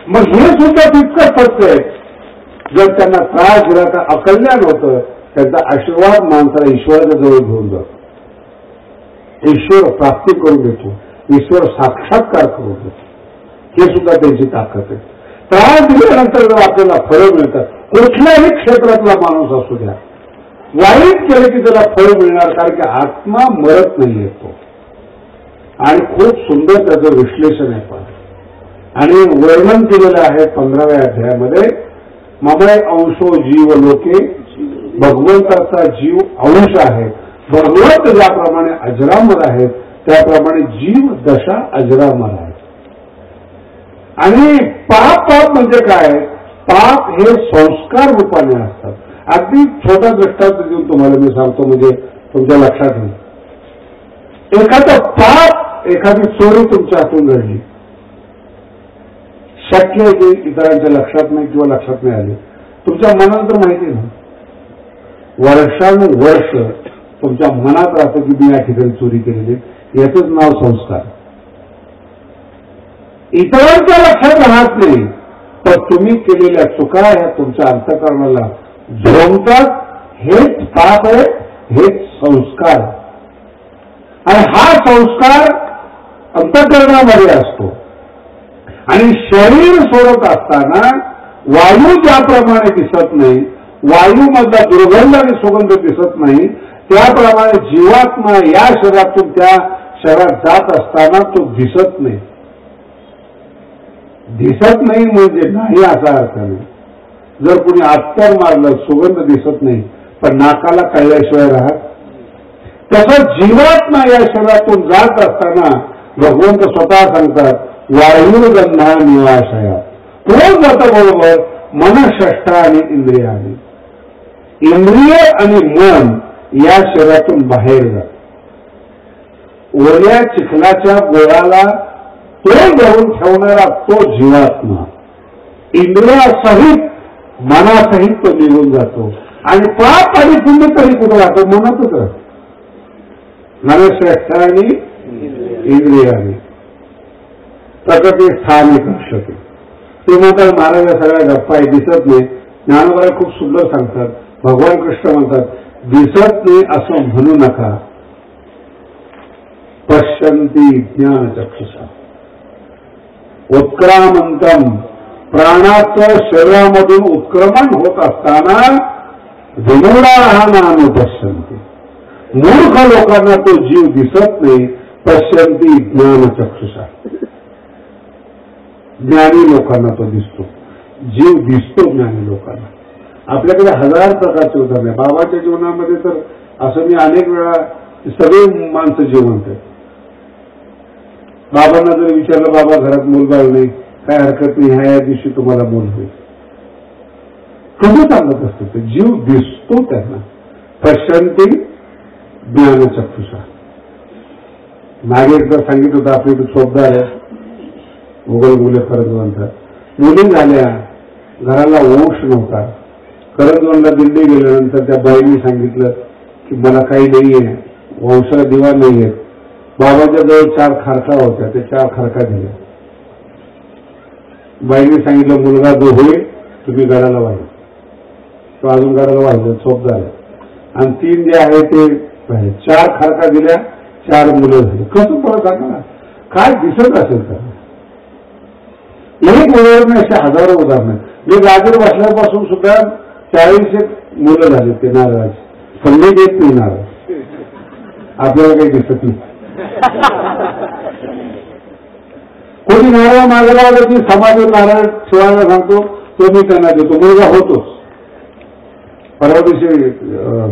मग हे सुद्धा तितकं सत्य आहे, जर त्यांना त्रास दिला तर अकल्याण होतं, त्यांचा आशीर्वाद माणसाला ईश्वराच्या जवळ घेऊन जातो. ईश्वर प्राप्ती करून देतो, ईश्वर साक्षात्कार करून देतो. हे सुद्धा त्यांची ताकद आहे. त्रास दिल्यानंतर जर आपल्याला फळं मिळतात, कुठल्याही क्षेत्रातला माणूस असू द्या, वाईट केलं की त्याला फळ मिळणार, कारण की आत्मा मरत नाही येतो. आणि खूप सुंदर त्याचं विश्लेषण आहे पण, आणि वर्णन केलेलं आहे 15व्या अध्यायामध्ये. ममय अंशो जीव लोके, भगवंताचा जीव अंश आहे. भगवंत ज्याप्रमाणे अजरामर आहेत त्याप्रमाणे जीव दशा अजरामर आहे. आणि पाप म्हणजे काय? पाप हे संस्कार रूपाने असतात. अगदी छोटा दृष्टांत देऊन तुम्हाला मी सांगतो, म्हणजे तुमच्या लक्षात येईल. एखादं पाप, एखादी चोरी तुमच्या हातून घडली, शक्य आहे की इतरांच्या लक्षात नाही किंवा लक्षात नाही आले, तुमच्या मनात तर माहिती ना, वर्षानुवर्ष तुमच्या मनात राहतं की मी या ठिकाणी चोरी केलेली, याचंच नाव संस्कार. इतरांच्या लक्षात राहत नाही, तर तुम्ही केलेल्या चुका ह्या तुमच्या अंतःकरणाला झोंबतात. हेच पाप आहे, हेच संस्कार. आणि हा संस्कार अंतःकरणामध्ये असतो. आणि शरीर सोडत असताना वायू ज्याप्रमाणे दिसत नाही, वायूमधला दुर्गंध आणि सुगंध दिसत नाही, त्याप्रमाणे जीवात्मा या शरीरातून त्या शरीरात जात असताना तो दिसत नाही. दिसत नाही म्हणजे नाही असा अर्थ नाही. जर कुणी अत्तर मारलं, सुगंध दिसत नाही, पण नाकाला कळल्याशिवाय राहत. तसं जीवात्मा या शरीरातून जात असताना भगवंत स्वतः सांगतात, वायुर्गंधा निवाशया. तो जातं बरोबर मनःषष्ठा आणि इंद्रियाने. इंद्रिय आणि मन या शरीरातून बाहेर जात. ओल्या चिखलाच्या गोळाला तो धरून ठेवणारा तो जीवात्मा इंद्रियासहित मनासहित तो निघून जातो. आणि पाप आणि पुण्य तरी कुठं राहतो? मनातच राहतो. मनःश्रेष्ठ आणि इंद्रियाने प्रकृती स्थानिक लक्षते. ते म्हणतात महाराज सगळ्या गप्पा दिसत नाही. ज्ञानोबा खूप सुंदर सांगतात. भगवान कृष्ण म्हणतात, दिसत नाही असं म्हणू नका, पश्यन्ति ज्ञानचक्षुषा. उत्क्रामंतम, प्राणाचं शरीरामधून उत्क्रमण होत असताना विमूढाः नानुपश्यन्ति. मूर्ख लोकांना तो जीव दिसत नाही. पश्यन्ति ज्ञानचक्षुषा. ज्ञानी लोकांना तो दिसतो. जीव दिसतो ज्ञानी लोकांना. आपल्याकडे हजार प्रकारचे उदाहरण आहे. बाबाच्या जीवनामध्ये तर असं मी अनेक वेळा, सगळे माणसं जिवंत आहेत. बाबांना जर विचारलं, बाबा घरात मूलबाळ नाही, काय हरकत नाही, ह्या दिवशी तुम्हाला मूल होईल, कसं सांगत असतं ते? जीव दिसतो त्यांना. पश्यन्ति ज्ञानचक्षुषा. मागे एकदा सांगितलं होतं, आपली शोध आहे मुघल मुले करंजवनचा. मुली झाल्या, घराला वंश नव्हता. करंजवनला दिल्ली गेल्यानंतर त्या बाईंनी सांगितलं की मला काही नाहीये, वंशाला दिवा नाहीये. बाबाच्या जवळ 4 खारका होत्या, ते 4 खारका दिल्या. बाईंनी सांगितलं मुलगा जो होईल तुम्ही गडाला वाहिल. तो अजून गडाला वाहिलं, चोप झालं. आणि 3 जे आहे ते 4 खारका दिल्या, 4 मुलं झाली. कसं परत सांगा, काय दिसत असेल तर. एक उदाहरण असे हजारो उदाहरण. मी गाजर बसल्यापासून सुद्धा 40 मुलं झाली ते नारळाची. संधी देत नाही नारळ, आपल्याला काही दिसत नाही. कोणी नारळ मागायला आलं की समाज नारळ ठेवायला सांगतो, तो मी त्यांना देतो. मुलगा होतोच. परवा दिवशी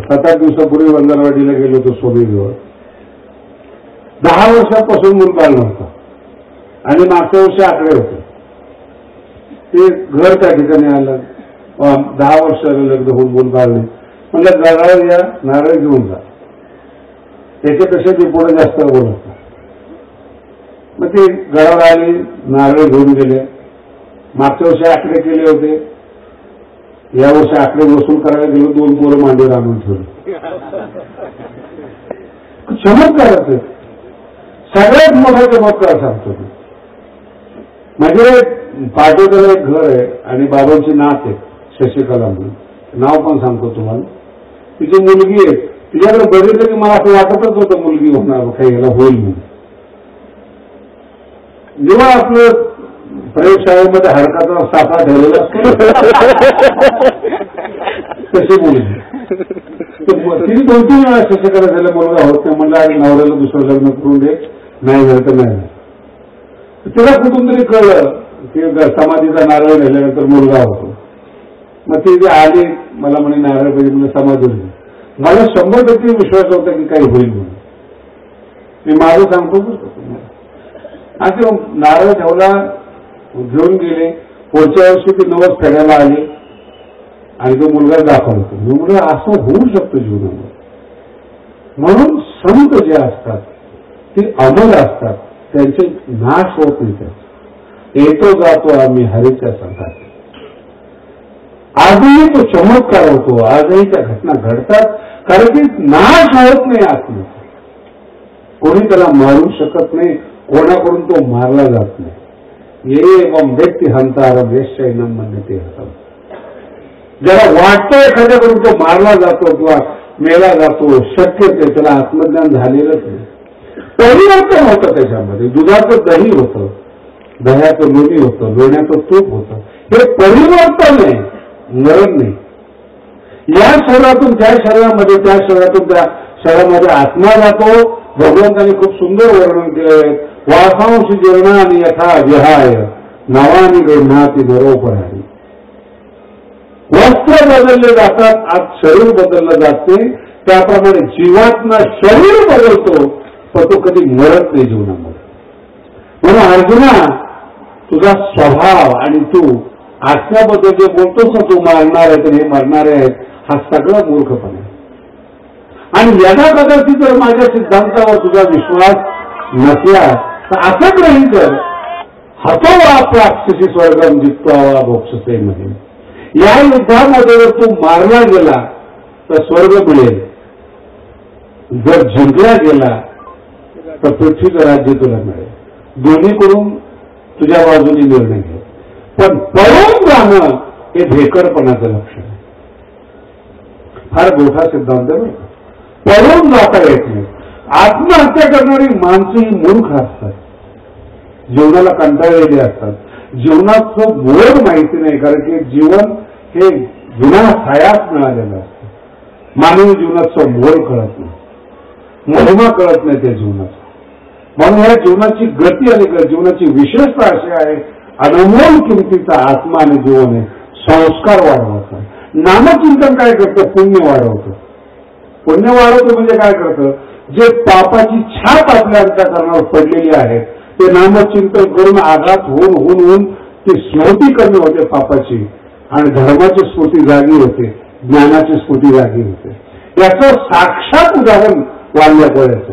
7-8 दिवसापूर्वी वंदनवाडीला गेलो होतो सोनेजवळ. 10 वर्षापासून मुलबाळ नव्हता आणि मागच्या वर्षी आकडे होते. ते घर त्या ठिकाणी आलं. 10 वर्ष लग्न होऊन मुलबाळ नाही. म्हणजे गडावर या, नारळ घेऊन जा. त्याच्यापेक्षा ते पुढे जास्त बोलत. मग ते गडावर आले, नारळ घेऊन गेले. मागच्या वर्षी आकडे केले होते, या वर्षी आकडे वसूल करायला गेलो. 2 पोरं मांडीवर आणून ठेवले. चमत्कार आहे. सगळ्यात मोठा चमत्कार सांगतो. म्हणजे पाटोद्याला एक घर आहे आणि बाबांची नात आहे शशिकला म्हणून. नाव पण सांगतो तुम्हाला. तिची मुलगी आहे. तिच्याकडे बघितलं की मला असं वाटतच होतं मुलगी होणार, काही याला होईल म्हणून. जेव्हा आपलं प्रयोगशाळेमध्ये हडकाचा साठा ठेवलेला असतो तशी मुलगी. तिने 2-3 वेळा शशिकला झाला मुलगा होत नाही म्हणलं, आणि नवऱ्याला दुसरं लग्न करून दे, नाही झालं तर नाही. तिला कुठून तरी कळलं की समाधीचा नारळ नेल्यानंतर मुलगा होतो. मग ती जे आली मला म्हणे नारळ पाहिजे, म्हणजे समाधी होती. मला 100% विश्वास होता की काही होईल म्हणून. मी माझं सांगतो आणि नारळ ठेवला, घेऊन गेले. पुढच्या वर्षी ती 90 फेडायला आली आणि तो मुलगा दाखवला होतो. मी म्हणलं असं होऊ शकतं जीवनामध्ये. म्हणून संत जे असतात ते अमर असतात, त्यांचे नाश होत नाही. येतो जातो आम्ही हरीच्या संघात. आजही तो चमत्कार होतो, आजही त्या घटना घडतात, कारण की नाश होत नाही आत्म्याचा. कोणी त्याला मारू शकत नाही, कोणाकडून तो मारला जात नाही. एवं व्यक्ती हंतार वेश्चैनम म्हणते होतं. ज्याला वाटतं एखाद्याकडून तो मारला जातो किंवा मेला जातो, शक्य ते त्याला आत्मज्ञान झालेलंच नाही. परिवर्तन होतं त्याच्यामध्ये. दुधाचं दही होतं, दह्याचं लोणी होतं, लोण्याचं तूप होतं. हे परिवर्तन आहे, मरण नाही. या शरीरातून त्या शरीरामध्ये, त्या शरीरातून त्या शरीरामध्ये आत्मा जातो. भगवंतांनी खूप सुंदर वर्णन केलंय. वासांश जीर्णानि यथा विहाय नवानी गृह्णाति नरोपराणी. वस्त्र बदलले जातात, आज शरीर बदललं जाते. त्याप्रमाणे जीवात्मा शरीर बदलतो, पण तो कधी मरत नाही जीवनामध्ये. म्हणून अर्जुना, तुझा स्वभाव आणि तू आत्म्याबद्दल जे बोलतोस ना, तू मारणार आहे तर हे मरणारे आहेत, हा सगळा मूर्खपणा. आणि यदा कदाचित जर माझ्या सिद्धांतावर तुझा विश्वास नसला तर असं ग्रहण कर, हतो वा प्राप्तसी स्वर्गम जित्वा वा मोक्षसे मध्ये. या युद्धामध्ये जर तू मारला गेला तर स्वर्ग मिळेल, जर जिंकला गेला तर पृथ्वीचं राज्य तुला मिळेल. दोन्हीकडून तुझ्या बाजूने निर्णय घे. पण पळून जाणं हे भेकडपणाचं लक्षण आहे. फार मोठा सिद्धांत आहे. पळून जाता येत नाही. आत्महत्या करणारी माणसं ही मूर्ख असतात, जीवनाला कंटाळलेली असतात, जीवनाचं मोड माहिती नाही. कारण की जीवन हे विनाशायास मिळालेलं असतं. मानवी जीवनाचं मोड कळत नाही, महिमा कळत नाही त्या जीवनाचा. म्हणून या जीवनाची गती आणि जीवनाची विशेषता अशी आहे, अनमोल किमतीचा आत्मा आणि जीवन आहे. संस्कार वाढवतं. नामचिंतन काय करतं? पुण्य वाढवतं. पुण्य वाढवतं म्हणजे काय करतं? जे पापाची छाप आपल्या अंतःकरणावर पडलेली आहे ते नामचिंतन करून आघात होऊन होऊन होऊन ती स्मृती कमी होते पापाची, आणि धर्माची स्मृती जागी होते, ज्ञानाची स्मृती जागी होते. याचं साक्षात उदाहरण वाल्मिकाचं.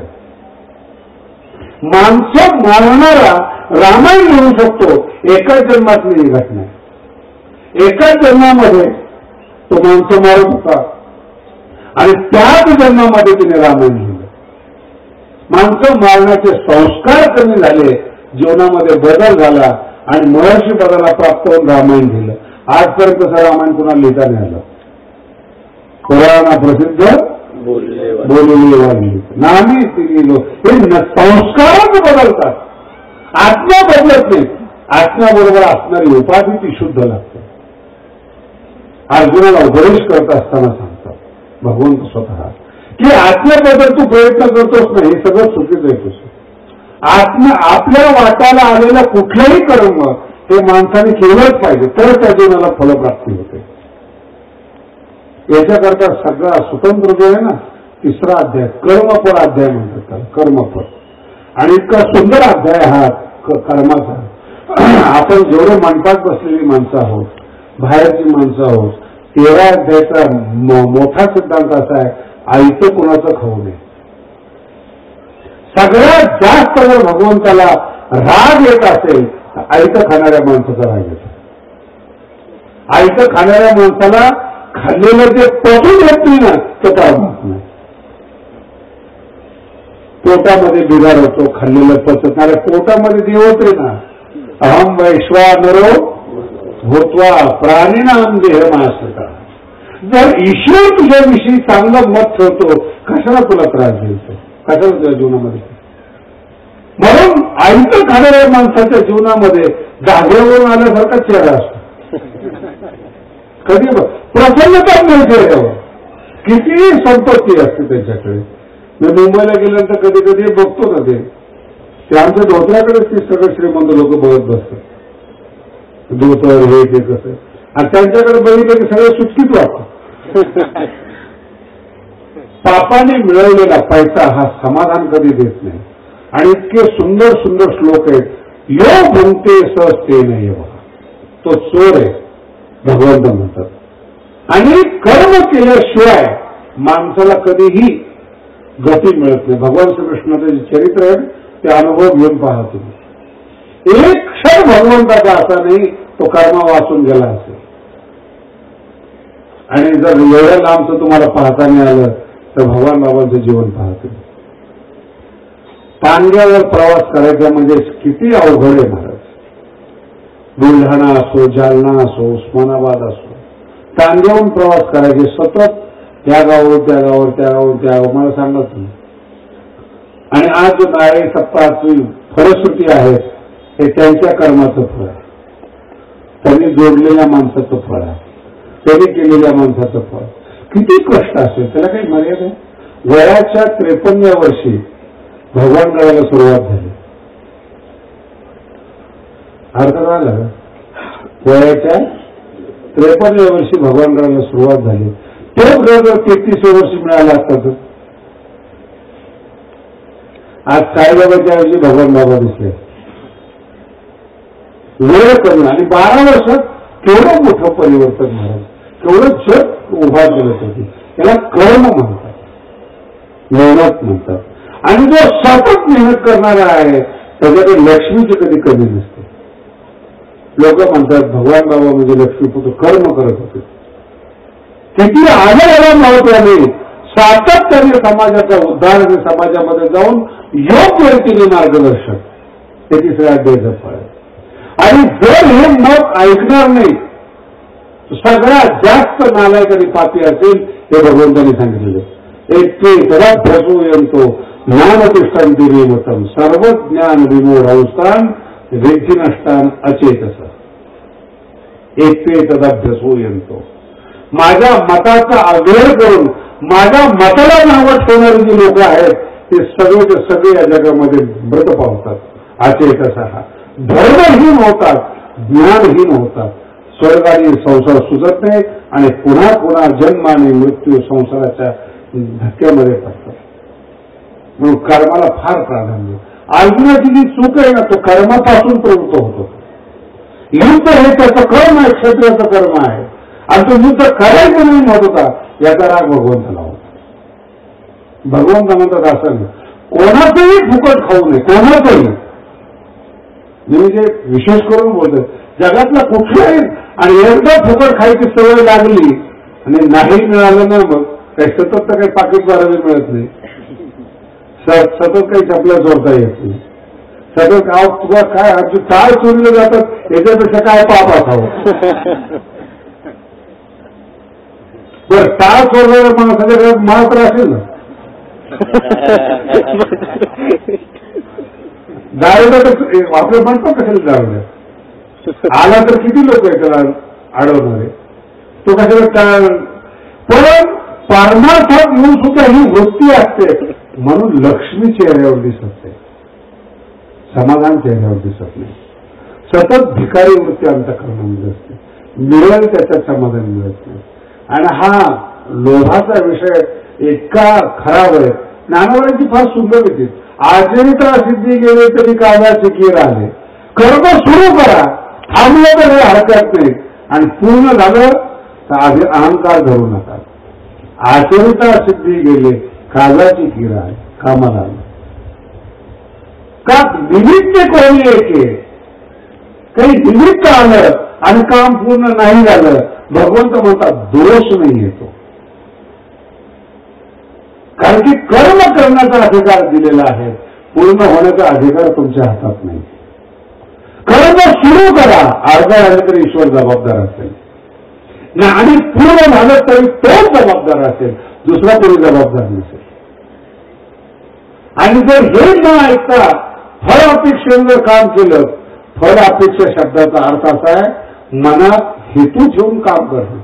माणसं मारणारा रामायण म्हणू शकतो. एकाच जन्मातली ही घटना. एकाच जन्मामध्ये तो माणसं मारत होता आणि त्याच जन्मामध्ये तिने रामायण लिहिलं. माणसं मारण्याचे संस्कार कमी झाले, जीवनामध्ये बदल झाला आणि महर्षी पदाला प्राप्त होऊन रामायण लिहिलं. आजपर्यंत तसं रामायण कुणाला लिहिता नाही आलं. पुराणा प्रसिद्ध बोललेली वाढली नामी लिहिलो. हे संस्कारच बदलतात, आत्मा बदलत नाही. आत्म्याबरोबर असणारी उपाधी ती शुद्ध लागते. अर्जुनाला उपदेश करत असताना सांगतात भगवंत स्वतः की आत्म्याबद्दल तू प्रयत्न करतोस नाही, हे सगळं चुकीचं आहे. तुझं आत्मा आपल्या वाटाला आलेलं कुठलंही कर्म हे माणसाने केलंच पाहिजे, तर त्या जीवनाला फलप्राप्ती होते. याच्याकरता सगळा स्वतंत्र जो आहे ना, 3रा अध्याय कर्मफळ अध्याय म्हणतात त्याला, कर्मफळ. आणि इतका सुंदर अध्याय हा कर्माचा. आपण जेवढे मंडपात बसलेली माणसं आहोत, बाहेरची माणसं आहोत, 13 अध्यायाचा मोठा सिद्धांत असा आहे, आईचं कुणाचं खाऊ नये. सगळ्यात जास्त जर भगवंताला राग येत असेल तर आईचं खाणाऱ्या माणसाचा राग येतो. आईचं खाणाऱ्या माणसाला खाल्लेलं जे पचून येत नाही ना, तो परमात्मा. पोटामध्ये बिघाड होतो, खाल्लेलं पचत नाही. पोटामध्ये देवत रे ना, अहम वैश्वानरो भूत्वा प्राणिनाम देहमाश्रिता. जर ईश्वर तुझ्याविषयी चांगलं मत ठेवतो, कशाला तुला त्रास द्यायचा, कशाला तुझ्या जीवनामध्ये. म्हणून आईचं खाणाऱ्या माणसाच्या जीवनामध्ये जागेवरून आल्यासारखा चेहरा असतो. कधी प्रसन्नता मिळते, किती संपत्ती असते त्याच्याकडे. मी मुंबईला गेल्यानंतर कधी कधी बघतो ना ते आमच्या धोत्राकडेच ते सगळे श्रीमंत लोक बघत बसतात. धोतर हे ते कसं आणि त्यांच्याकडे बघितलं की सगळं सुटकीच वाटतं. पापाने मिळवलेला पैसा हा समाधान कधी देत नाही. आणि इतके सुंदर सुंदर श्लोक आहेत. यो भुंगते सहजते नाही बघा, तो चोर आहे भगवंत म्हणतात. आणि कर्म केल्याशिवाय माणसाला कधीही गती मिळत नाही. भगवान श्रीकृष्णाचं जे चरित्र आहे ते अनुभव घेऊन पहा तुम्ही. एक क्षण भगवंताचा असा नाही तो कर्म वाचून गेला असेल. आणि जर एवढ्या लांबचं तुम्हाला पाहता नाही आलं तर भगवान बाबांचं जीवन पाहते. टांग्यावर प्रवास करायचा म्हणजे किती अवघड आहे महाराज. बुलढाणा असो, जालना असो, उस्मानाबाद असो, टांग्यावरून प्रवास करायचे सतत. त्या गावावर त्या गावावर त्या गावावर त्या गावावर मला सांगा तुम्ही. आणि आज जो नारळी सप्ताहाची फलश्रुती आहे हे त्यांच्या कर्माचं फळ आहे. त्यांनी जोडलेल्या माणसाचं फळ आहे. त्यांनी केलेल्या माणसाचं फळ. किती कष्ट असेल त्याला काही मर्यादा आहे. वयाच्या 53व्या वर्षी भगवान करायला सुरुवात झाली. अर्थ काय झालं. वयाच्या 53व्या वर्षी भगवान करायला सुरुवात झाली. तोच ग्रह जर 33व्या वर्षी मिळाला असता तर आज साईबाबाच्या ऐवजी भगवान बाबा दिसले. वेळ कमी आणि 12 वर्षात केवढं मोठं परिवर्तन महाराज. केवढं जग उभा केलं होती. त्याला कर्म म्हणतात, मेहनत म्हणतात. आणि जो सतत मेहनत करणारा आहे त्याच्याकडे लक्ष्मीची कधी कमी नसते. लोक म्हणतात भगवान बाबा म्हणजे लक्ष्मीपुत्र कर्म करत होते. किती आजार नव्हते. सातत्याने समाजाचा उद्धार आणि समाजामध्ये जाऊन योग्य रीतीने मार्गदर्शन हे तिसऱ्या अध्यायाचं फळ आहे. आणि जर हे मत ऐकणार नाही सगळ्यात जास्त नालायक आणि पापी असेल हे भगवंतांनी सांगितलेलं. एक ते त्याला भ्रसूयंतो ज्ञानतिष्ठांती नियमतम सर्व ज्ञान विमोढ अवस्थान वेद्धी नष्टान अचेतस. एक ते तदाभ्यसूयंतो. माझ्या मताचा अव्यय करून माझ्या मताला नावं ठेवणारी जी लोक आहेत ते सगळेचे सगळे या जगामध्ये मृत पावतात. अचेतस हा धर्महीन होतात, ज्ञानहीन होतात. स्वर्ग आणि संसार सुचत नाही आणि पुन्हा पुन्हा जन्म आणि मृत्यू संसाराच्या धक्क्यामध्ये पडतात. म्हणून कर्माला फार प्राधान्य. अर्जुनाची जी चूक आहे ना तो कर्मापासून प्रवृत्त होतो. युद्ध हे त्याचं कर्म आहे, क्षेत्राचं कर्म आहे. आणि तो युद्ध करायचं नाही म्हणत होता याचा राग भगवंताला होता. भगवंत म्हणतात असं नाही कोणाचंही फुकट खाऊ नये. कोणाचंही मी जे विशेष करून बोलतो जगातला कुठलाही. आणि एकदा फुकट खायची सवय लागली आणि नाही मिळालं ना मग काही सतत तर काही पाकिट बारावी मिळत नाही. सतत काही चपल्या चोरता येत नाही. सतत तुला काय टाळ चोरले जातात याच्यापेक्षा काय पाप असावं. बरं टाळ चोरलेल्या माणसाच्या घरात मात्र असेल ना दारूला आपलं म्हणतो कशाला दारूला आला तर किती लोक आहे त्याला अडवणारे. तो कशाला पण परमार्थात येऊन सुद्धा ही वृत्ती असते. म्हणून लक्ष्मी चेहऱ्यावर दिसत नाही, समाधान चेहऱ्यावर दिसत नाही. सतत भिकारी वृत्ती अंतःकरणामध्ये असते. मिळेल त्याच्यात समाधान मिळत नाही. आणि हा लोभाचा विषय इतका खराब आहे. ज्ञानवरांची फार सुंदर होती. आचरिता सिद्धी गेले तरी कामाची कीर आले. कर्म सुरू करा, थांबलं तर हरकत नाही. आणि पूर्ण झालं तर अहंकार धरू नका. आचरिता सिद्धी गेले काजाची कीर आहे, कामाला आलं. का निमित्त कोणी एके काही निमित्त आलं आणि काम पूर्ण नाही झालं भगवंत म्हणतात दोष नाही येतो. कारण की कर्म करण्याचा अधिकार दिलेला आहे, पूर्ण होण्याचा अधिकार तुमच्या हातात नाही. कर्म सुरू करा, अर्धा झालं तरी ईश्वर जबाबदार असेल आणि पूर्ण झालं तरी तोच जबाबदार असेल, दुसरा कोणी जबाबदार नसेल. आणि जर हे न ऐकता फळ अपेक्षेने जर काम केलं, फळ अपेक्षा शब्दाचा अर्थ असा आहे मनात हेतू ठेवून काम करणं.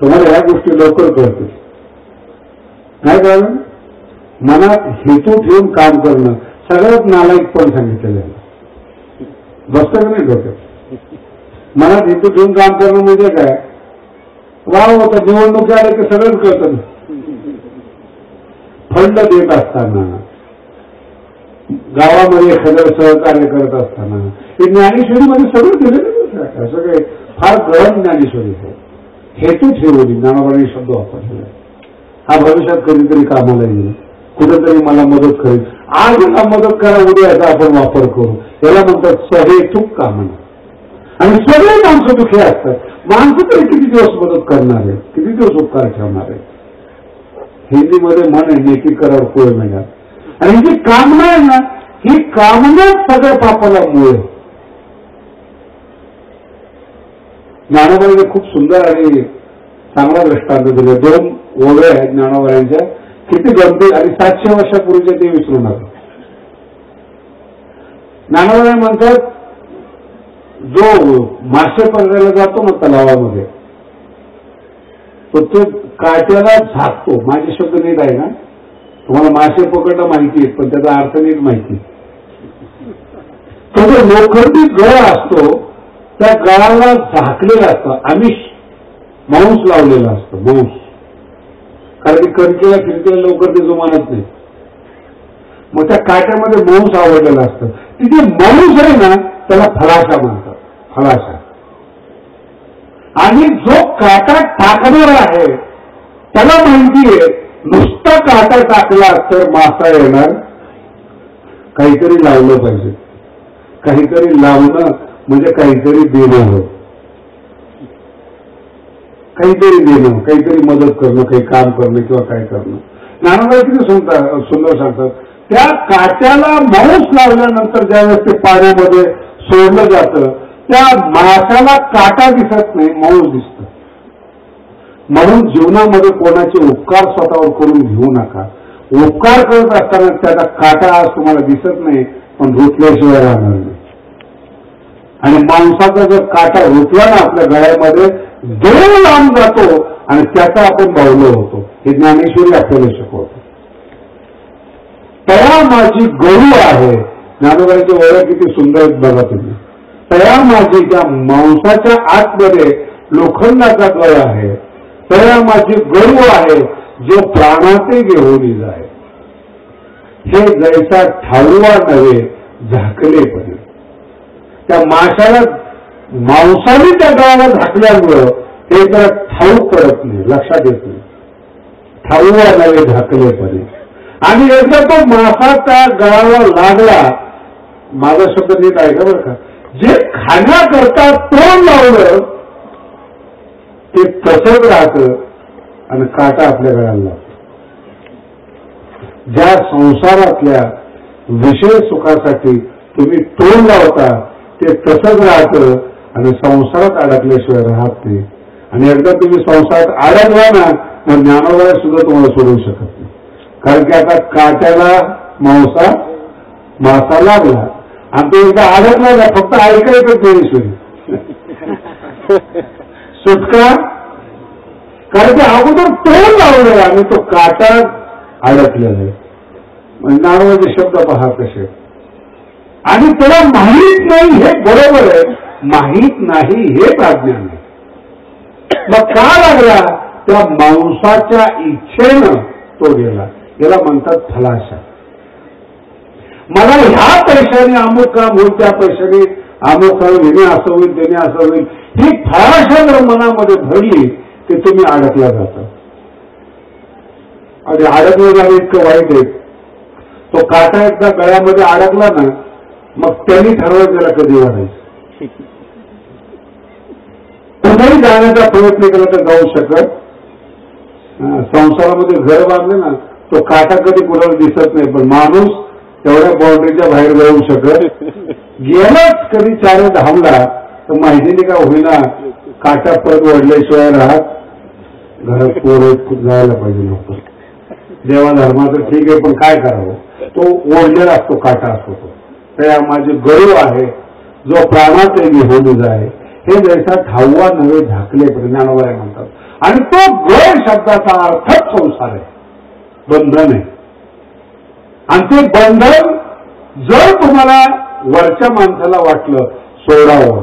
तुम्हाला ह्या गोष्टी लवकर कळतील. काय कळलं? मनात हेतू ठेवून काम करणं सगळ्यात नालायक पण सांगितलेलं आहे. बसतं नाही डोक्यात. मनात हेतू ठेवून काम करणं म्हणजे काय? वाव होतं निवडणूक आले की सगळंच कळतं. फंड देत असताना, गावामध्ये एखादं सहकार्य करत असताना हे ज्ञानेश्वरीमध्ये सगळं दिलेलं. असं काही फार गहन ज्ञानेश्वरी आहे. हेतू ठेवली ज्ञानोबांनी शब्द वापरलेला. हा भविष्यात कधीतरी कामाला येईल, कुठेतरी मला मदत करेल. आज याला मदत करा, उद्या याचा आपण वापर करू. याला म्हणतात सहेतुक कामना. आणि सगळे माणसं दुःखी असतात. माणसं तरी किती दिवस मदत करणार आहे, किती दिवस उपकार ठेवणार आहे. हिंदीमध्ये मन आहे नेकी करावर कोय मिळणार. आणि जी कामना आहे ना, ही कामना सगळ्या पापाला मूळ. ज्ञानोबाईने खूप सुंदर आणि चांगला दृष्टांत दिले. 2 ओव्या आहेत ज्ञानोबाईंच्या, किती गंभीर. आणि 700 वर्षापूर्वीचे ते विसरू नका. ज्ञानोबाई म्हणतात, जो मासे पकडायला जातो ना तलावामध्ये, तो काट्याला झाकतो. माझे शब्द नीट आहे ना? तुम्हाला मासे पकडणं माहिती आहे, पण त्याचा अर्थ नीट माहिती. तो जो लोखंडी गळ असतो, त्या गळाला झाकलेला असतं. आमिष मांस लावलेला असतो. मांस, कारण की कणकेला फिरकेला लवकर ते जुमानत नाही. मग त्या काट्यामध्ये मांस आवडलेलं असतं. तिथे मांस आहे ना, त्याला फलाशा म्हणतात. फलाशा. आणि जो काटा टाकणार आहे त्याला माहितीये नुसता काटा टाकला तर मासा येणार. काहीतरी लावलं पाहिजे. काहीतरी लावणं म्हणजे काहीतरी देणं होत. काहीतरी देणं, काहीतरी मदत करणं, काही काम करणं किंवा काय करणं. ज्ञानोबा किती सुंदर सांगतात. त्या काट्याला मांस लावल्यानंतर ज्यावेळेस ते पाण्यामध्ये सोडलं जातं, त्या माशाला काटा दिसत नाही, मांस दिसतं. म्हणून जीवनामध्ये कोणाचे उपकार स्वतःवर करून घेऊ नका. उपकार करत असताना त्याचा काटा आज तुम्हाला दिसत नाही, पण रुतल्याशिवाय राहणार नाही. आणि मांसाचा जर काटा रुतला ना आपल्या गळ्यामध्ये, देव लांब जातो आणि त्याचा आपण बावलो होतो. हे ज्ञानेश्वरी आपल्याला शिकवतो. तया माझी गळू आहे. ज्ञानोबाईची ओळख किती सुंदर आहेत बघा तुम्ही. तया माझी, त्या मांसाच्या आतमध्ये लोखंडाचा गळ आहे. तया माझी गळू आहे, जो प्राणाचे घेऊन जाय. हे जैसा ठाऊवा नव्हे झाकलेपणे. त्या माशाला मांसाने त्या गळाला झाकल्यामुळं हे जरा ठाऊक करत नाही, लक्षात येत नाही. ठाऊवा नव्हे झाकलेपणे. आणि एकदा तो मासा त्या गळाला लागला, माझा शब्द नीट आहे का बरं का, जे खाण्याकरता तोंड लावलं ते तसंच राहतं आणि काटा आपल्या गळ्याला लागतो. ज्या संसारातल्या विषय सुखासाठी तुम्ही तोंड लावता ते तसंच राहतं आणि संसारात अडकल्याशिवाय राहत नाही. आणि एकदा तुम्ही संसारात अडकला ना, तर ज्ञानोबा सुद्धा तुम्हाला सोडवू शकत नाही. कारण की आता काट्याला मासा लागला आणि तो एकदा अडकला ना, फक्त ऐकायचं ज्ञानेश्वरी सुटका. कारण की अगोदर तोंड लावलेला आणि तो काटा अडकलेला आहे. ज्ञानोबाचे शब्द पहा कसे. आणि त्याला माहीत नाही हे बरोबर आहे, माहीत नाही हेच अज्ञान आहे. मग का लागला? त्या मांसाच्या इच्छेनं तो गेला. याला म्हणतात फलाशा. मला ह्या पैशाने अमुक काम होईल, त्या पैशाने अमुक काम, हिने असं होईल, त्याने असं होईल, ही फलाशा जर मनामध्ये भरली ते तुम्ही अडकला जाता. आणि अडकलं जाणं इतकं वाईट आहे. तो काटा एकदा गळ्यामध्ये अडकला ना, मग त्यांनी ठरवलं त्याला कधी वाढायचं. कुठेही जाण्याचा प्रयत्न केला तर जाऊ शकत. संसारामध्ये घर बांधले ना, तो काटा कधी कुणाला दिसत नाही, पण माणूस तेवढ्या बाउंड्रीच्या बाहेर जाऊ शकत. गेलाच कधी चार धावला तर माहितीने का होईना काटा परत ओढल्याशिवाय राहत. घरात पोरं जायला पाहिजे लोक. देवा धर्माचं ठीक आहे, पण काय करावं, तो ओढलेला असतो, काटा असतो तो. त्या माझे गळू आहे, जो प्राणाचे घेऊन जाय. हे जैसा ठाऊवा नव्हे झाकले ज्ञानोबा म्हणतात. आणि तो गळ शब्दाचा अर्थच संसार आहे, बंधन आहे. आणि ते बंधन जर तुम्हाला वरच्या माणसाला वाटलं सोडावं,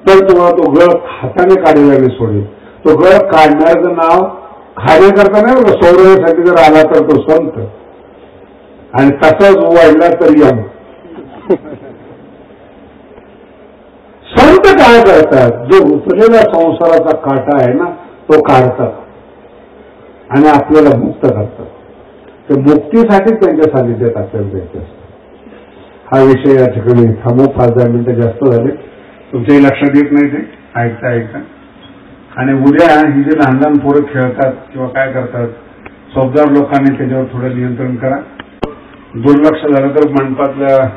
तर तुम्हाला तो गळ हाताने काढलेला सोडेल. तो गळ काढण्याचं नाव खाण्याकरता नाही बघा, सोडवण्यासाठी जर आला तर तो संत, आणि तसाच वाढला तर यम. संत काय करतात, जो रुतलेला संसाराचा काटा आहे ना तो काढतात आणि आपल्याला मुक्त करतात. तर मुक्तीसाठी त्यांच्या सानिध्यात आपल्याला द्यायचं असतं. हा विषय या ठिकाणी थांबू. 5-10 मिनिटं जास्त झाले, तुमच्याही लक्षात येत नाही ते ऐकता ऐकता. आणि उद्या ही जे लहान लहान पोरं खेळतात किंवा काय करतात, जबाबदार लोकांनी त्याच्यावर थोडं नियंत्रण करा. दुर्लक्ष झालं तर मंडपातल्या